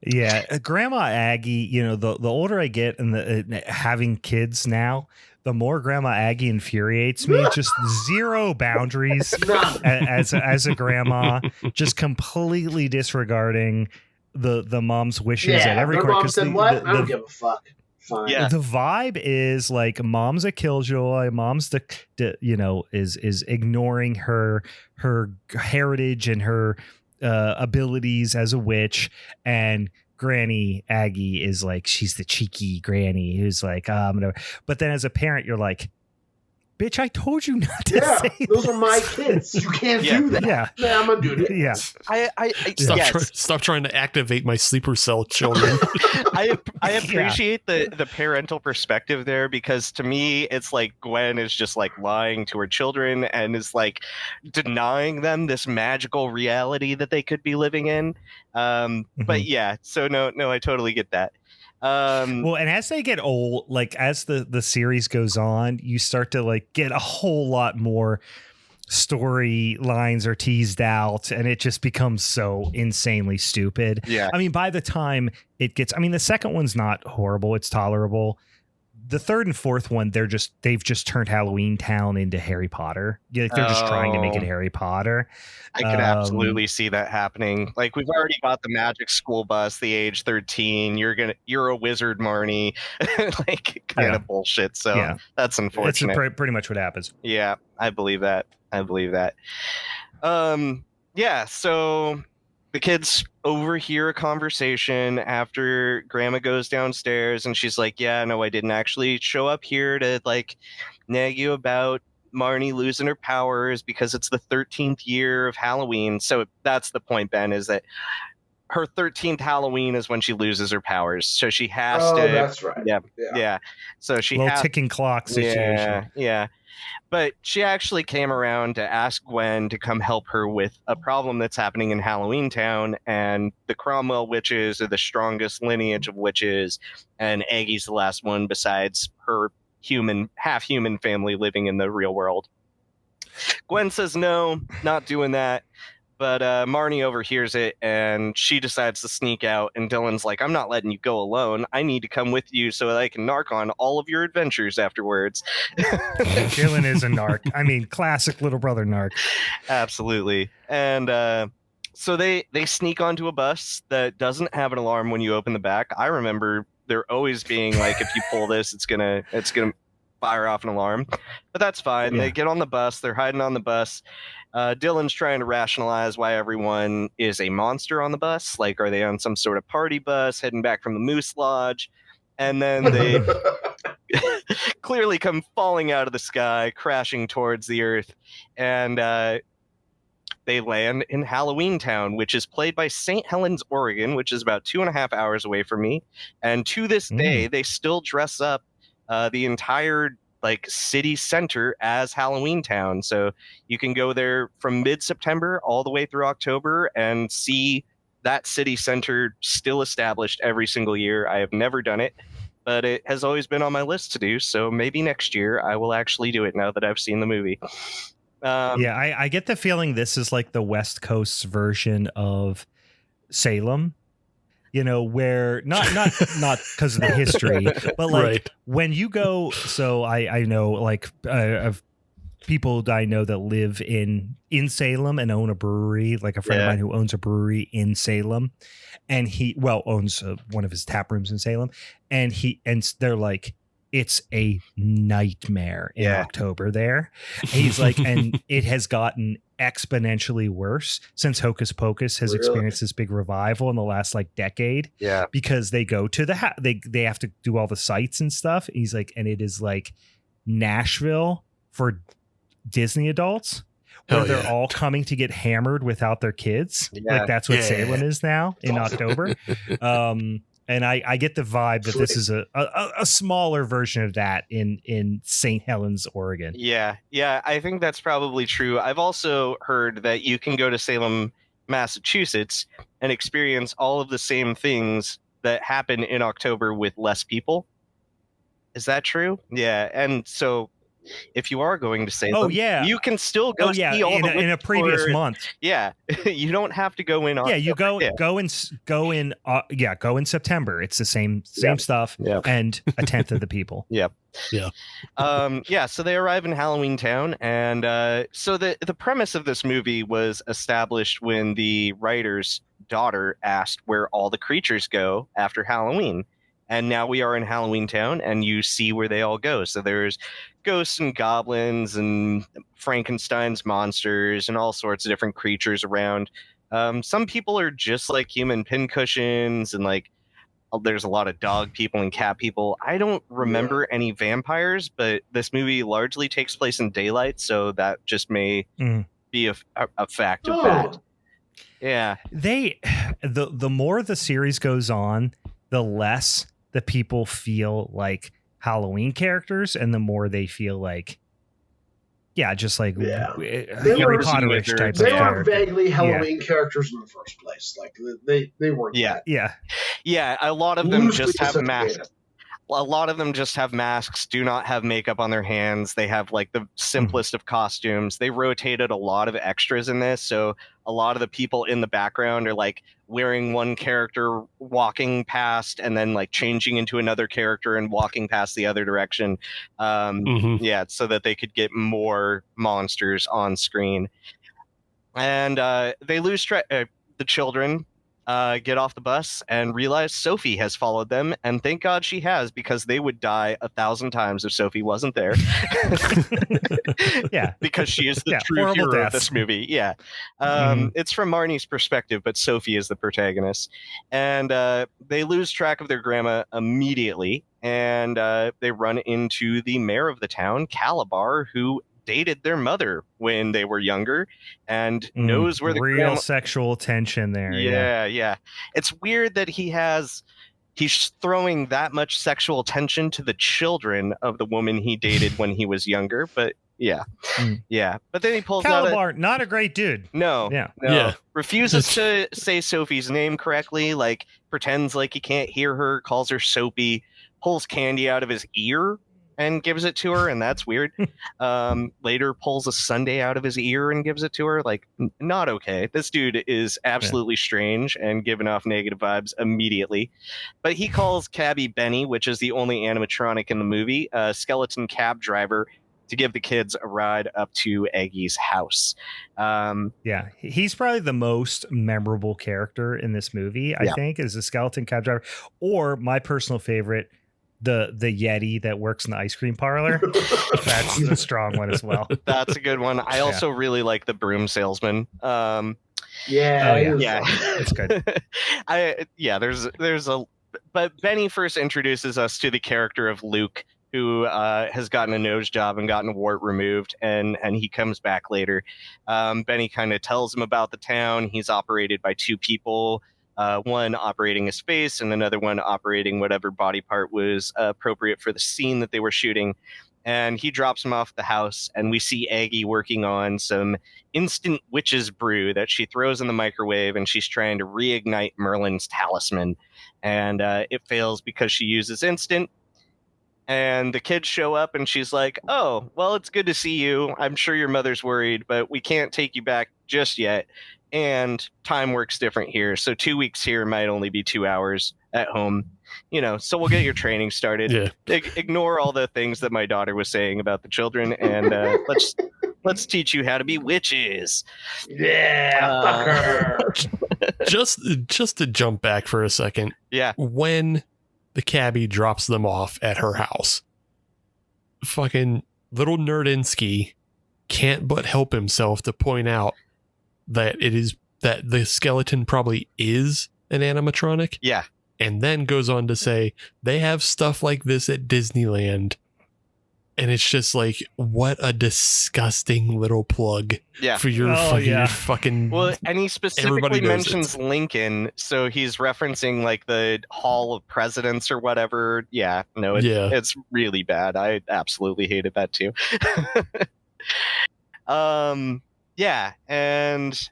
Yeah, Grandma Aggie, the older I get and having kids now, the more Grandma Aggie infuriates me. Just zero boundaries as a grandma, just completely disregarding the mom's wishes at every corner. Mom said what? I don't give a fuck. Fine. Yeah. The vibe is like mom's a killjoy. Mom's is ignoring her heritage and her abilities as a witch, and Granny Aggie is like, she's the cheeky granny who's like, but then as a parent you're like, bitch, I told you not to say those are my kids. You can't do that. Yeah, I'm gonna do it. Yeah. Stop trying to activate my sleeper cell children. I appreciate the parental perspective there, because to me it's like Gwen is just like lying to her children and is like denying them this magical reality that they could be living in. But yeah, so no, I totally get that. Well, and as they get old, like as the series goes on, you start to like get a whole lot more storylines are teased out, and it just becomes so insanely stupid. Yeah. I mean, by the time it gets, I mean, the second one's not horrible, it's tolerable. The third and fourth one, they've just turned Halloweentown into Harry Potter. They're just trying to make it Harry Potter. I could absolutely see that happening. Like, we've already got the magic school bus, the age 13. You're a wizard, Marnie. Like, kind of bullshit. So that's unfortunate. That's pretty much what happens. Yeah, I believe that. Yeah, so the kids overhear a conversation after Grandma goes downstairs, and she's like, yeah, no, I didn't actually show up here to, like, nag you about Marnie losing her powers because it's the 13th year of Halloween. So that's the point, Ben, is that her 13th Halloween is when she loses her powers. So she has to... Oh, that's right. Yeah. So she has... ticking clock situation. Yeah. But she actually came around to ask Gwen to come help her with a problem that's happening in Halloweentown, and the Cromwell witches are the strongest lineage of witches, and Aggie's the last one besides her half-human family living in the real world. Gwen says no, not doing that. But Marnie overhears it, and she decides to sneak out, and Dylan's like, I'm not letting you go alone. I need to come with you so that I can narc on all of your adventures afterwards. Dylan is a narc. I mean, classic little brother narc. Absolutely. And so they sneak onto a bus that doesn't have an alarm when you open the back. I remember there always being like, if you pull this, it's gonna fire off an alarm. But that's fine. Yeah. They get on the bus. They're hiding on the bus. Dylan's trying to rationalize why everyone is a monster on the bus. Like, are they on some sort of party bus heading back from the Moose Lodge? And then they clearly come falling out of the sky, crashing towards the earth. And they land in Halloweentown, which is played by St. Helens, Oregon, which is about 2.5 hours away from me. And to this day, they still dress up the entire like city center as Halloweentown. So you can go there from mid-September all the way through October and see that city center still established every single year. I have never done it, but it has always been on my list to do. So maybe next year I will actually do it now that I've seen the movie. I get the feeling this is like the West Coast's version of Salem. You know, where not because of the history, but like when you go. So I know like of people I know that live in Salem and own a brewery. Like a friend of mine who owns a brewery in Salem, and he owns one of his tap rooms in Salem, and they're like, it's a nightmare in October there. He's like, and it has gotten exponentially worse since Hocus Pocus has experienced this big revival in the last like decade. Yeah, because they go to they have to do all the sites and stuff. He's like, and it is like Nashville for Disney adults, where they're all coming to get hammered without their kids. Yeah. Like that's what Salem is now in October. And I get the vibe that this is a smaller version of that in St. Helens, Oregon. Yeah, I think that's probably true. I've also heard that you can go to Salem, Massachusetts, and experience all of the same things that happen in October with less people. Is that true? Yeah, and so if you are going to Salem, you can still go see all in a previous month. Yeah, you don't have to go in. Yeah, you go in September. It's the same stuff, and a tenth of the people. So they arrive in Halloweentown, and so the premise of this movie was established when the writer's daughter asked where all the creatures go after Halloween. And now we are in Halloweentown, and you see where they all go. So there's ghosts and goblins and Frankenstein's monsters and all sorts of different creatures around. Some people are just like human pincushions, and like there's a lot of dog people and cat people. I don't remember any vampires, but this movie largely takes place in daylight, so that just may be a fact of that. Yeah. The more the series goes on, the less the people feel like Halloween characters, and the more they feel like just like Yeah. Harry were- Potter-ish type of They Yeah. were character. vaguely Halloween characters in the first place. Like they weren't Yeah. that Yeah, a lot of them loosely just have associated. masks. A lot of them just have masks, do not have makeup on their hands. They have like the simplest of costumes. They rotated a lot of extras in this, so a lot of the people in the background are like wearing one character walking past and then like changing into another character and walking past the other direction. Yeah, so that they could get more monsters on screen. And they lose track. The children get off the bus and realize Sophie has followed them, and thank God she has, because they would die 1,000 times if Sophie wasn't there. Yeah. Because she is the Yeah, true horrible hero of deaths. this movie. Yeah, Mhm. It's from Marnie's perspective, but Sophie is the protagonist, and they lose track of their grandma immediately, and they run into the mayor of the town, Calabar, who dated their mother when they were younger and knows where the real sexual tension there. yeah. It's weird that he's throwing that much sexual attention to the children of the woman he dated when he was younger, but yeah. But then he pulls Calabar, not a great dude. No. Yeah. Refuses to say Sophie's name correctly, like pretends like he can't hear her, calls her Soapy, pulls candy out of his ear and gives it to her, and that's weird. Later pulls a sundae out of his ear and gives it to her. Like, not okay. This dude is absolutely strange and giving off negative vibes immediately. But he calls Cabby Benny, which is the only animatronic in the movie, a skeleton cab driver, to give the kids a ride up to Aggie's house. Yeah, he's probably the most memorable character in this movie, I think, is the skeleton cab driver. Or my personal favorite, the Yeti that works in the ice cream parlor. That's the strong one as well. That's a good one. I also really like the broom salesman. It's good. But Benny first introduces us to the character of Luke, who has gotten a nose job and gotten a wart removed, and he comes back later. Benny kind of tells him about the town. He's operated by two people, one operating his face and another one operating whatever body part was appropriate for the scene that they were shooting. And he drops him off at the house, and we see Aggie working on some instant witch's brew that she throws in the microwave, and she's trying to reignite Merlin's talisman. And it fails because she uses instant. And the kids show up, and she's like, "Oh, well, it's good to see you. I'm sure your mother's worried, but we can't take you back just yet. And time works different here. So 2 weeks here might only be 2 hours at home. So we'll get your training started. Yeah. Ignore all the things that my daughter was saying about the children, and let's teach you how to be witches." Yeah, fuck her. Just to jump back for a second. Yeah. When the cabbie drops them off at her house, fucking little Nerdinsky can't but help himself to point out that the skeleton probably is an animatronic. Yeah. And then goes on to say they have stuff like this at Disneyland. And it's just like, what a disgusting little plug for your fucking. Well, and he specifically mentions Lincoln, so he's referencing like the Hall of Presidents or whatever. Yeah, no, it's really bad. I absolutely hated that too. And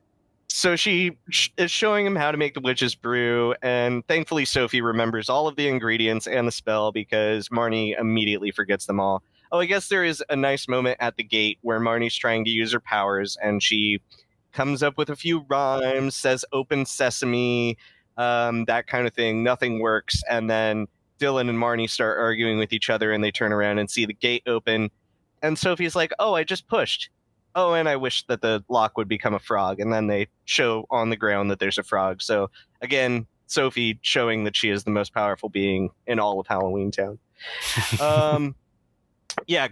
so she is showing him how to make the witch's brew, and thankfully Sophie remembers all of the ingredients and the spell because Marnie immediately forgets them all. Oh, I guess there is a nice moment at the gate where Marnie's trying to use her powers, and she comes up with a few rhymes, says "open sesame," that kind of thing. Nothing works, and then Dylan and Marnie start arguing with each other, and they turn around and see the gate open, and Sophie's like, "Oh, I just pushed. Oh, and I wish that the lock would become a frog," and then they show on the ground that there's a frog. So again, Sophie showing that she is the most powerful being in all of Halloweentown.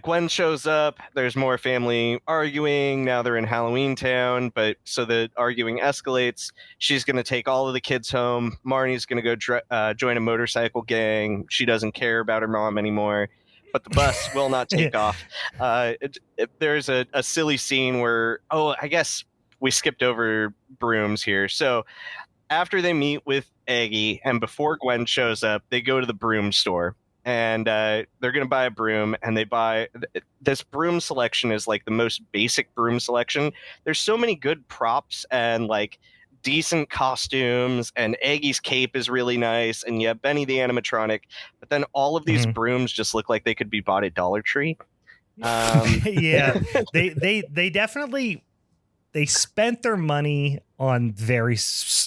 Gwen shows up. There's more family arguing. Now they're in Halloweentown, but so the arguing escalates. She's going to take all of the kids home. Marnie's going to go join a motorcycle gang. She doesn't care about her mom anymore, but the bus will not take off. There's a silly scene where, I guess we skipped over brooms here. So after they meet with Aggie and before Gwen shows up, they go to the broom store. and they're going to buy a broom, and they buy this broom selection is like the most basic broom selection. There's so many good props and like decent costumes, and Aggie's cape is really nice, and yeah, Benny the animatronic, but then all of these brooms just look like they could be bought at Dollar Tree. Yeah, they definitely they spent their money on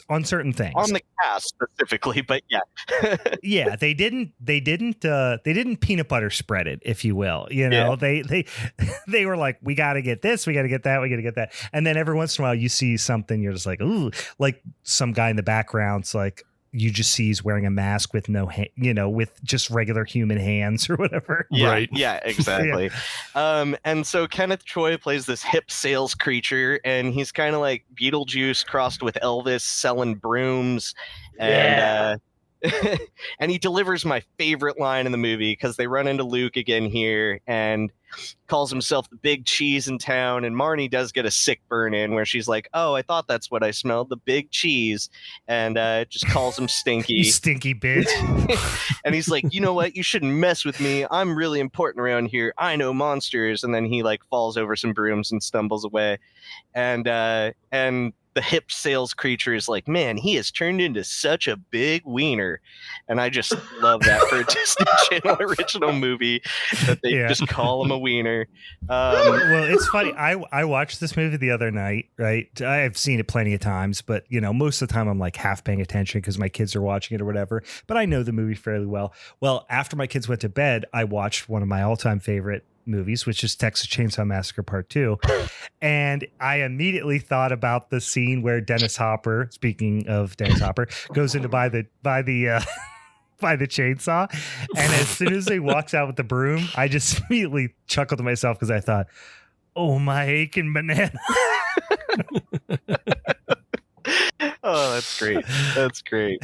on certain things, on the cast specifically, but yeah. Yeah, they didn't peanut butter spread it, if you will. You know, they were like, we got to get this, we got to get that, we got to get that, and then every once in a while you see something, you're just like, ooh, like some guy in the background's like, you just see he's wearing a mask with no with just regular human hands or whatever. Yeah, right. Yeah, exactly. And so Kenneth Choi plays this hip sales creature, and he's kind of like Beetlejuice crossed with Elvis selling brooms. And and he delivers my favorite line in the movie, because they run into Luke again here, and calls himself the big cheese in town, and Marnie does get a sick burn in where she's like, oh, I thought that's what I smelled, the big cheese, and just calls him stinky. You stinky bitch. And he's like, you know what, you shouldn't mess with me, I'm really important around here, I know monsters. And then he like falls over some brooms and stumbles away, and the hip sales creature is like, man, he has turned into such a big wiener. And I just love that for a Disney Channel original movie, that they just call him a wiener. Well, it's funny. I watched this movie the other night, right? I've seen it plenty of times, but most of the time I'm like half paying attention because my kids are watching it or whatever. But I know the movie fairly well. Well, after my kids went to bed, I watched one of my all-time favorite movies, which is Texas Chainsaw Massacre Part 2. And I immediately thought about the scene where Dennis Hopper, speaking of Dennis Hopper, goes in to buy the chainsaw. And as soon as he walks out with the broom, I just immediately chuckled to myself because I thought, oh, my aching banana. Oh, that's great. That's great.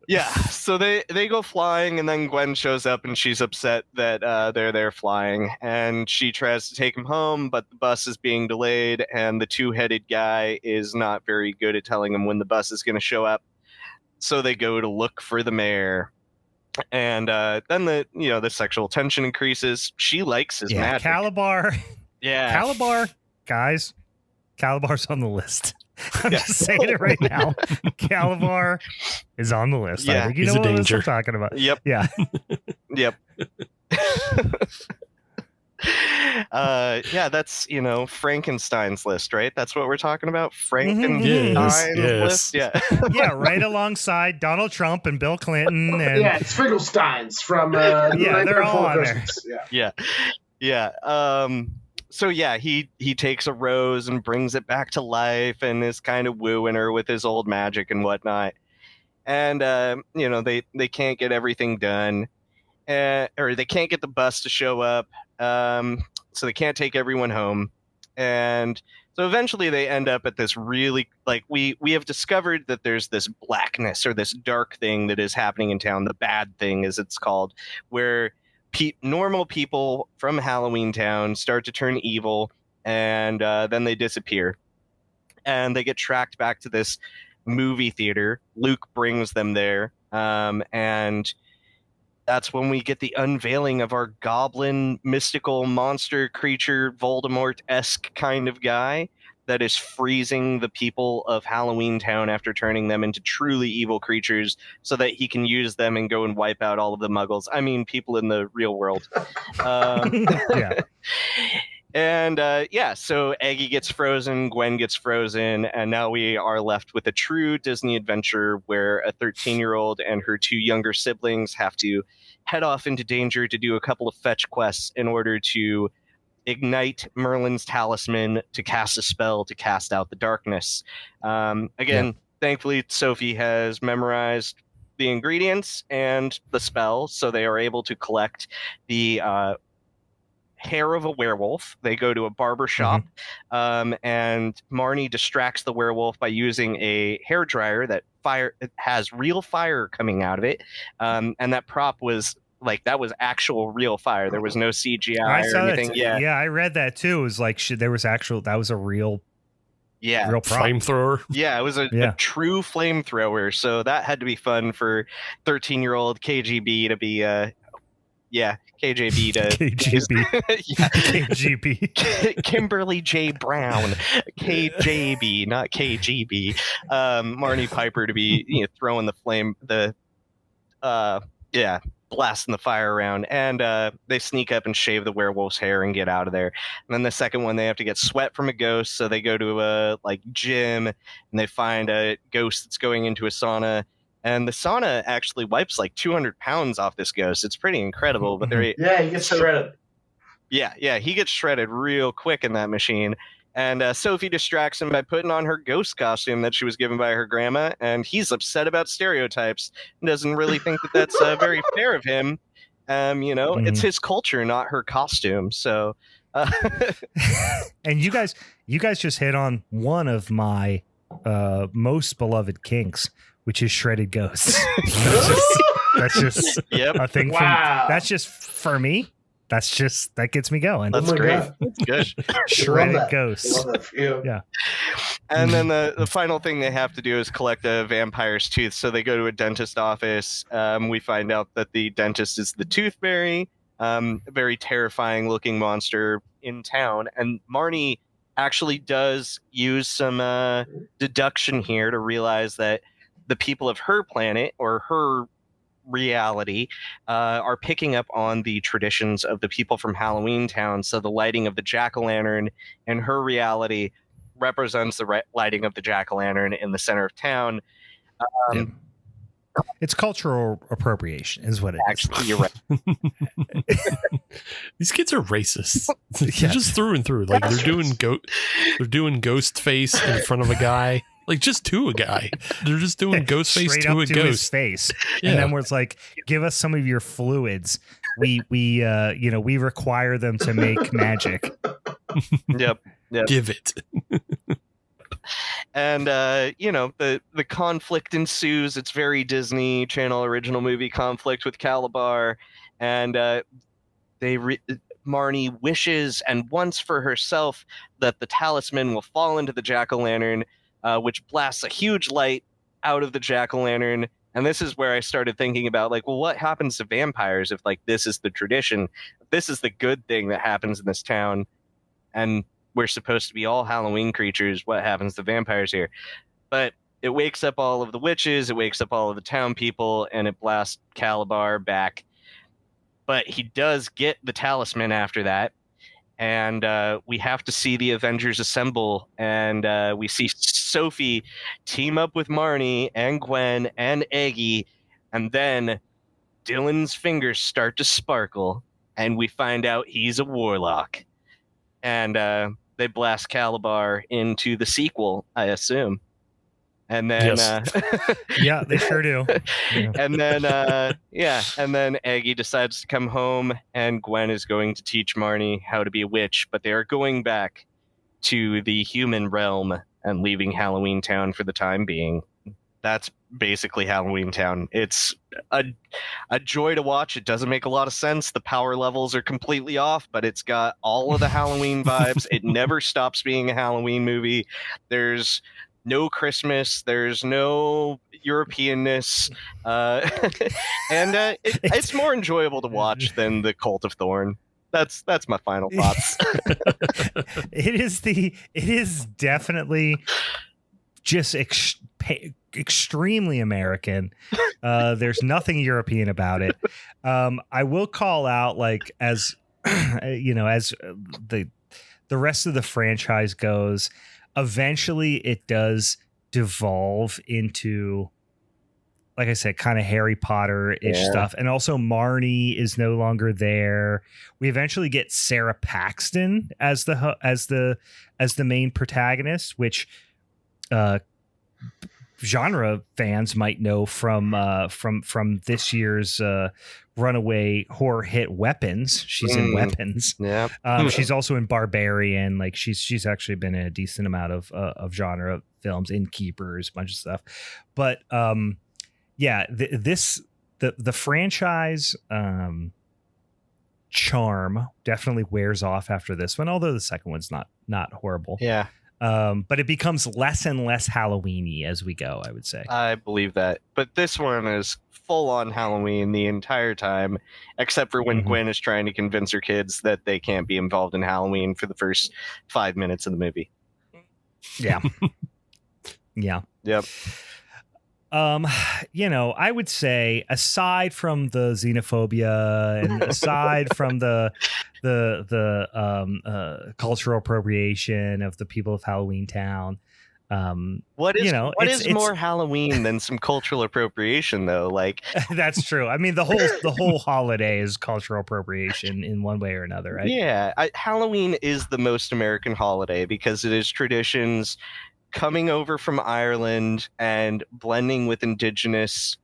Yeah, so they go flying, and then Gwen shows up, and she's upset that they're there flying, and she tries to take him home, but the bus is being delayed, and the two-headed guy is not very good at telling them when the bus is going to show up. So they go to look for the mayor, and then the sexual tension increases. She likes his magic. Calabar. Yeah, Calabar, guys. Calabar's on the list. I'm just saying it right now. Calabar is on the list. Yeah, I think you he's know a what danger. I'm talking about. Yep. Yeah. Yep. Yeah, that's Frankenstein's list, right? That's what we're talking about. Frankenstein's list. Yeah. Yeah, right alongside Donald Trump and Bill Clinton and it's Finkelstein's from they're all on there. Yeah. So yeah, he takes a rose and brings it back to life and is kind of wooing her with his old magic and whatnot. And they can't get everything done, or they can't get the bus to show up, so they can't take everyone home. And so eventually they end up at this really, like, we have discovered that there's this blackness or this dark thing that is happening in town, the bad thing as it's called, where normal people from Halloweentown start to turn evil, and then they disappear, and they get tracked back to this movie theater. Luke brings them there, and that's when we get the unveiling of our goblin, mystical monster creature, Voldemort-esque kind of guy that is freezing the people of Halloweentown after turning them into truly evil creatures so that he can use them and go and wipe out all of the muggles. I mean, people in the real world. Yeah. And so Aggie gets frozen, Gwen gets frozen, and now we are left with a true Disney adventure where a 13-year-old and her two younger siblings have to head off into danger to do a couple of fetch quests in order to ignite Merlin's talisman to cast a spell to cast out the darkness. Thankfully, Sophie has memorized the ingredients and the spell, so they are able to collect the hair of a werewolf. They go to a barber shop, and Marnie distracts the werewolf by using a hairdryer that has real fire coming out of it, and that prop was that was actual real fire. There was no CGI or anything. Yeah, I read that too. It was like that was a real Yeah. real prop. Flamethrower. Yeah, it was a true flamethrower. So that had to be fun for 13-year-old KGB to be KJB to KGB. yeah. KGB. Kimberly J. Brown, KJB, not KGB. Marnie Piper to be throwing the flame, blasting the fire around, and they sneak up and shave the werewolf's hair and get out of there. And then the second one, they have to get sweat from a ghost, so they go to a gym and they find a ghost that's going into a sauna. And the sauna actually wipes 200 pounds off this ghost. It's pretty incredible. But he gets shredded. Yeah, he gets shredded real quick in that machine. And Sophie distracts him by putting on her ghost costume that she was given by her grandma. And he's upset about stereotypes and doesn't really think that that's very fair of him. It's his culture, not her costume. So, and you guys just hit on one of my most beloved kinks, which is shredded ghosts. that's just a thing. Wow. That's just for me. That gets me going. That's great. That's good. Shredded ghosts. Yeah. And then the final thing they have to do is collect a vampire's tooth. So they go to a dentist office. We find out that the dentist is the Tooth Fairy, a very terrifying looking monster in town. And Marnie actually does use some deduction here to realize that the people of her planet or her reality are picking up on the traditions of the people from Halloweentown. So the lighting of the jack-o'-lantern in her reality represents the lighting of the jack-o'-lantern in the center of town. It's cultural appropriation is what it actually, you're right. These kids are racist. They're just through and through. They're doing ghost face in front of a guy. Just to a guy. They're just doing ghost face to a ghost. His face. Yeah. And then where it's give us some of your fluids. We require them to make magic. Yep. Give it. And the conflict ensues. It's very Disney Channel original movie conflict with Calabar, and Marnie wishes and wants for herself that the talisman will fall into the jack-o'-lantern, which blasts a huge light out of the jack-o'-lantern. And this is where I started thinking about what happens to vampires if this is the tradition, if this is the good thing that happens in this town, and we're supposed to be all Halloween creatures, what happens to vampires here? But it wakes up all of the witches, it wakes up all of the town people, and it blasts Calabar back. But he does get the talisman after that, and we have to see the Avengers assemble, and we see Sophie team up with Marnie and Gwen and Eggie, and then Dylan's fingers start to sparkle, and we find out he's a warlock. And they blast Calabar into the sequel, I assume. And then, yeah, they sure do. Yeah. And then Aggie decides to come home, and Gwen is going to teach Marnie how to be a witch, but they are going back to the human realm and leaving Halloweentown for the time being. That's basically Halloweentown. It's a joy to watch. It doesn't make a lot of sense. The power levels are completely off, but it's got all of the Halloween vibes. It never stops being a Halloween movie. There's no Christmas. There's no Europeanness. And it's more enjoyable to watch than The Cult of Thorn. That's my final thoughts. It is definitely just extremely American. There's nothing European about it. I will call out, as as the rest of the franchise goes, eventually it does devolve into, like I said, kind of Harry Potter-ish stuff. And also Marnie is no longer there. We eventually get Sarah Paxton as the main protagonist, which genre fans might know from this year's runaway horror hit Weapons. She's in Weapons. Yeah. She's also in Barbarian. She's actually been in a decent amount of genre films, Innkeepers, a bunch of stuff. But the franchise charm definitely wears off after this one, although the second one's not horrible. Yeah. But it becomes less and less Halloween-y as we go, I would say. I believe that. But this one is full on Halloween the entire time, except for when Gwen is trying to convince her kids that they can't be involved in Halloween for the first 5 minutes of the movie. Yeah. Yeah. Yep. I would say, aside from the xenophobia and aside from the cultural appropriation of the people of Halloweentown, what is it's more Halloween than some cultural appropriation, though? Like, that's true. I mean, the whole holiday is cultural appropriation in one way or another, right? Yeah, Halloween is the most American holiday because it is traditions coming over from Ireland and blending with indigenous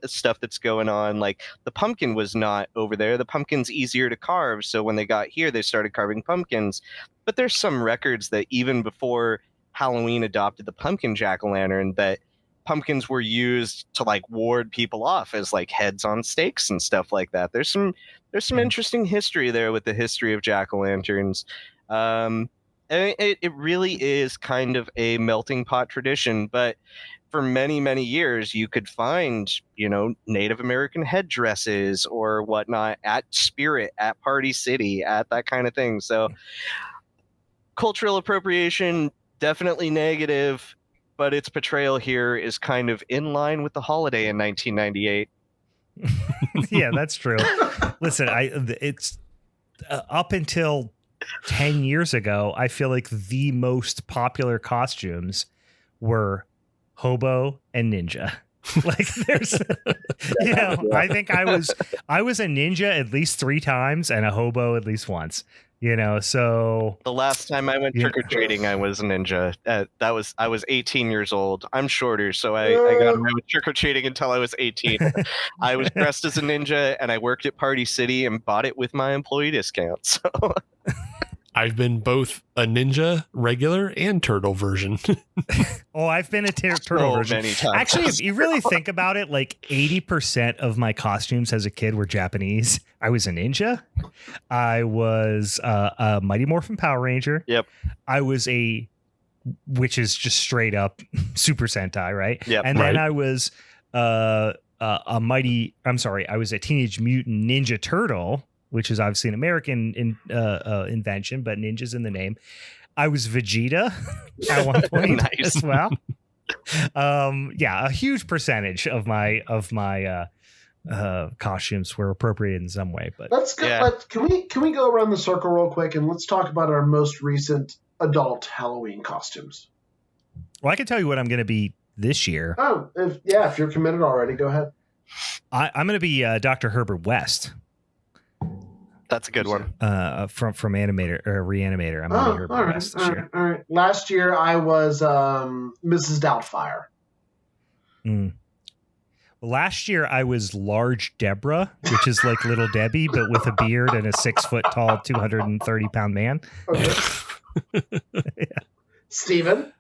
stuff that's going on. Like, the pumpkin was not over there. The pumpkin's easier to carve, so when they got here, they started carving pumpkins. But there's some records that even before Halloween adopted the pumpkin jack-o'-lantern, that pumpkins were used to like ward people off as like heads on stakes and stuff like that. There's some interesting history there with the history of jack-o'-lanterns. It really is kind of a melting pot tradition, but for many, many years, you could find, Native American headdresses or whatnot at Spirit, at Party City, at that kind of thing. So cultural appropriation, definitely negative, but its portrayal here is kind of in line with the holiday in 1998. Yeah, that's true. Listen, it's up until 10 years ago, I feel like the most popular costumes were hobo and ninja. Like, there's I think I was a ninja at least 3 times and a hobo at least once, so the last time I went trick-or-treating, I was a ninja. I was 18 years old. I'm shorter, so I got away with trick-or-treating until I was 18. I was dressed as a ninja, and I worked at Party City and bought it with my employee discount. So I've been both a ninja regular and turtle version. Oh, I've been a turtle version many times. Actually, if you really think about it, like 80% of my costumes as a kid were Japanese. I was a ninja. I was a Mighty Morphin Power Ranger. Yep. I was which is just straight up Super Sentai, right? Yep. And then I was I was a Teenage Mutant Ninja Turtle, which is obviously an American invention, but ninja's in the name. I was Vegeta at one point Nice. as well. A huge percentage of my costumes were appropriated in some way. But let's go. Yeah. Can we go around the circle real quick and let's talk about our most recent adult Halloween costumes? Well, I can tell you what I'm going to be this year. Oh, if you're committed already, go ahead. I'm going to be Dr. Herbert West. That's a good one. From Animator or Reanimator. I'm going to be Herbert West this year. All right. Last year I was Mrs. Doubtfire. Mm. Last year I was Large Deborah, which is like Little Debbie, but with a beard and a 6 foot tall, 230-pound man. Okay. Yeah. Steven?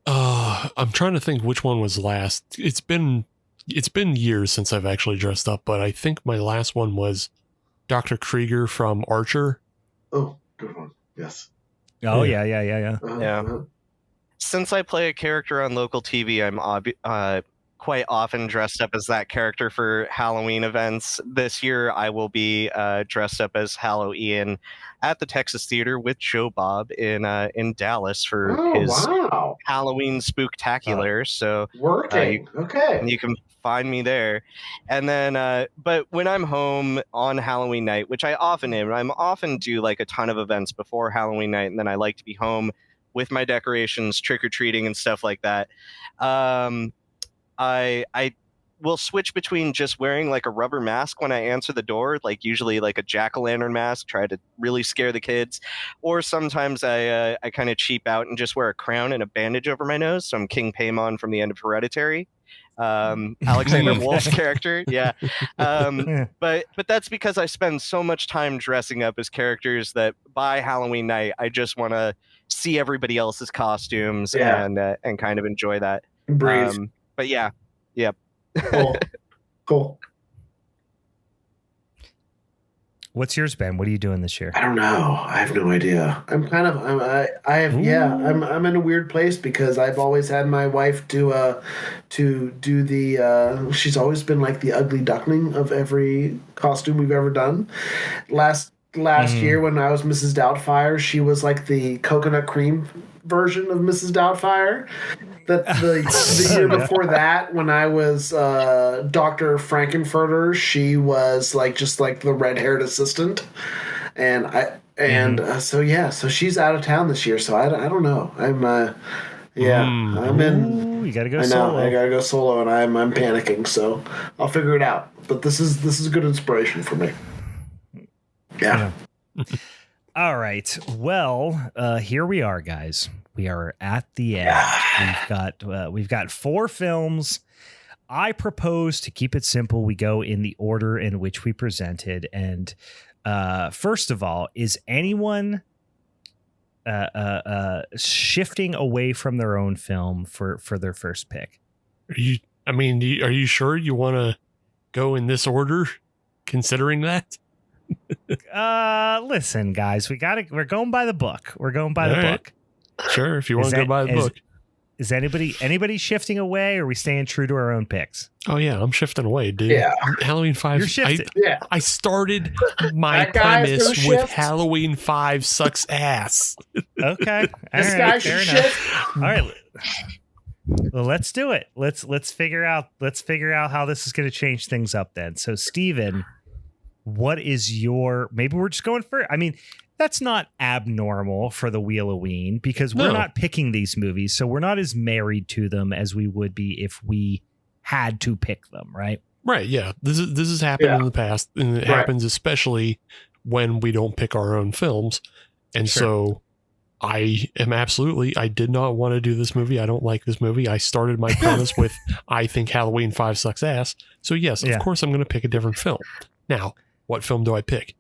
I'm trying to think which one was last. It's been years since I've actually dressed up, but I think my last one was Dr. Krieger from Archer. Oh, good one. Yes. Oh, yeah. Yeah. Since I play a character on local TV, I'm quite often dressed up as that character for Halloween events. This year, I will be dressed up as Hallow Ian at the Texas Theater with Joe Bob in Dallas for his Halloween Spooktacular. So working. Okay. You can find me there. And then, but when I'm home on Halloween night, which I often am, I often do like a ton of events before Halloween night, and then I like to be home with my decorations, trick-or-treating and stuff like that. I will switch between just wearing like a rubber mask when I answer the door, like usually like a jack-o'-lantern mask, try to really scare the kids. Or sometimes I kind of cheap out and just wear a crown and a bandage over my nose. So I'm King Paimon from the end of Hereditary. Alexander Wolf's character. Yeah. But that's because I spend so much time dressing up as characters that by Halloween night, I just want to see everybody else's costumes and kind of enjoy that. Breathe. But yeah. Yep. Cool. What's yours, Ben? What are you doing this year? I don't know. I have no idea. I'm in a weird place because I've always had my wife to do the. She's always been like the ugly duckling of every costume we've ever done. Last year when I was Mrs. Doubtfire, she was like the coconut cream version of Mrs. Doubtfire. The year before that, when I was Dr. Frankenfurter, she was just like the red-haired assistant, so she's out of town this year. So I don't know. I'm in. You gotta go I know. solo. I gotta go solo, and I'm panicking. So I'll figure it out. But this is good inspiration for me. Yeah. All right. Well, here we are, guys. We are at the end. We've got 4 films. I propose to keep it simple. We go in the order in which we presented. And first of all, is anyone shifting away from their own film for their first pick? Are you sure you want to go in this order, considering that? Listen, guys, we're going by the book. We're going by the book. Sure, if you want to go by the book. Is anybody shifting away, or are we staying true to our own picks? Oh yeah, I'm shifting away, dude. Yeah. Halloween 5. You're shifting. I started my That guy's premise gonna with shift. Halloween 5 sucks ass. Okay. This guy should shift. All right. Well, let's do it. Let's figure out how this is going to change things up then. So, Steven, what is your, maybe we're just going for, I mean, that's not abnormal for the Wheel O Ween because we're not picking these movies. So we're not as married to them as we would be if we had to pick them. Right. Right. Yeah. This has happened in the past, and it happens especially when we don't pick our own films. And so I did not want to do this movie. I don't like this movie. I started my premise with, I think Halloween 5 sucks ass. So yes, of course I'm going to pick a different film. Now, what film do I pick?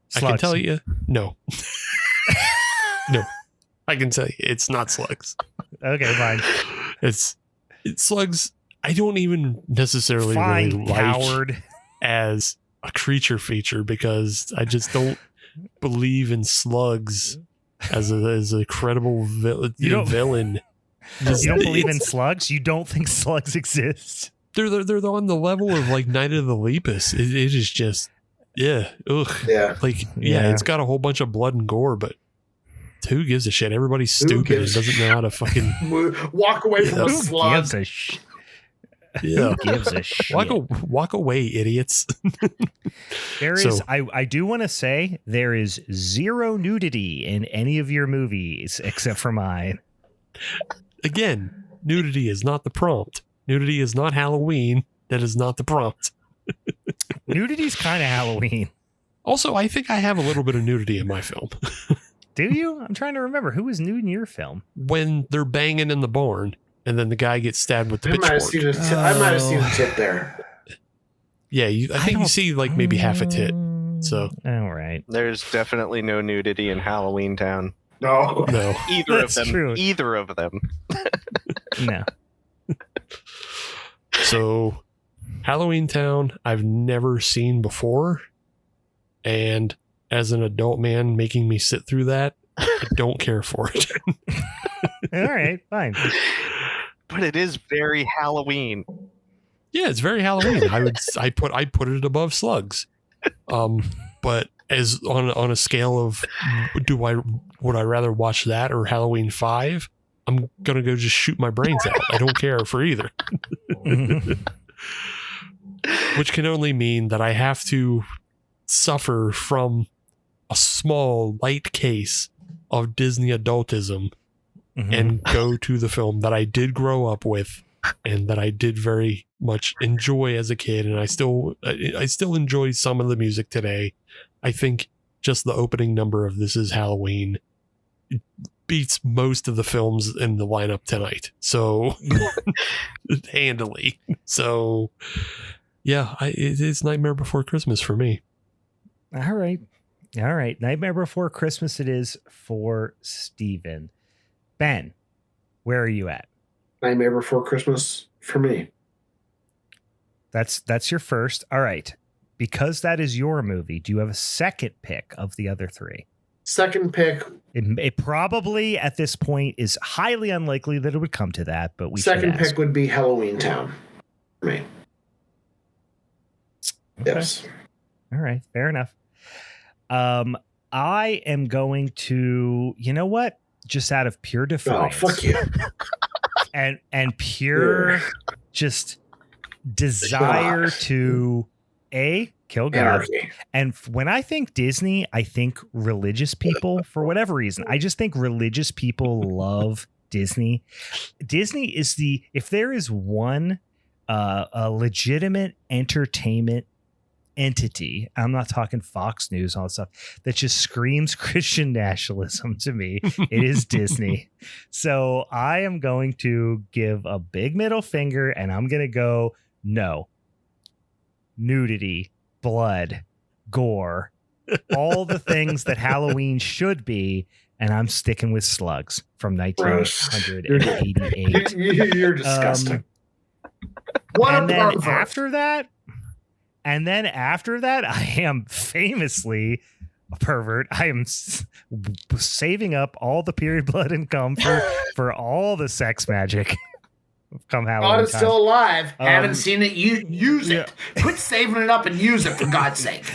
Slugs. I can tell you, no. No. I can tell you, it's not Slugs. Okay, fine. It's Slugs. I don't even necessarily really like as a creature feature because I just don't believe in Slugs as a credible villain. You don't believe in slugs? You don't think slugs exist? They're on the level of like Night of the Lepus. It is just ugh. Yeah. It's got a whole bunch of blood and gore, but who gives a shit? Everybody's stupid and doesn't know how to fucking walk away from a slug. Who gives a shit? Walk away, idiots. I do want to say there is 0 nudity in any of your movies except for mine. Again, nudity is not the prompt. Nudity is not Halloween. That is not the prompt. Nudity's kind of Halloween. Also, I think I have a little bit of nudity in my film. Do you? I'm trying to remember. Who was nude in your film? When they're banging in the barn and then the guy gets stabbed with the pitchfork. I might have seen a tit there. Yeah, I think you see like maybe half a tit. So, all right. There's definitely no nudity in Halloweentown. No. Either of them. True. Either of them. No. So, Halloweentown, I've never seen before. And as an adult man making me sit through that, I don't care for it. All right, fine. But it is very Halloween. Yeah, it's very Halloween. I put it above Slugs. But as on a scale of would I rather watch that or Halloween 5? I'm gonna go just shoot my brains out. I don't care for either. Which can only mean that I have to suffer from a small light case of Disney adultism and go to the film that I did grow up with and that I did very much enjoy as a kid, and I still enjoy some of the music today. I think just the opening number of This Is Halloween beats most of the films in the lineup tonight. So handily. So yeah, it's Nightmare Before Christmas for me. All right. Nightmare Before Christmas it is for Steven. Ben, where are you at? Nightmare Before Christmas for me. That's your first. All right. because that is your movie, do you have a second pick of the other three? Second pick. It probably at this point is highly unlikely that it would come to that, but we Second should ask. pick would be Halloweentown for me. Okay. Yes. All right, fair enough. I am going to, you know what? Just out of pure defiance. Oh, fuck you. And pure just desire to kill God. Anarchy. And when I think Disney, I think religious people for whatever reason. I just think religious people love Disney. Disney is if there is one a legitimate entertainment entity, I'm not talking Fox News, all that stuff, that just screams Christian nationalism to me, it is Disney. So I am going to give a big middle finger and I'm going to go, no. Nudity, blood, gore, all the things that Halloween should be, and I'm sticking with Slugs from 1988. You're disgusting. And then after that, I am famously a pervert. I am saving up all the period blood and cum for all the sex magic. Come Halloween God is time. still alive. Haven't seen it. Use yeah. it. Quit saving it up and use it, for God's sake.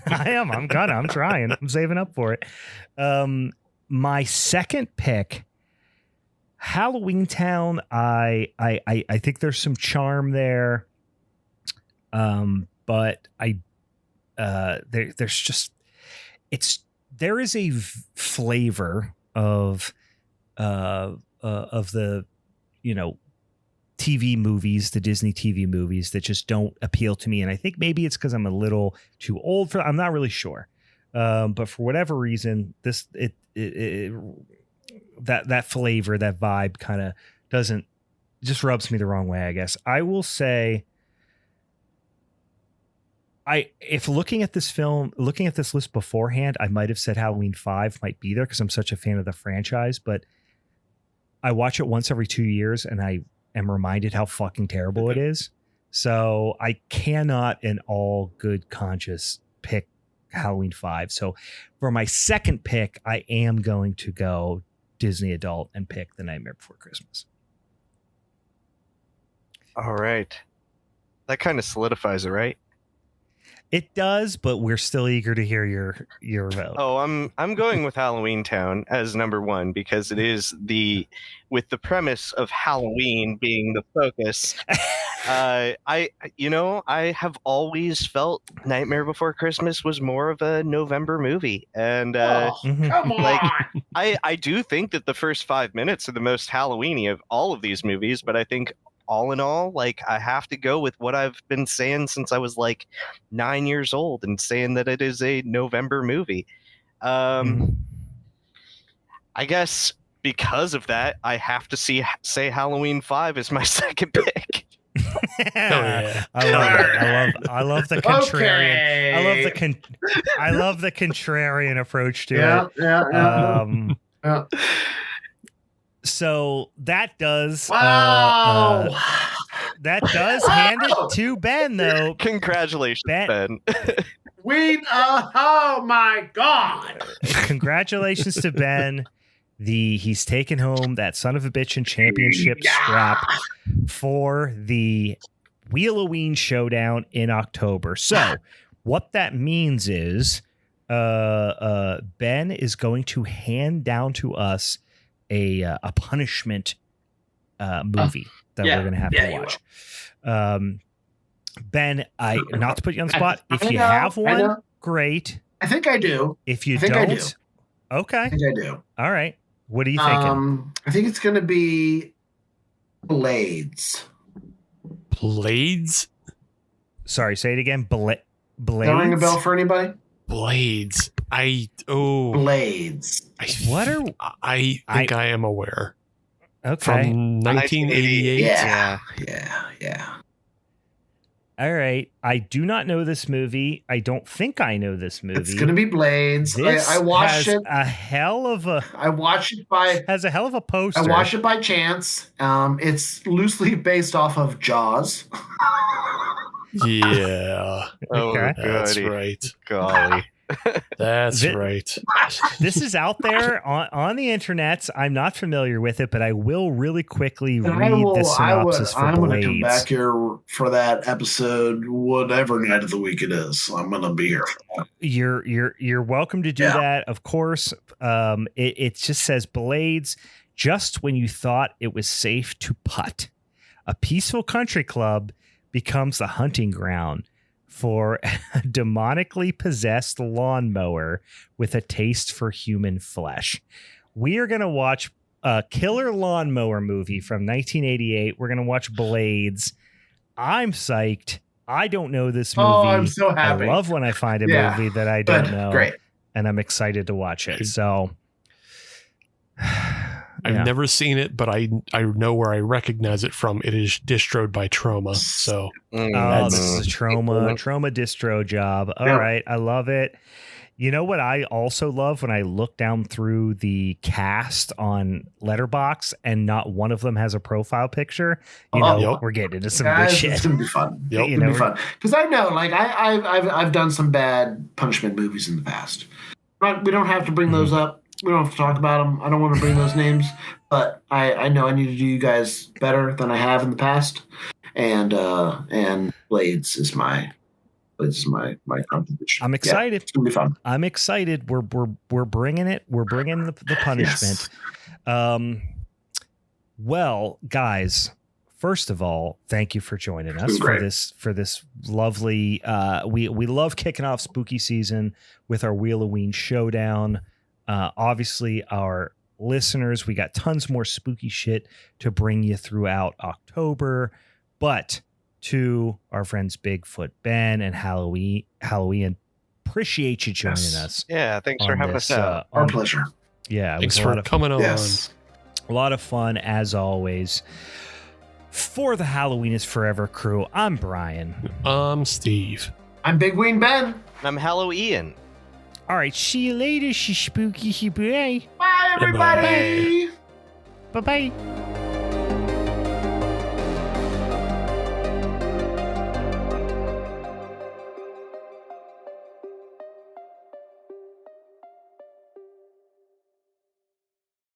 I'm trying. I'm saving up for it. My second pick, Halloweentown. I think there's some charm there. But there's just there is a flavor of the, TV movies, the Disney TV movies that just don't appeal to me. And I think maybe it's because I'm a little too old I'm not really sure. But for whatever reason, that flavor, that vibe kind of just rubs me the wrong way, I guess. I will say, if looking at this list beforehand, I might have said Halloween 5 might be there because I'm such a fan of the franchise, but I watch it once every 2 years and I am reminded how fucking terrible it is. So I cannot in all good conscience pick Halloween 5. So for my second pick, I am going to go Disney adult and pick The Nightmare Before Christmas. All right. That kind of solidifies it, right? It does, but we're still eager to hear your vote. Oh, I'm going with Halloweentown as number one because it is with the premise of Halloween being the focus. I have always felt Nightmare Before Christmas was more of a November movie, and come on. I do think that the first 5 minutes are the most Halloweeny of all of these movies, but I think all in all, I have to go with what I've been saying since I was 9 years old and saying that it is a November movie. I guess because of that, I have to say Halloween 5 is my second pick. I love the contrarian. Okay. I love the contrarian approach to it. Yeah. So that does Wow. Hand it to Ben, though. Congratulations, Ben. Oh my God. Congratulations to Ben. He's taken home that son of a bitch and championship strap for the Wheel O Ween Showdown in October. So what that means is Ben is going to hand down to us a punishment movie that we're going to have to watch. Ben, not to put you on the spot. If you have one, great. I think I do. If you I don't, do. Okay. I think I do. All right. What are you thinking? I think it's going to be Blades. Blades? Sorry, say it again. Blades? Does that ring a bell for anybody? Blades. Blades. I think I am aware. Okay. From 1988. Yeah. All right. I do not know this movie. I don't think I know this movie. It's going to be Blades. This I watched it. I watched it by. Has a hell of a poster. I watched it by chance. It's loosely based off of Jaws. Yeah, Okay. that's goody. right. Golly. That's Thi- right. This is out there on the internet. I'm not familiar with it, but I will really quickly And read the synopsis for I'm going to come Blades. back here for that episode, whatever night of the week it is. I'm going to be here. You're welcome to do Yeah. that, of course. It just says Blades. Just when you thought it was safe to putt, a peaceful country club becomes the hunting ground for a demonically possessed lawnmower with a taste for human flesh. We are going to watch a killer lawnmower movie from 1988. We're going to watch Blades. I'm psyched. I don't know this movie. Oh, I'm so I happy. love when I find a Yeah. movie that I don't Good. know. Great. And I'm excited to watch it. So I've yeah. never seen it, but I know where I recognize it from. It is distroed by Trauma. So Oh, this is a Mhm. trauma distro job. All Yeah. right. I love it. You know what I also love when I look down through the cast on Letterboxd and not one of them has a profile picture? You know, Yep. we're getting into some Guys, good it's shit. going to be fun. Yep. You It's know, going to be fun. Because I know, like, I've done some bad punishment movies in the past. But we don't have to bring those up. We don't have to talk about them. I don't want to bring those names. But I know I need to do you guys better than I have in the past. And Blades is my contribution. I'm excited. Yeah, it's going to be fun. I'm excited. We're bringing it. We're bringing the punishment. Yes. Well, guys, first of all, thank you for joining us was great. for this lovely. We love kicking off spooky season with our Wheel O Ween Showdown. Obviously, our listeners, we got tons more spooky shit to bring you throughout October, but to our friends Bigfoot Ben and Halloween, appreciate you joining Yes. us. Yeah, thanks for on having this, us out. Our pleasure. Yeah, it thanks was for coming on. Yes. a lot of fun as always. For the Halloween is Forever crew, I'm Brian. Steve. I'm BigWeen Ben. I'm Hallow Ian. All right, see you later, she spooky. Bye Bye, everybody. bye.